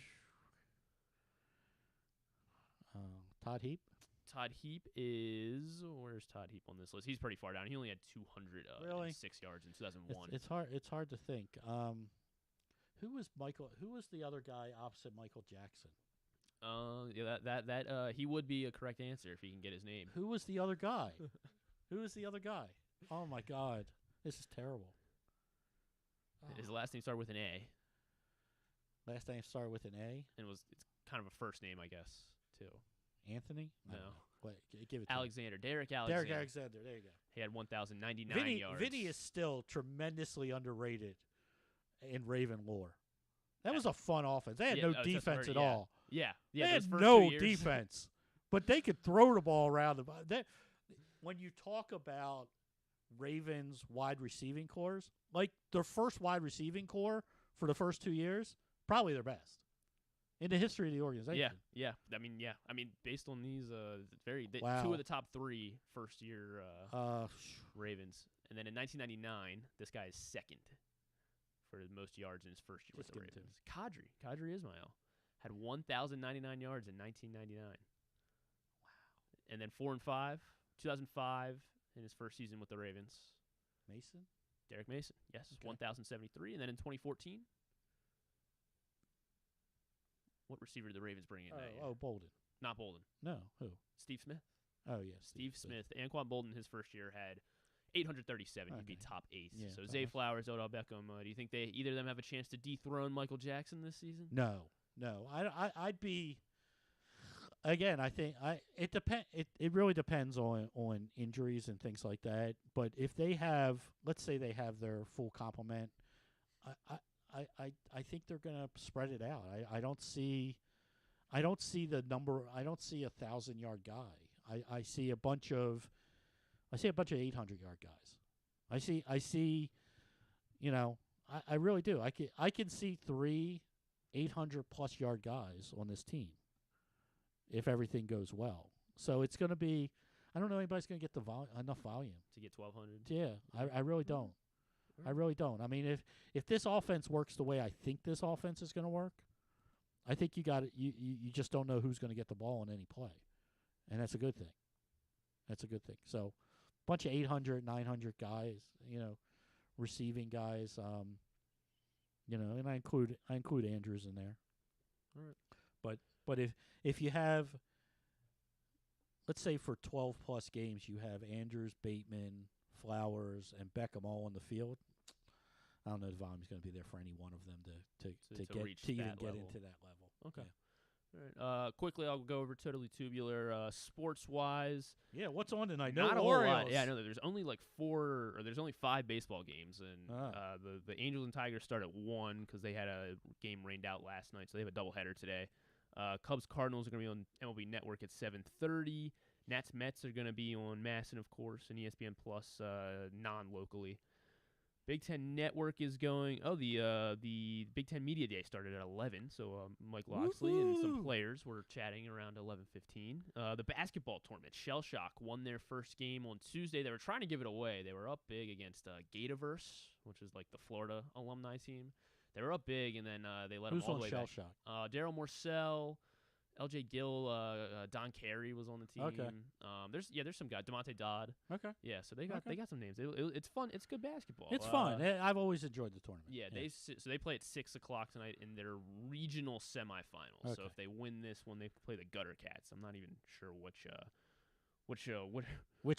Todd Heap? Todd Heap is... Where's Todd Heap on this list? He's pretty far down. He only had 206 yards in 2001. It's hard to think. Who was the other guy opposite Michael Jackson? Yeah, that he would be a correct answer if he can get his name. Who was the other guy? Who is the other guy? Oh my God, this is terrible. His last name started with an A. Last name started with an A, and it's kind of a first name, I guess, too. Anthony? No. Wait, give it to Alexander. Derek Alexander. Derek Alexander. There you go. He had 1,099 yards. Vinny is still tremendously underrated in Raven lore. That was a fun offense. They had no defense at all. Yeah. They had no defense, but they could throw the ball around. When you talk about Ravens wide receiving cores, like their first wide receiving core for the first 2 years, probably their best in the history of the organization. Yeah. I mean, based on these, Wow. 2 of the top 3 first-year Ravens. And then in 1999, this guy is second for the most yards in his first year with the Ravens. Kadri Ismail had 1,099 yards in 1999. Wow. And then 4 and 5, 2005 in his first season with the Ravens. Mason? Derek Mason, yes, 1,073. And then in 2014, what receiver did the Ravens bring in that year? Oh, Bolden. Not Bolden. No, who? Steve Smith. Oh, yeah. Steve Smith. Anquan Bolden, his first year, had 837. He'd be top 8th. Yeah, so Zay Flowers, Odell Beckham. Do you think either of them have a chance to dethrone Michael Jackson this season? No. I'd be. Again, I think it really depends on injuries and things like that. But if they have, let's say they have their full complement, I think they're going to spread it out. I don't see the number. I don't see 1,000-yard guy. I see a bunch of 800-yard guys. I see. I really do. I can see 3 800+ yard guys on this team if everything goes well. So it's going to be. I don't know anybody's going to get enough volume to get 1,200. Yeah, I really don't. I really don't. I mean, if this offense works the way I think this offense is going to work, I think you got it. You just don't know who's going to get the ball in any play, and that's a good thing. That's a good thing. So, bunch of 800, 900 guys, receiving guys, and I include Andrews in there. All right. But if you have, let's say for 12+ games, you have Andrews, Bateman, Flowers, and Beckham all on the field, I don't know if the volume's going to be there for any one of them to even get into that level. Okay. Yeah. All right. Quickly, I'll go over Totally Tubular. Sports-wise. Yeah, what's on tonight? Not no a Orioles. whole lot. Yeah, I know that there's only there's only 5 baseball games, and the Angels and Tigers start at 1 because they had a game rained out last night, so they have a doubleheader today. Cubs-Cardinals are going to be on MLB Network at 7:30. Nats-Mets are going to be on MASN, of course, and ESPN Plus non-locally. Big Ten Network is going. Oh, the Big Ten Media Day started at 11. So Mike Loxley and some players were chatting around 11:15. The basketball tournament, Shell Shock won their first game on Tuesday. They were trying to give it away. They were up big against Gataverse, which is like the Florida alumni team. They were up big, and then they let them all the way back. Who's on Shell Shock? Daryl Morcell, L.J. Gill, Don Carey was on the team. Okay. There's some guys. DeMonte Dodd. Okay. Yeah, so they got some names. It's fun. It's good basketball. It's fun. I've always enjoyed the tournament. Yeah, they play at 6 o'clock tonight in their regional semifinals. Okay. So if they win this one, they play the Gutter Cats. I'm not even sure which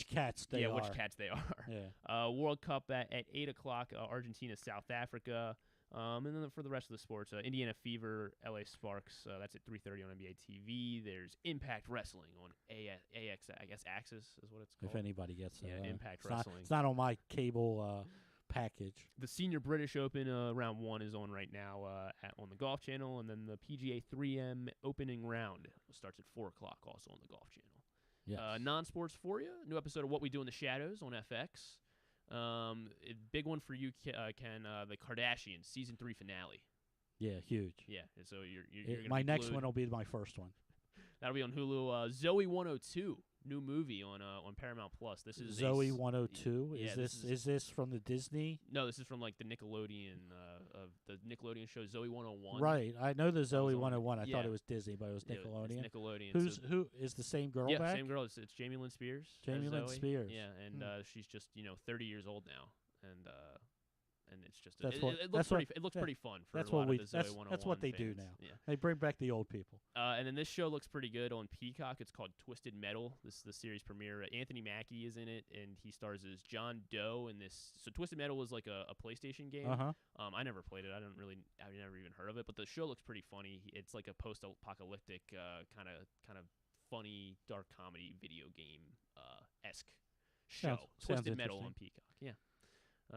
cats they are. Yeah, which cats they are. Yeah. World Cup at 8 o'clock. Argentina, South Africa. And then for the rest of the sports, Indiana Fever, LA Sparks, that's at 3:30 on NBA TV. There's Impact Wrestling on AX, I guess Axis is what it's called. If anybody gets that. Yeah, Impact it's Wrestling. It's not on my cable package. The Senior British Open round 1 is on right now on the Golf Channel, and then the PGA 3M opening round starts at 4 o'clock also on the Golf Channel. Yes. Non-sports for you, new episode of What We Do in the Shadows on FX. Big one for you, Ken. The Kardashians season 3 finale. Yeah, huge. Yeah, so you're gonna my be next glued. one will be my first one. That'll be on Hulu. Zoe 102, new movie on Paramount Plus. This is Zoe 102. Yeah, Is this from the Disney? No, this is from like the Nickelodeon of the Nickelodeon show Zoe 101. Right, I know the Zoe 101. I thought it was Disney, but it was Yeah, Nickelodeon. it's Nickelodeon. Who is the same girl? Yeah, back? same girl. It's Jamie Lynn Spears. Jamie as Lynn Zoe. Spears. Yeah, and she's just 30 years old now, and and it's just That's it, what- it that's looks pretty. what- It looks yeah, pretty fun for that's a lot what we. of the Zoe That's 101 what they do fans. now. Yeah. They bring back the old people. And then this show looks pretty good on Peacock. It's called Twisted Metal. This is the series premiere. Anthony Mackie is in it, and he stars as John Doe in this. So Twisted Metal was like a PlayStation game. Uh-huh. I never played it. I've never even heard of it. But the show looks pretty funny. It's like a post-apocalyptic kind of funny dark comedy video game esque show. Sounds Twisted Metal interesting. on Peacock. Yeah.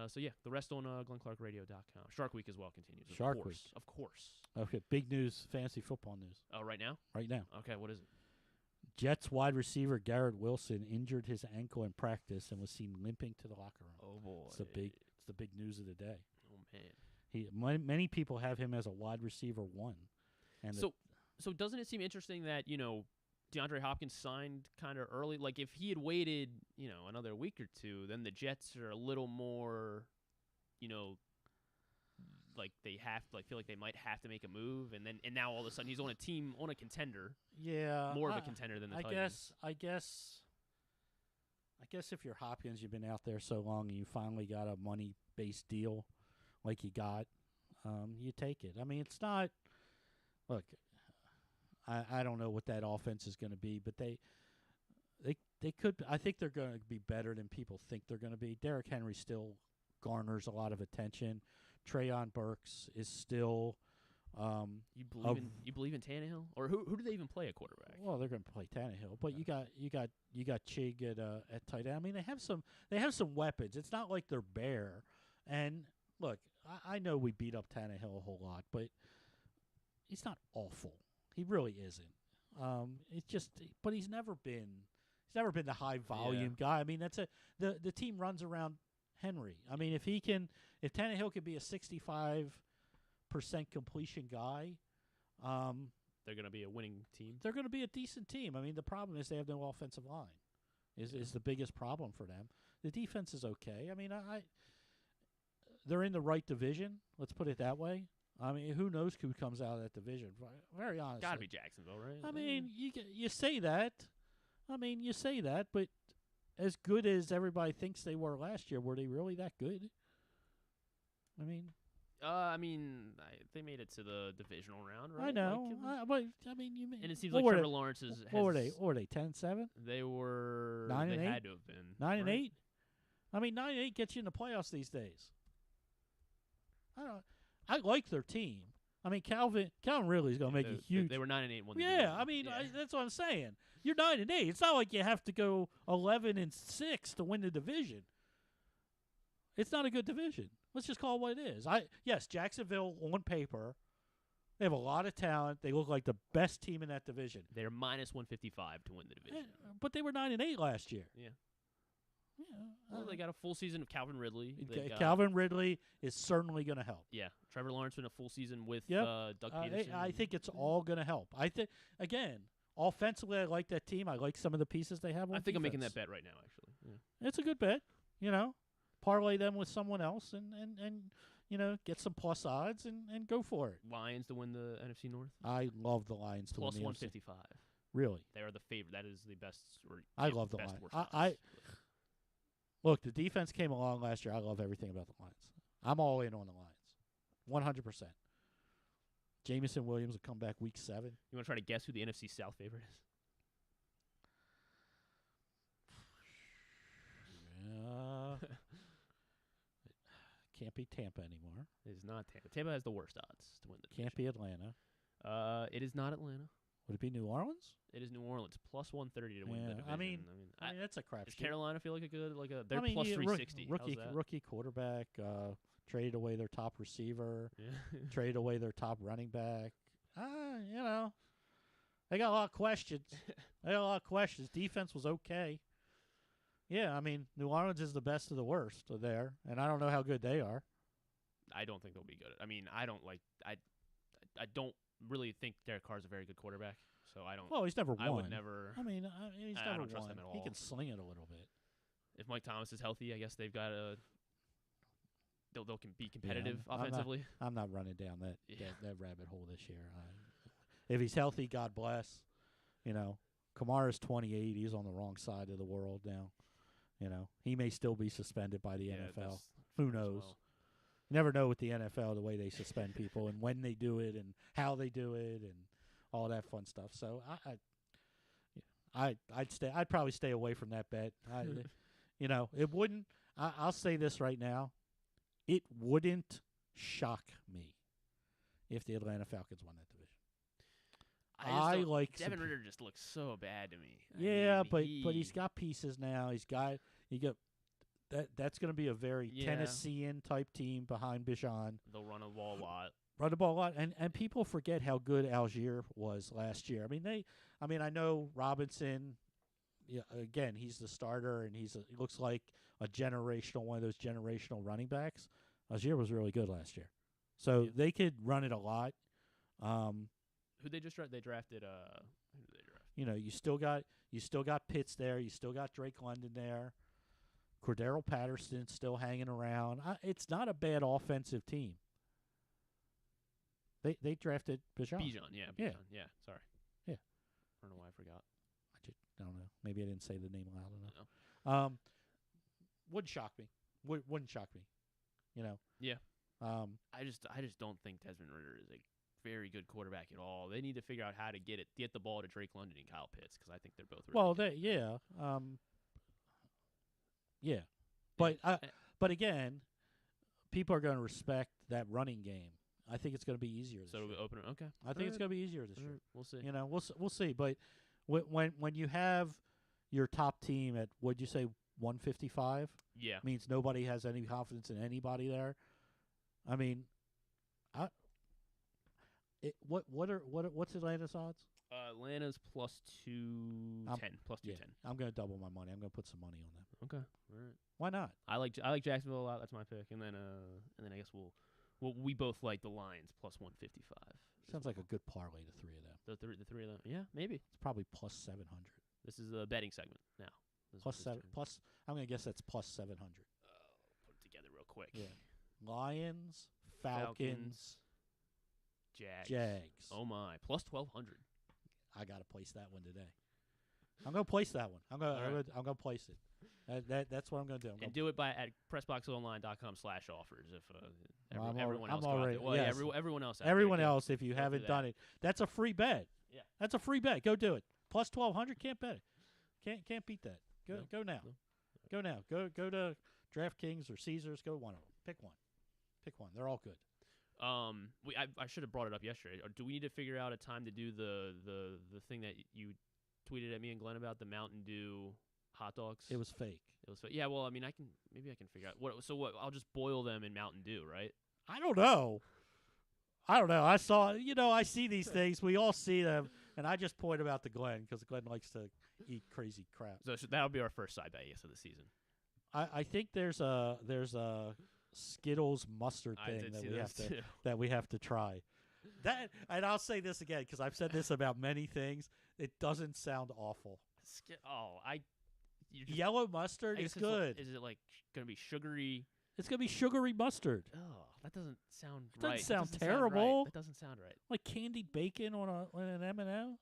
So yeah, the rest on GlennClarkRadio.com. Shark Week as well continues. Shark of Week. course, of course. Okay, big news, fantasy football news. Oh, right now? Right now. Okay, what is it? Jets wide receiver Garrett Wilson injured his ankle in practice and was seen limping to the locker room. Oh boy, it's the big news of the day. Oh man, many people have him as a wide receiver 1. And so doesn't it seem interesting that DeAndre Hopkins signed kind of early? Like if he had waited another week or two, then the Jets are a little more like they feel like they might have to make a move, and now all of a sudden he's on a contender. Yeah, more of a contender than the Titans. I guess if you're Hopkins, you've been out there so long, and you finally got a money-based deal like you got, you take it. I mean, it's not. Look, I don't know what that offense is going to be, but they could. I think they're going to be better than people think they're going to be. Derrick Henry still garners a lot of attention. Treyon Burks is still. You believe in Tannehill, or who do they even play at quarterback? Well, they're going to play Tannehill, but you got Chig at tight end. I mean, they have some weapons. It's not like they're bare. And look, I know we beat up Tannehill a whole lot, but he's not awful. He really isn't. It's just, but he's never been the high volume guy. I mean, the team runs around Henry. I mean, if Tannehill could be a 65% completion guy, they're going to be a winning team. They're going to be a decent team. I mean, the problem is they have no offensive line. Is the biggest problem for them. The defense is okay. I mean, they're in the right division. Let's put it that way. I mean, who knows who comes out of that division? Very honestly, got to be Jacksonville, right? I mean, you say that. I mean, you say that, but as good as everybody thinks they were last year, were they really that good? I mean, they made it to the divisional round, right? I know, but I mean, and it seems like Trevor Lawrence has. What were they? What were they? 10-7? They were 9-8. They had to have been 9-8. I mean, 9-8 gets you in the playoffs these days. I like their team. I mean, Calvin Ridley is going to make a huge. They were 9-8. Yeah, I mean, that's what I'm saying. You're 9-8. It's not like you have to go 11-6 to win the division. It's not a good division. Let's just call it what it is. Yes, Jacksonville on paper, they have a lot of talent. They look like the best team in that division. They're minus 155 to win the division. But they were 9-8 last year. Yeah. Well, they got a full season of Calvin Ridley. Calvin Ridley is certainly going to help. Yeah, Trevor Lawrence in a full season with Doug Peterson. I think it's all going to help. I think again, offensively, I like that team. I like some of the pieces they have. I think I'm making that bet right now. Actually, it's a good bet. Parlay them with someone else and get some plus odds and go for it. Lions to win the NFC North. I love the Lions to plus win the 155. NFC. Really, they are the favorite. That is the best. I love the Lions. Look, the defense came along last year. I love everything about the Lions. I'm all in on the Lions, 100%. Jameson Williams will come back week 7. You want to try to guess who the NFC South favorite is? Can't be Tampa anymore. It is not Tampa. Tampa has the worst odds to win the division. Can't be Atlanta. It is not Atlanta. Would it be New Orleans? It is New Orleans, plus 130 to win the division. I mean that's a crap. Does Carolina feel like a good they're plus 360? Rookie quarterback. Traded away their top receiver. Traded away their top running back. They got a lot of questions. Defense was okay. Yeah, I mean, New Orleans is the best of the worst there, and I don't know how good they are. I don't think they'll be good. I mean, I don't really think Derek Carr's a very good quarterback, so I don't. Well, he's never won. I would never. I mean, he's never don't won. trust him at all. He can sling it a little bit. If Mike Thomas is healthy, I guess they've got a. They'll be competitive offensively. I'm not running down that rabbit hole this year. If he's healthy, God bless. Kamara's 28. He's on the wrong side of the world now. He may still be suspended by the NFL. Who knows? You never know with the NFL the way they suspend people and when they do it and how they do it and all that fun stuff. So I'd probably stay away from that bet. It wouldn't. I'll say this right now, it wouldn't shock me if the Atlanta Falcons won that division. I like Devin Ritter just looks so bad to me. Yeah, but he's got pieces now. That's going to be a very Tennessean type team behind Bijan. They'll run the ball a lot. Run the ball a lot, and people forget how good Algier was last year. I know Robinson. Yeah, again, he's the starter, and he looks like one of those generational running backs. Algier was really good last year, so they could run it a lot. Who they just drafted? They drafted. Who did they draft? You still got Pitts there. You still got Drake London there. Cordell Patterson's still hanging around. It's not a bad offensive team. They drafted Bijan. Yeah. Sorry. Yeah. I don't know why I forgot. I don't know. Maybe I didn't say the name loud enough. Wouldn't shock me. Wouldn't shock me. Yeah. I just don't think Desmond Ritter is a very good quarterback at all. They need to figure out how to get the ball to Drake London and Kyle Pitts because I think they're both really good. Yeah. But again, people are going to respect that running game. I think it's going to be easier this year. So open it. Okay. I think it's going to be easier this year. We'll see. We'll see. But when you have your top team at, what'd you say, 155? Yeah. Means nobody has any confidence in anybody there. What's Atlanta's odds? Atlanta's plus 210. Plus 210. I'm going to double my money. I'm going to put some money on them. Okay. All right. Why not? I like Jacksonville a lot. That's my pick. And then I guess we both like the Lions plus 155. Sounds like a good parlay, the three of them. The three of them. Yeah, maybe. It's probably plus 700. This is a betting segment now. I'm going to guess that's plus 700. Put it together real quick. Yeah. Lions, Falcons, Jags. Oh my, plus 1,200. I got to place that one today. I'm going to place that one. I'm going to place it. That's what I'm going to do. And do it at PressBoxOnline.com/offers if everyone else already. Well, yes. everyone else. Everyone else, if you haven't done it, that's a free bet. Yeah, that's a free bet. Go do it. Plus 1,200, can't bet it. Can't beat that. Go now. No. Go now. Go to DraftKings or Caesars. Go to one of them. Pick one. They're all good. I should have brought it up yesterday. Do we need to figure out a time to do the thing that you tweeted at me and Glenn about, the Mountain Dew hot dogs? It was fake. Yeah, well, I can figure out what. So what? I'll just boil them in Mountain Dew, right? I don't know. I saw. I see these things. We all see them, and I just point them out to Glenn because Glenn likes to eat crazy crap. So that'll be our first side bet, I guess, of the season. I think there's a Skittles mustard thing that we have to try. That, and I'll say this again because I've said this about many things. It doesn't sound awful. Yellow mustard is good. Is it like going to be sugary? It's going to be sugary mustard. Oh, that doesn't sound right. That doesn't sound terrible. That doesn't sound right. Like candied bacon on an M&M?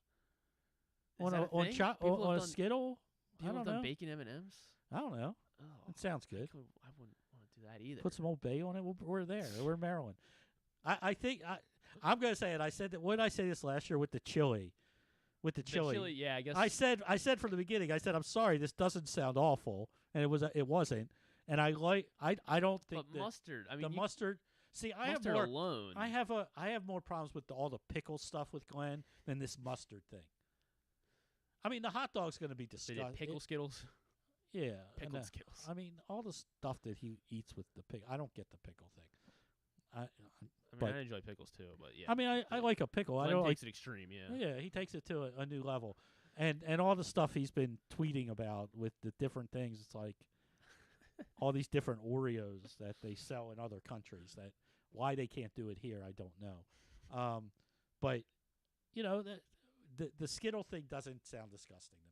On a Skittle? People have done bacon M&Ms? I don't know. Oh, it sounds good. I wouldn't want to do that either. Put some Old Bay on it. We're there. We're in Maryland. I think I'm going to say it. I said that. What did I say this last year with the chili? With the chili, yeah, I guess. I said from the beginning. I said I'm sorry. This doesn't sound awful, and it wasn't. And I don't think but mustard. I mean, the mustard. See, I have more alone. I have more problems with all the pickle stuff with Glenn than this mustard thing. I mean, the hot dog's going to be disgusting. Pickle Skittles. Yeah, pickled Skittles. I mean, all the stuff that he eats with the pickle. I don't get the pickle thing. I enjoy pickles too, but yeah. I mean, I like a pickle. Glenn I don't takes like it extreme, yeah. Yeah, he takes it to a new level, and all the stuff he's been tweeting about with the different things. It's like all these different Oreos that they sell in other countries. That why they can't do it here, I don't know. But the Skittle thing doesn't sound disgusting to me.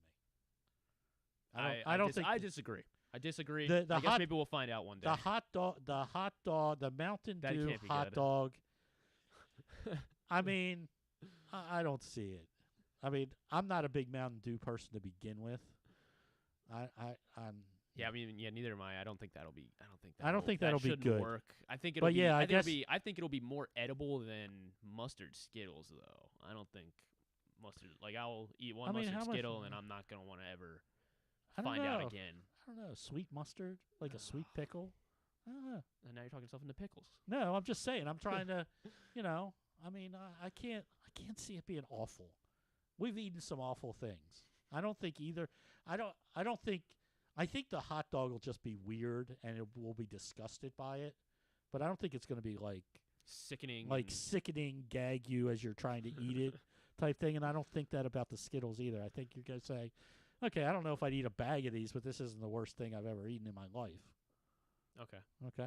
I disagree. I disagree. I guess maybe we'll find out one day. The hot dog, the Mountain Dew hot dog. I mean, I don't see it. I mean, I'm not a big Mountain Dew person to begin with. Yeah, I mean, neither am I. I don't think that'll be. I don't think that'll be shouldn't good. Work. I think it'll But be. yeah, I guess think it'll be more edible than mustard Skittles, though. I don't think mustard. Like I'll eat one mustard Skittle, and I'm not gonna want to ever find out again. I don't know. Sweet mustard, like a sweet pickle. I don't know. And now you're talking yourself into pickles. No, I'm just saying. I'm trying to, I mean, I can't see it being awful. We've eaten some awful things. I don't think either. I think the hot dog will just be weird and we'll be disgusted by it. But I don't think it's going to be like sickening, gag you as you're trying to eat it type thing. And I don't think that about the Skittles either. I think you're going to say, okay, I don't know if I'd eat a bag of these, but this isn't the worst thing I've ever eaten in my life. Okay.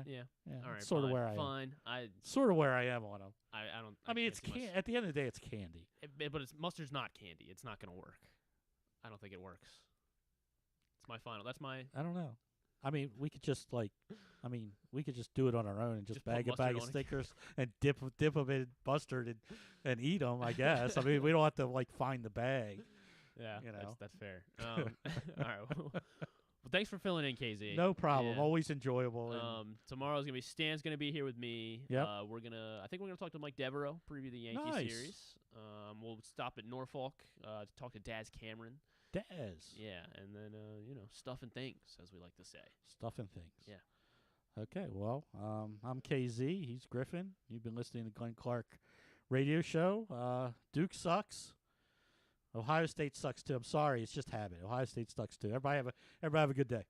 Yeah. All right. Sort of where I am. Fine. Sort of where I am on them. I don't. I mean, it's at the end of the day, it's candy. But mustard's not candy. It's not going to work. I don't think it works. It's my final. That's my. I don't know. I mean, we could just do it on our own and just bag a bag of Snickers and dip them in mustard and eat them. I guess. I mean, we don't have to find the bag. Yeah, that's fair. All right. Well, thanks for filling in, KZ. No problem. And, always enjoyable. Tomorrow's gonna be Stan's gonna be here with me. Yep. I think we're gonna talk to Mike Devereaux, preview the Yankee series. We'll stop at Norfolk to talk to Daz Cameron. Yeah, and then stuff and things, as we like to say. Stuff and things. Yeah. Okay. Well, I'm KZ. He's Griffin. You've been listening to Glenn Clark Radio Show. Duke sucks. Ohio State sucks too. I'm sorry. It's just habit. Ohio State sucks too. Everybody have a good day.